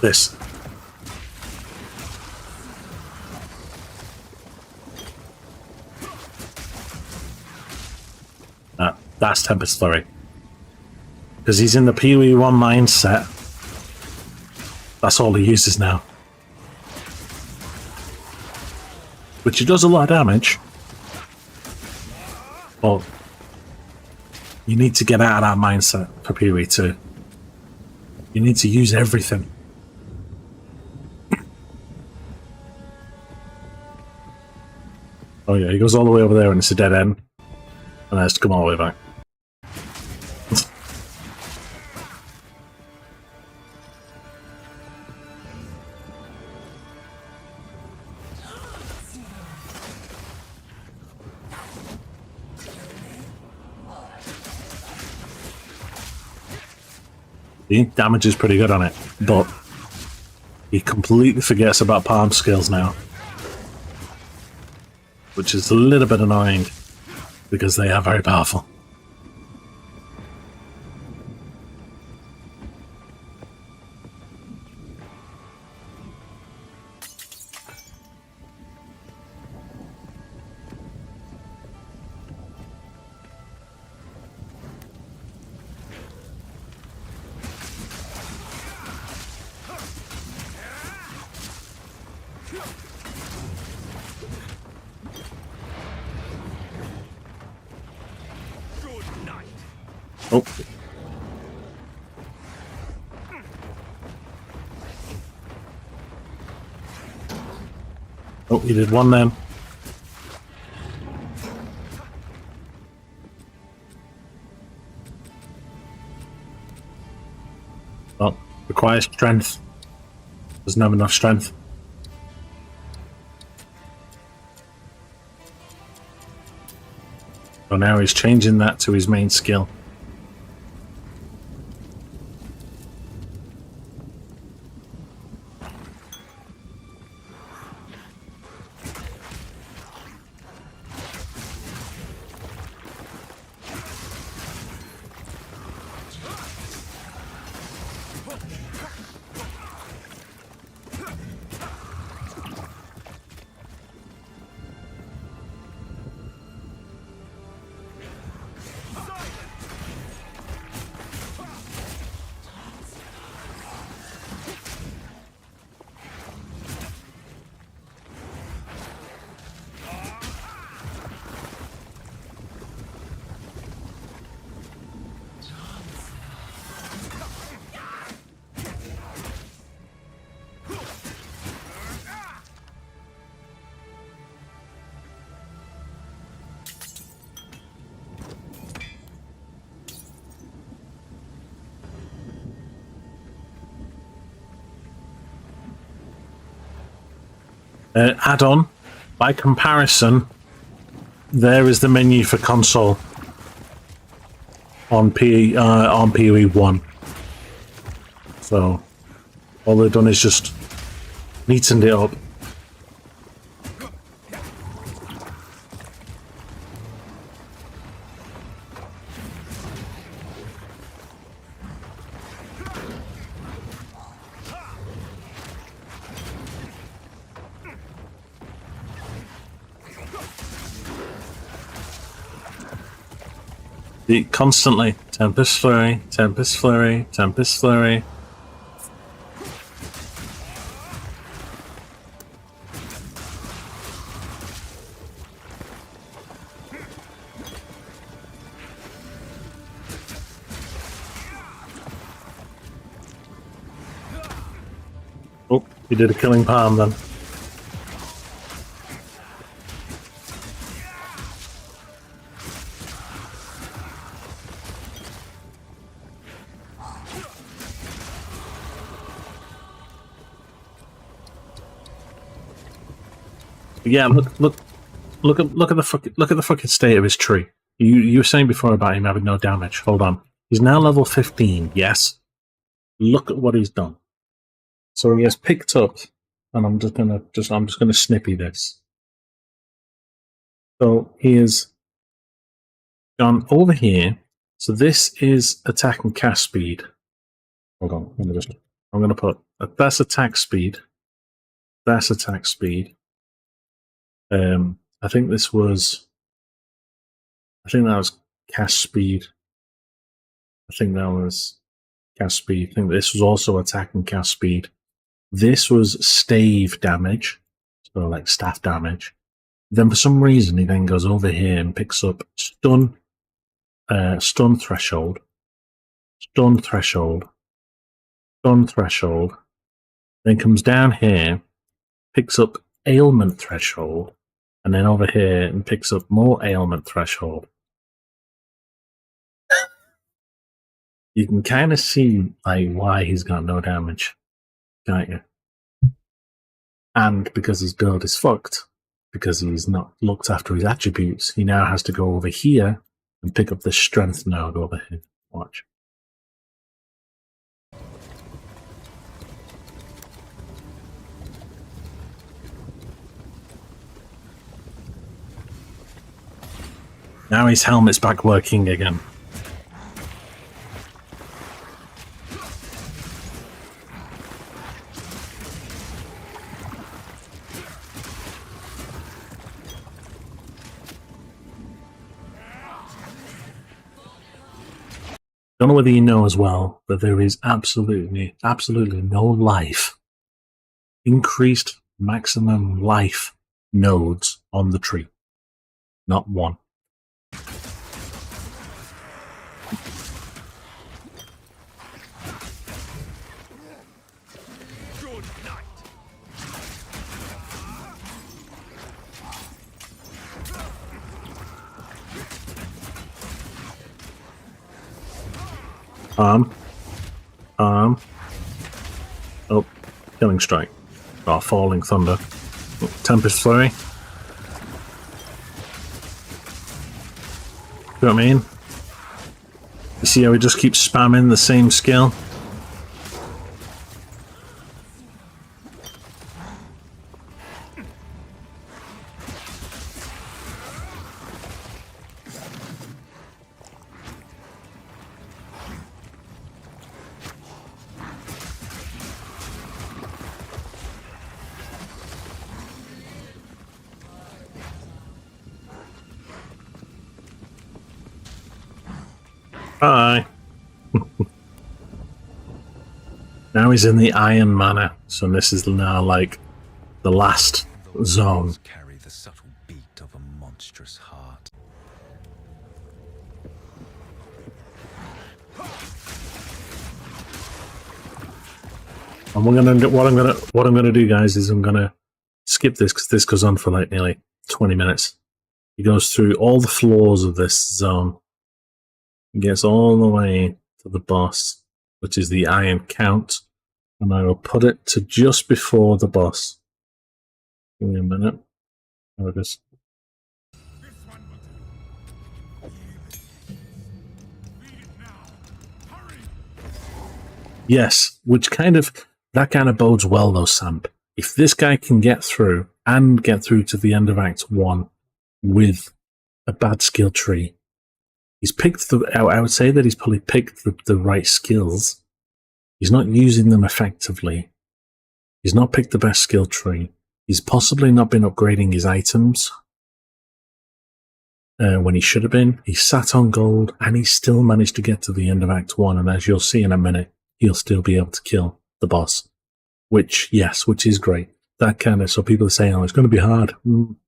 This. That's Tempest Flurry. Because he's in the Pee-wee 1 mindset. That's all he uses now. Which he does a lot of damage. But you need to get out of that mindset for Pee-wee 2. You need to use everything. Oh yeah, he goes all the way over there and it's a dead end. And has to come all the way back. The damage is pretty good on it, but he completely forgets about palm skills now. Which is a little bit annoying, because they are very powerful. Oh. Oh, he did one then. Well, requires strength. Doesn't have enough strength. So now he's changing that to his main skill. Add-on, by comparison, there is the menu for console on PoE 1. So all they've done is just neatened it up. Constantly Tempest Flurry, Tempest Flurry, Tempest Flurry. Oh, he did a killing palm then. But yeah, look at the fucking state of his tree. You were saying before about him having no damage. Hold on. He's now level 15, yes? Look at what he's done. So he has picked up, and I'm just gonna snippy this. So he has gone over here. So this is attack and cast speed. Hold on, I'm gonna put that's attack speed. That's attack speed. I think that was cast speed. I think that was cast speed. I think this was also attack and cast speed. This was stave damage, so like staff damage. Then for some reason he then goes over here and picks up stun threshold, stun threshold, stun threshold. Then comes down here, picks up ailment threshold, and then over here and picks up more ailment threshold. You can kind of see like why he's got no damage, can't you? And because his build is fucked, because he's not looked after his attributes, he now has to go over here and pick up the strength node over here. Watch. Now his helmet's back working again. Don't know whether you know as well, but there is absolutely no life, increased maximum life nodes on the tree. Not one. Oh, killing strike. Oh, falling thunder. Oh, Tempest flurry. You know what I mean? You see how he just keeps spamming the same skill? Hi. Now he's in the Iron Manor, so this is now like the last zone. Carry the subtle beat of a monstrous heart. And what I'm gonna do, guys, is I'm gonna skip this because this goes on for like nearly 20 minutes. He goes through all the floors of this zone. He gets all the way to the boss, which is the Iron Count, and I will put it to just before the boss. Give me a minute. There it is. Yes, that kind of bodes well though, Samp. If this guy can get through to the end of Act 1 with a bad skill tree, he's picked I would say that he's probably picked the right skills. He's not using them effectively. He's not picked the best skill tree. He's possibly not been upgrading his items when he should have been. He sat on gold and he still managed to get to the end of Act 1. And as you'll see in a minute, he'll still be able to kill the boss. Which is great. That kind of, so people are saying, oh, it's going to be hard.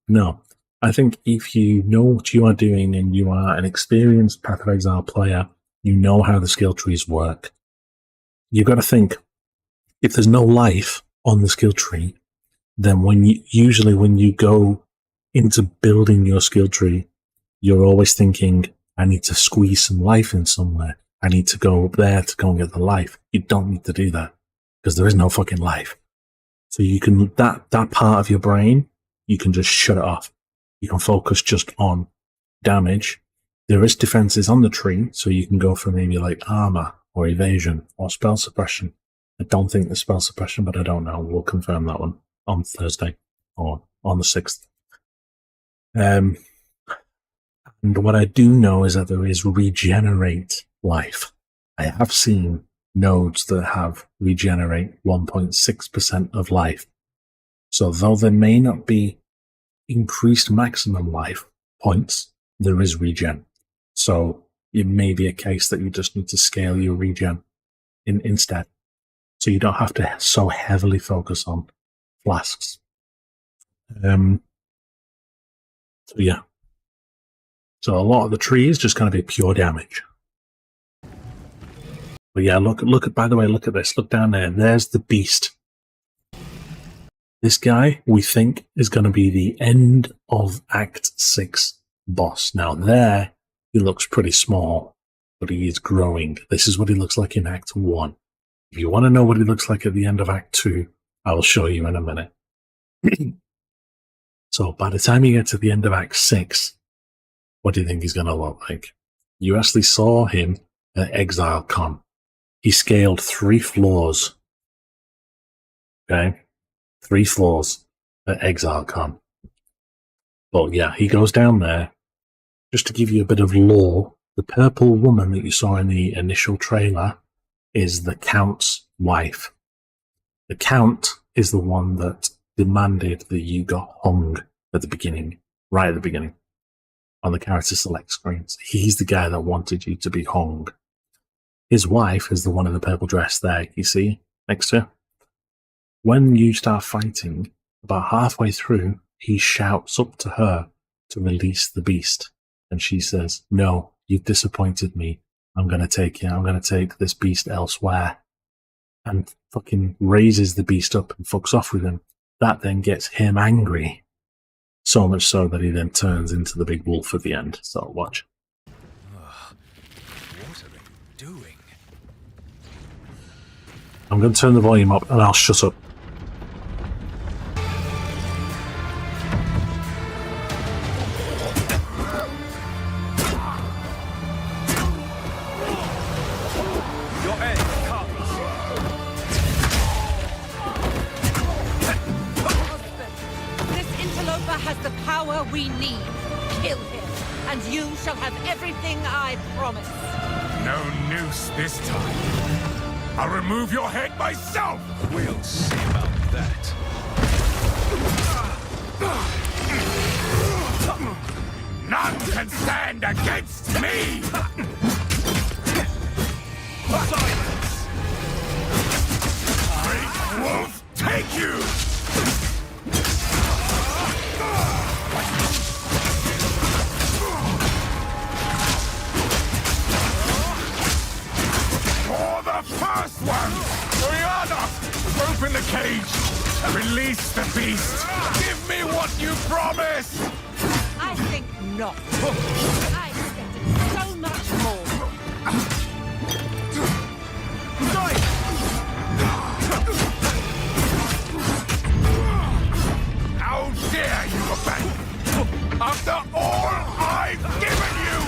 No. I think if you know what you are doing and you are an experienced Path of Exile player, you know how the skill trees work. You've got to think, if there's no life on the skill tree, then when you go into building your skill tree, you're always thinking, I need to squeeze some life in somewhere. I need to go up there to go and get the life. You don't need to do that because there is no fucking life. So you can, that part of your brain, you can just shut it off. You can focus just on damage. There is defenses on the tree, so you can go for maybe like armor or evasion or spell suppression. I don't think there's spell suppression, but I don't know. We'll confirm that one on Thursday or on the 6th. And what I do know is that there is regenerate life. I have seen nodes that have regenerate 1.6% of life. So though there may not be increased maximum life points, there is regen. So it may be a case that you just need to scale your regen instead. So you don't have to so heavily focus on flasks. So yeah. So a lot of the tree is just going to be pure damage. But yeah, look at, by the way, look at this. Look down there. There's the beast. This guy, we think, is going to be the end of Act 6 boss. Now there, he looks pretty small, but he is growing. This is what he looks like in Act 1. If you want to know what he looks like at the end of Act 2, I will show you in a minute. So by the time you get to the end of Act 6, what do you think he's going to look like? You actually saw him at ExileCon. He scaled 3 floors. Okay? 3 floors at ExileCon. But yeah, he goes down there. Just to give you a bit of lore, the purple woman that you saw in the initial trailer is the Count's wife. The Count is the one that demanded that you got hung at the beginning, right at the beginning, on the character select screens. He's the guy that wanted you to be hung. His wife is the one in the purple dress there, you see, next to her. When you start fighting, about halfway through, he shouts up to her to release the beast. And she says, "No, you've disappointed me. I'm going to take this beast elsewhere." And fucking raises the beast up and fucks off with him. That then gets him angry. So much so that he then turns into the big wolf at the end. So watch. What are they doing? I'm going to turn the volume up and I'll shut up. We need. Kill him, and you shall have everything I promise. No noose this time. I'll remove your head myself! We'll see about that. None can stand against me! Silence! Great wolf, take you! First one! Rihanna! Open the cage! Release the beast! Give me what you promised! I think not. I expected so much more. How dare you abandon me! After all I've given you!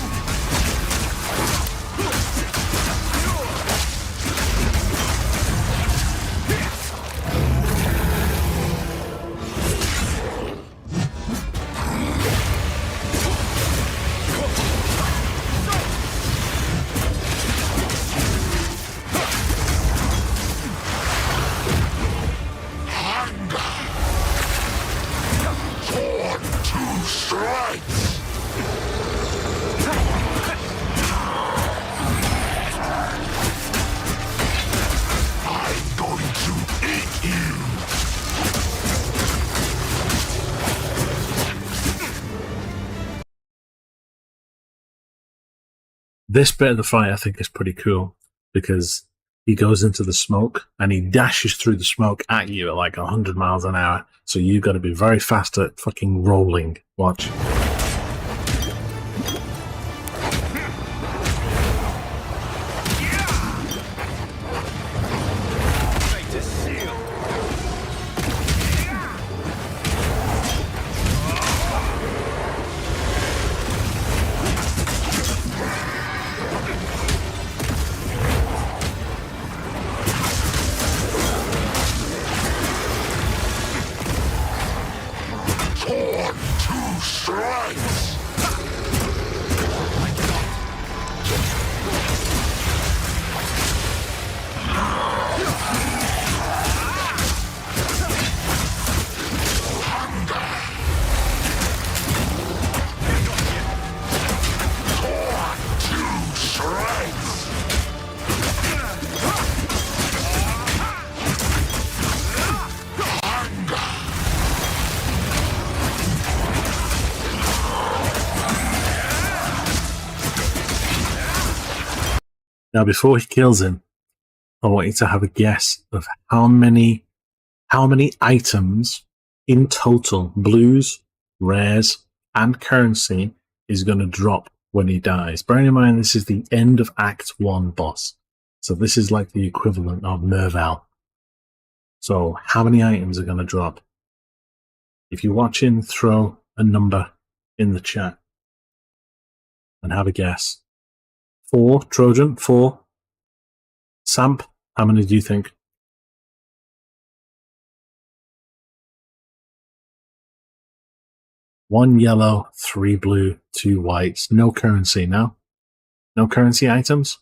This bit of the fight I think is pretty cool because he goes into the smoke and he dashes through the smoke at you at like 100 miles an hour. So you've got to be very fast at fucking rolling. Watch. Now, before he kills him, I want you to have a guess of how many items in total, blues, rares, and currency, is going to drop when he dies. Bearing in mind, this is the end of Act 1 boss. So this is like the equivalent of Merval. So how many items are going to drop? If you're watching, throw a number in the chat and have a guess. 4, Trojan, 4. Samp, how many do you think? One yellow, 3 blue, 2 whites. No currency, no? No currency items?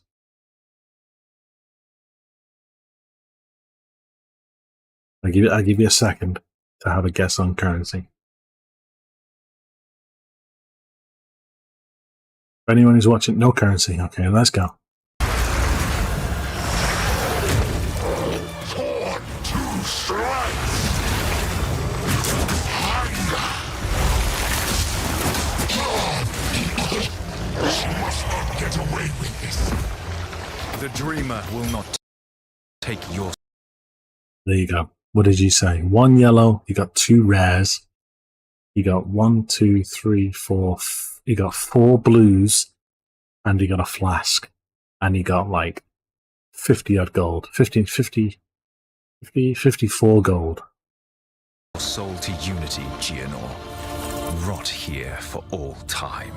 I'll give you a second to have a guess on currency. For anyone who's watching, no currency. Okay, let's go. The dreamer will not take your... There you go. What did you say? 1 yellow, you got 2 rares. You got 1, 2, 3, 4. You got 4 blues, and you got a flask. And you got like 50 odd gold. 54 gold. Soul to unity, Gianor. Rot here for all time.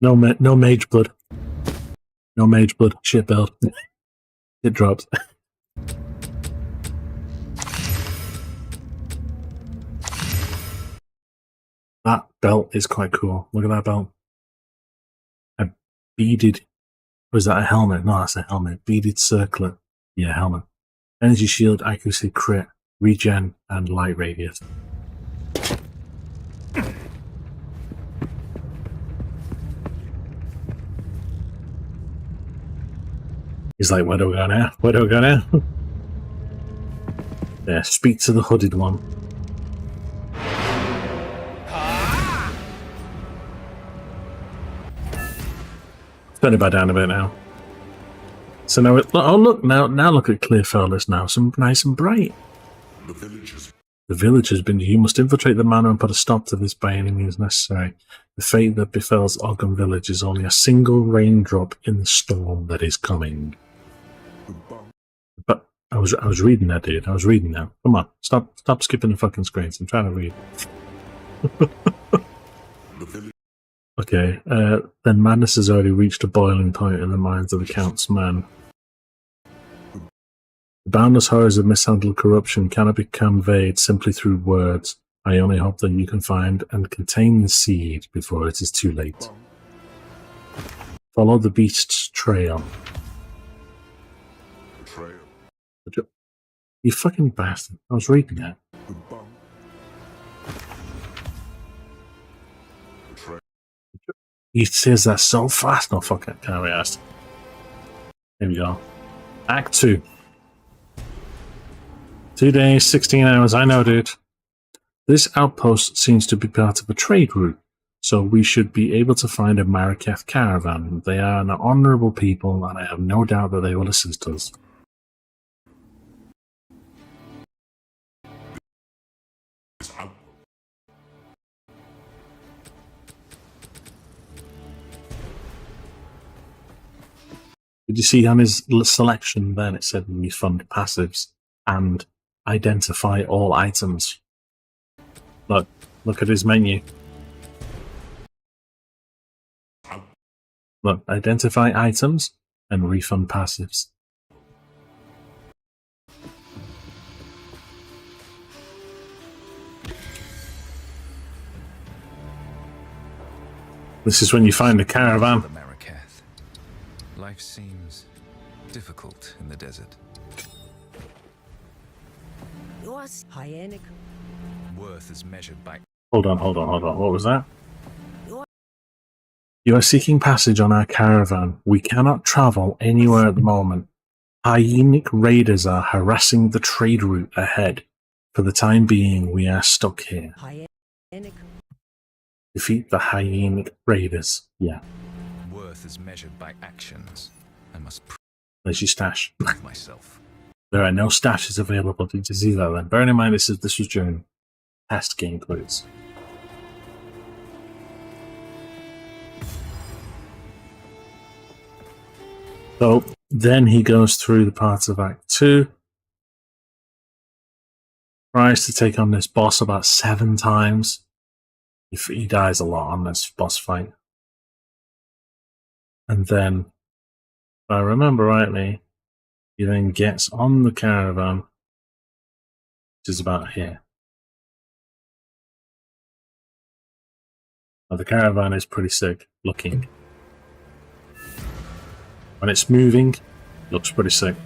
No mage blood. No mage blood. Shit build. It drops. That belt is quite cool. Look at that belt. A beaded... Or is that a helmet? No, that's a helmet. Beaded circlet. Yeah, helmet. Energy shield, accuracy, crit, regen, and light radius. He's like, where do we go now? Where do we go now? Yeah, speak to the hooded one. Turn it back down a bit now. So now, oh look, now look at Clearfellas now, some nice and bright. The village has been. You must infiltrate the manor and put a stop to this by any means necessary. The fate that befalls Ogden Village is only a single raindrop in the storm that is coming. But I was reading that, dude. I was reading now. Come on, stop skipping the fucking screens. I'm trying to read. Okay, then madness has already reached a boiling point in the minds of the Count's men. The boundless horrors of mishandled corruption cannot be conveyed simply through words. I only hope that you can find and contain the seed before it is too late. Follow the beast's trail. You fucking bastard. I was reading that. He says that so fast. No, fuck it. Can't be asked. Here we go. Act 2. 2 days, 16 hours. I know, dude. This outpost seems to be part of a trade route, so we should be able to find a Marraketh caravan. They are an honourable people, and I have no doubt that they will assist us. Did you see on his selection then it said we fund passives and identify all items? Look at his menu. Look, identify items and refund passives. This is when you find a caravan. The Marikath. Life seems difficult in the desert. Worth is measured by... Hold on. What was that? You are seeking passage on our caravan. We cannot travel anywhere at the moment. Hyenic raiders are harassing the trade route ahead. For the time being, we are stuck here. Defeat the Hyenic raiders. Yeah. Worth is measured by actions. I must There's your stash. prove myself. There are no stashes available. Did you see that then? Bearing in mind this was during test gameplays. So then he goes through the parts of Act 2. Tries to take on this boss about 7 times. He dies a lot on this boss fight. And then, if I remember rightly, he then gets on the caravan, which is about here. Now, the caravan is pretty sick looking. When it's moving, it looks pretty sick.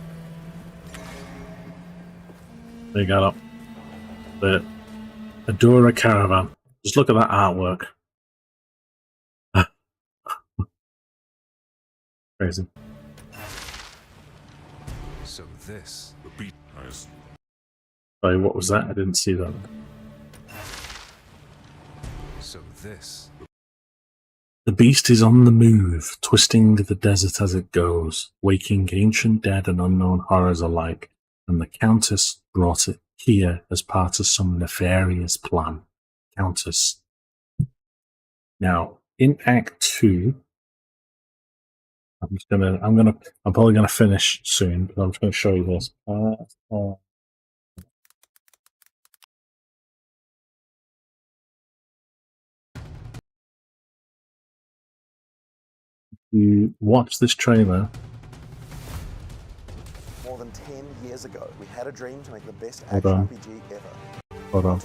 They got up the Adora caravan. Just look at that artwork. Crazy. So this... Sorry, what was that? I didn't see that. So this... The beast is on the move, twisting the desert as it goes, waking ancient dead and unknown horrors alike, and the Countess brought it here as part of some nefarious plan. Countess. Now, in Act 2, I'm probably gonna finish soon, but I'm just gonna show you this. You watch this trailer. More than 10 years ago, we had a dream to make the best Hold action on. RPG ever. Hold on.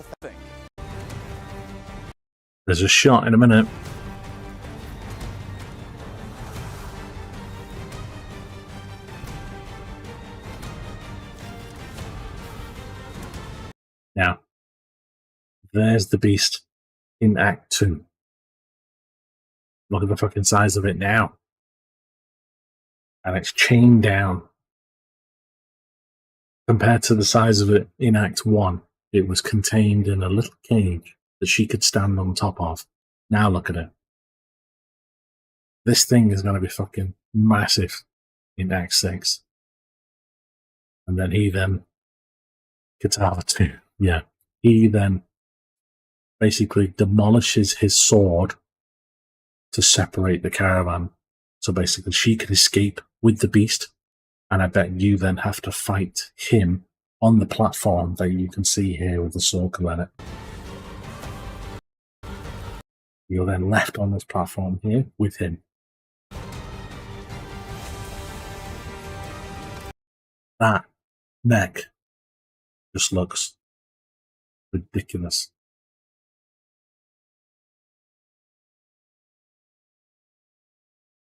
There's a shot in a minute. Now, there's the beast in Act 2. Look at the fucking size of it now. And it's chained down. Compared to the size of it in Act 1, it was contained in a little cage that she could stand on top of. Now look at it. This thing is going to be fucking massive in Act 6. And then he then... Katana 2. Yeah. He then basically demolishes his sword to separate the caravan. So basically she can escape with the beast, and I bet you then have to fight him on the platform that you can see here with the circle in it. You're then left on this platform here with him. That neck just looks ridiculous.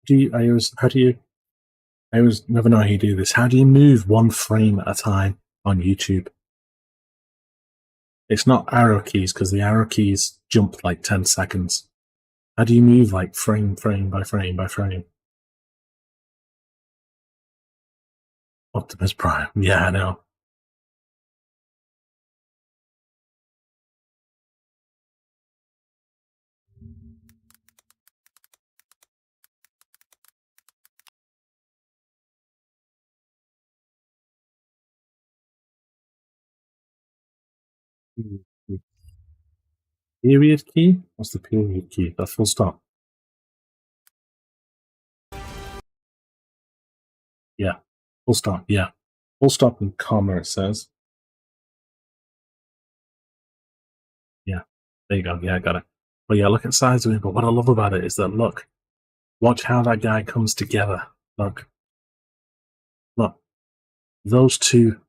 I always never know how you do this. How do you move one frame at a time on YouTube? It's not arrow keys, because the arrow keys jump like 10 seconds. How do you move like frame by frame by frame? Optimus Prime. Yeah, I know. Period key? What's the period key? That's full stop. Yeah. Full stop, yeah. Full stop and comma, it says. Yeah. There you go. Yeah, I got it. But yeah, look at the size of it. But what I love about it is that, look, Watch how that guy comes together. Look. Look. Those two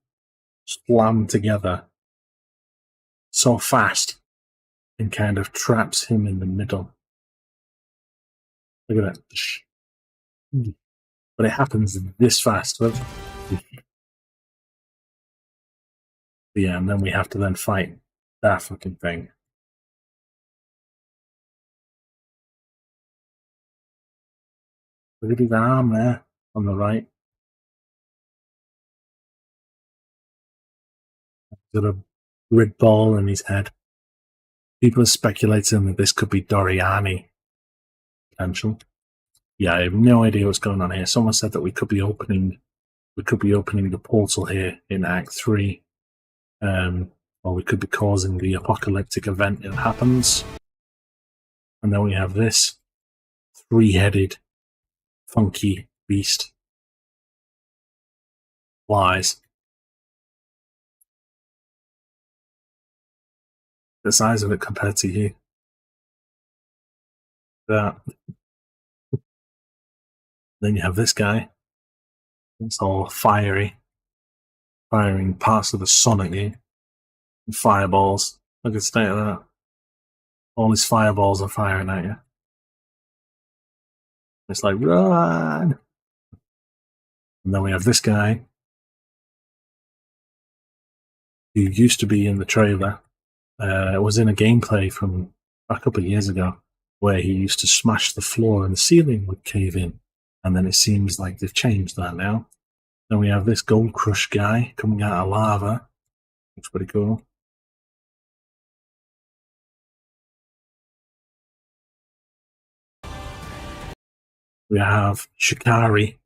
slam together so fast and kind of traps him in the middle. Look at that. But it happens this fast. Look. Yeah, and then we have to then fight that fucking thing. Look at his arm there on the right. He's got a red ball in his head. People are speculating that this could be Doriani potential. Yeah, I have no idea what's going on here. Someone said that we could be opening the portal here in Act 3. Or we could be causing the apocalyptic event that happens. And then we have this three-headed, funky beast. Flies. The size of it compared to you. That. Then you have this guy. It's all fiery. Firing parts of the sun at you. And fireballs. Look at the state of that. All these fireballs are firing at you. It's like, run! And then we have this guy who used to be in the trailer. It was in a gameplay from a couple of years ago where he used to smash the floor and the ceiling would cave in. And then it seems like they've changed that now. Then we have this Gold Crush guy coming out of lava. Looks pretty cool. We have Shikari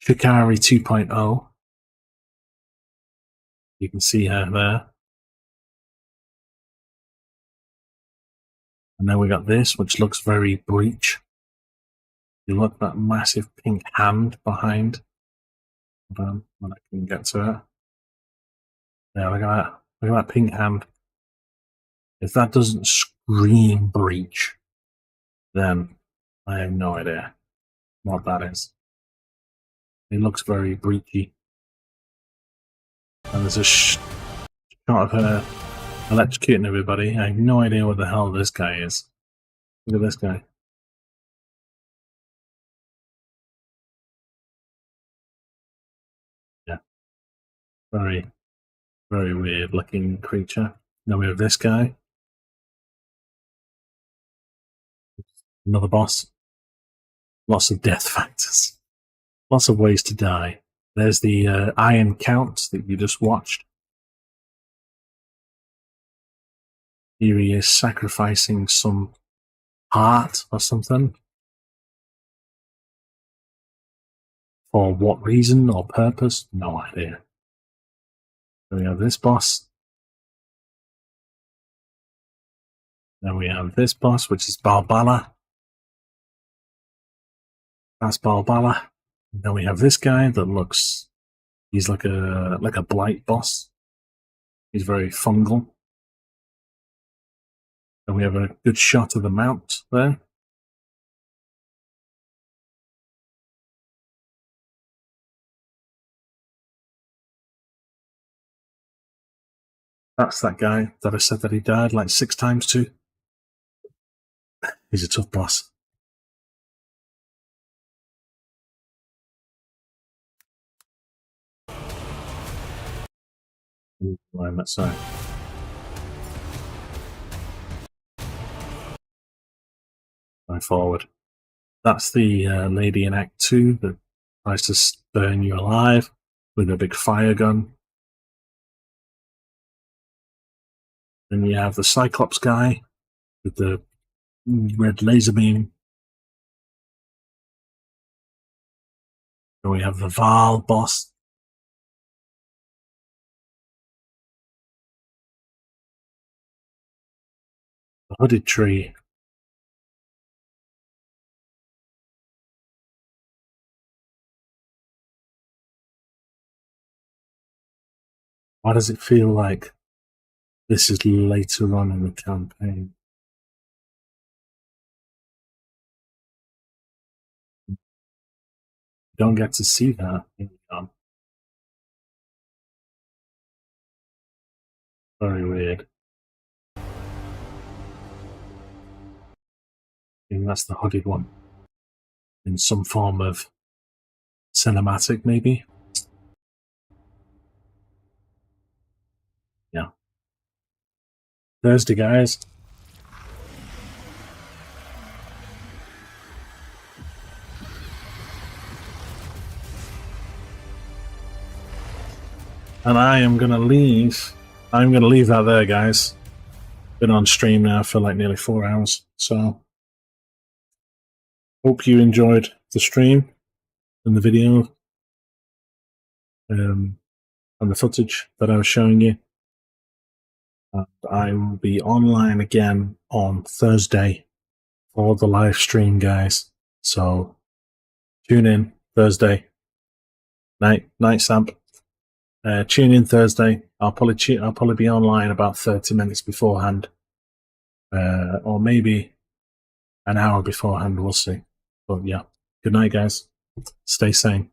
2.0. You can see her there. And then we got this, which looks very Breach. You look at that massive pink hand behind. Hold on, when I can get to it. Yeah, look at that. Look at that pink hand. If that doesn't scream Breach, then I have no idea what that is. It looks very breachy. And there's a shot of her electrocuting everybody. I have no idea what the hell this guy is. Look at this guy. Yeah. Very, very weird looking creature. Then we have this guy. Another boss. Lots of death factors. Lots of ways to die. There's the Iron Count that you just watched. Here he is sacrificing some heart or something. For what reason or purpose? No idea. Then we have this boss. Then we have this boss, which is Balbala. That's Balbala. Then we have this guy that looks, he's like a blight boss. He's very fungal. And we have a good shot of the mount there. That's that guy that I said that he died like 6 times to. He's a tough boss. Sorry. Going forward. That's the lady in Act 2 that tries to burn you alive with a big fire gun. Then you have the Cyclops guy with the red laser beam. Then we have the Val boss. The hooded tree. Why does it feel like this is later on in the campaign? don't get to see that. Very weird. And that's the hooded one. In some form of cinematic, maybe? Yeah. Thursday, guys. And I am going to leave. I'm going to leave that there, guys. Been on stream now for like nearly 4 hours. So, hope you enjoyed the stream and the video and the footage that I was showing you. I will be online again on Thursday for the live stream, guys. So, tune in Thursday. Night, Samp. Tune in Thursday. I'll probably be online about 30 minutes beforehand, or maybe an hour beforehand. We'll see. But yeah, good night, guys. Stay sane.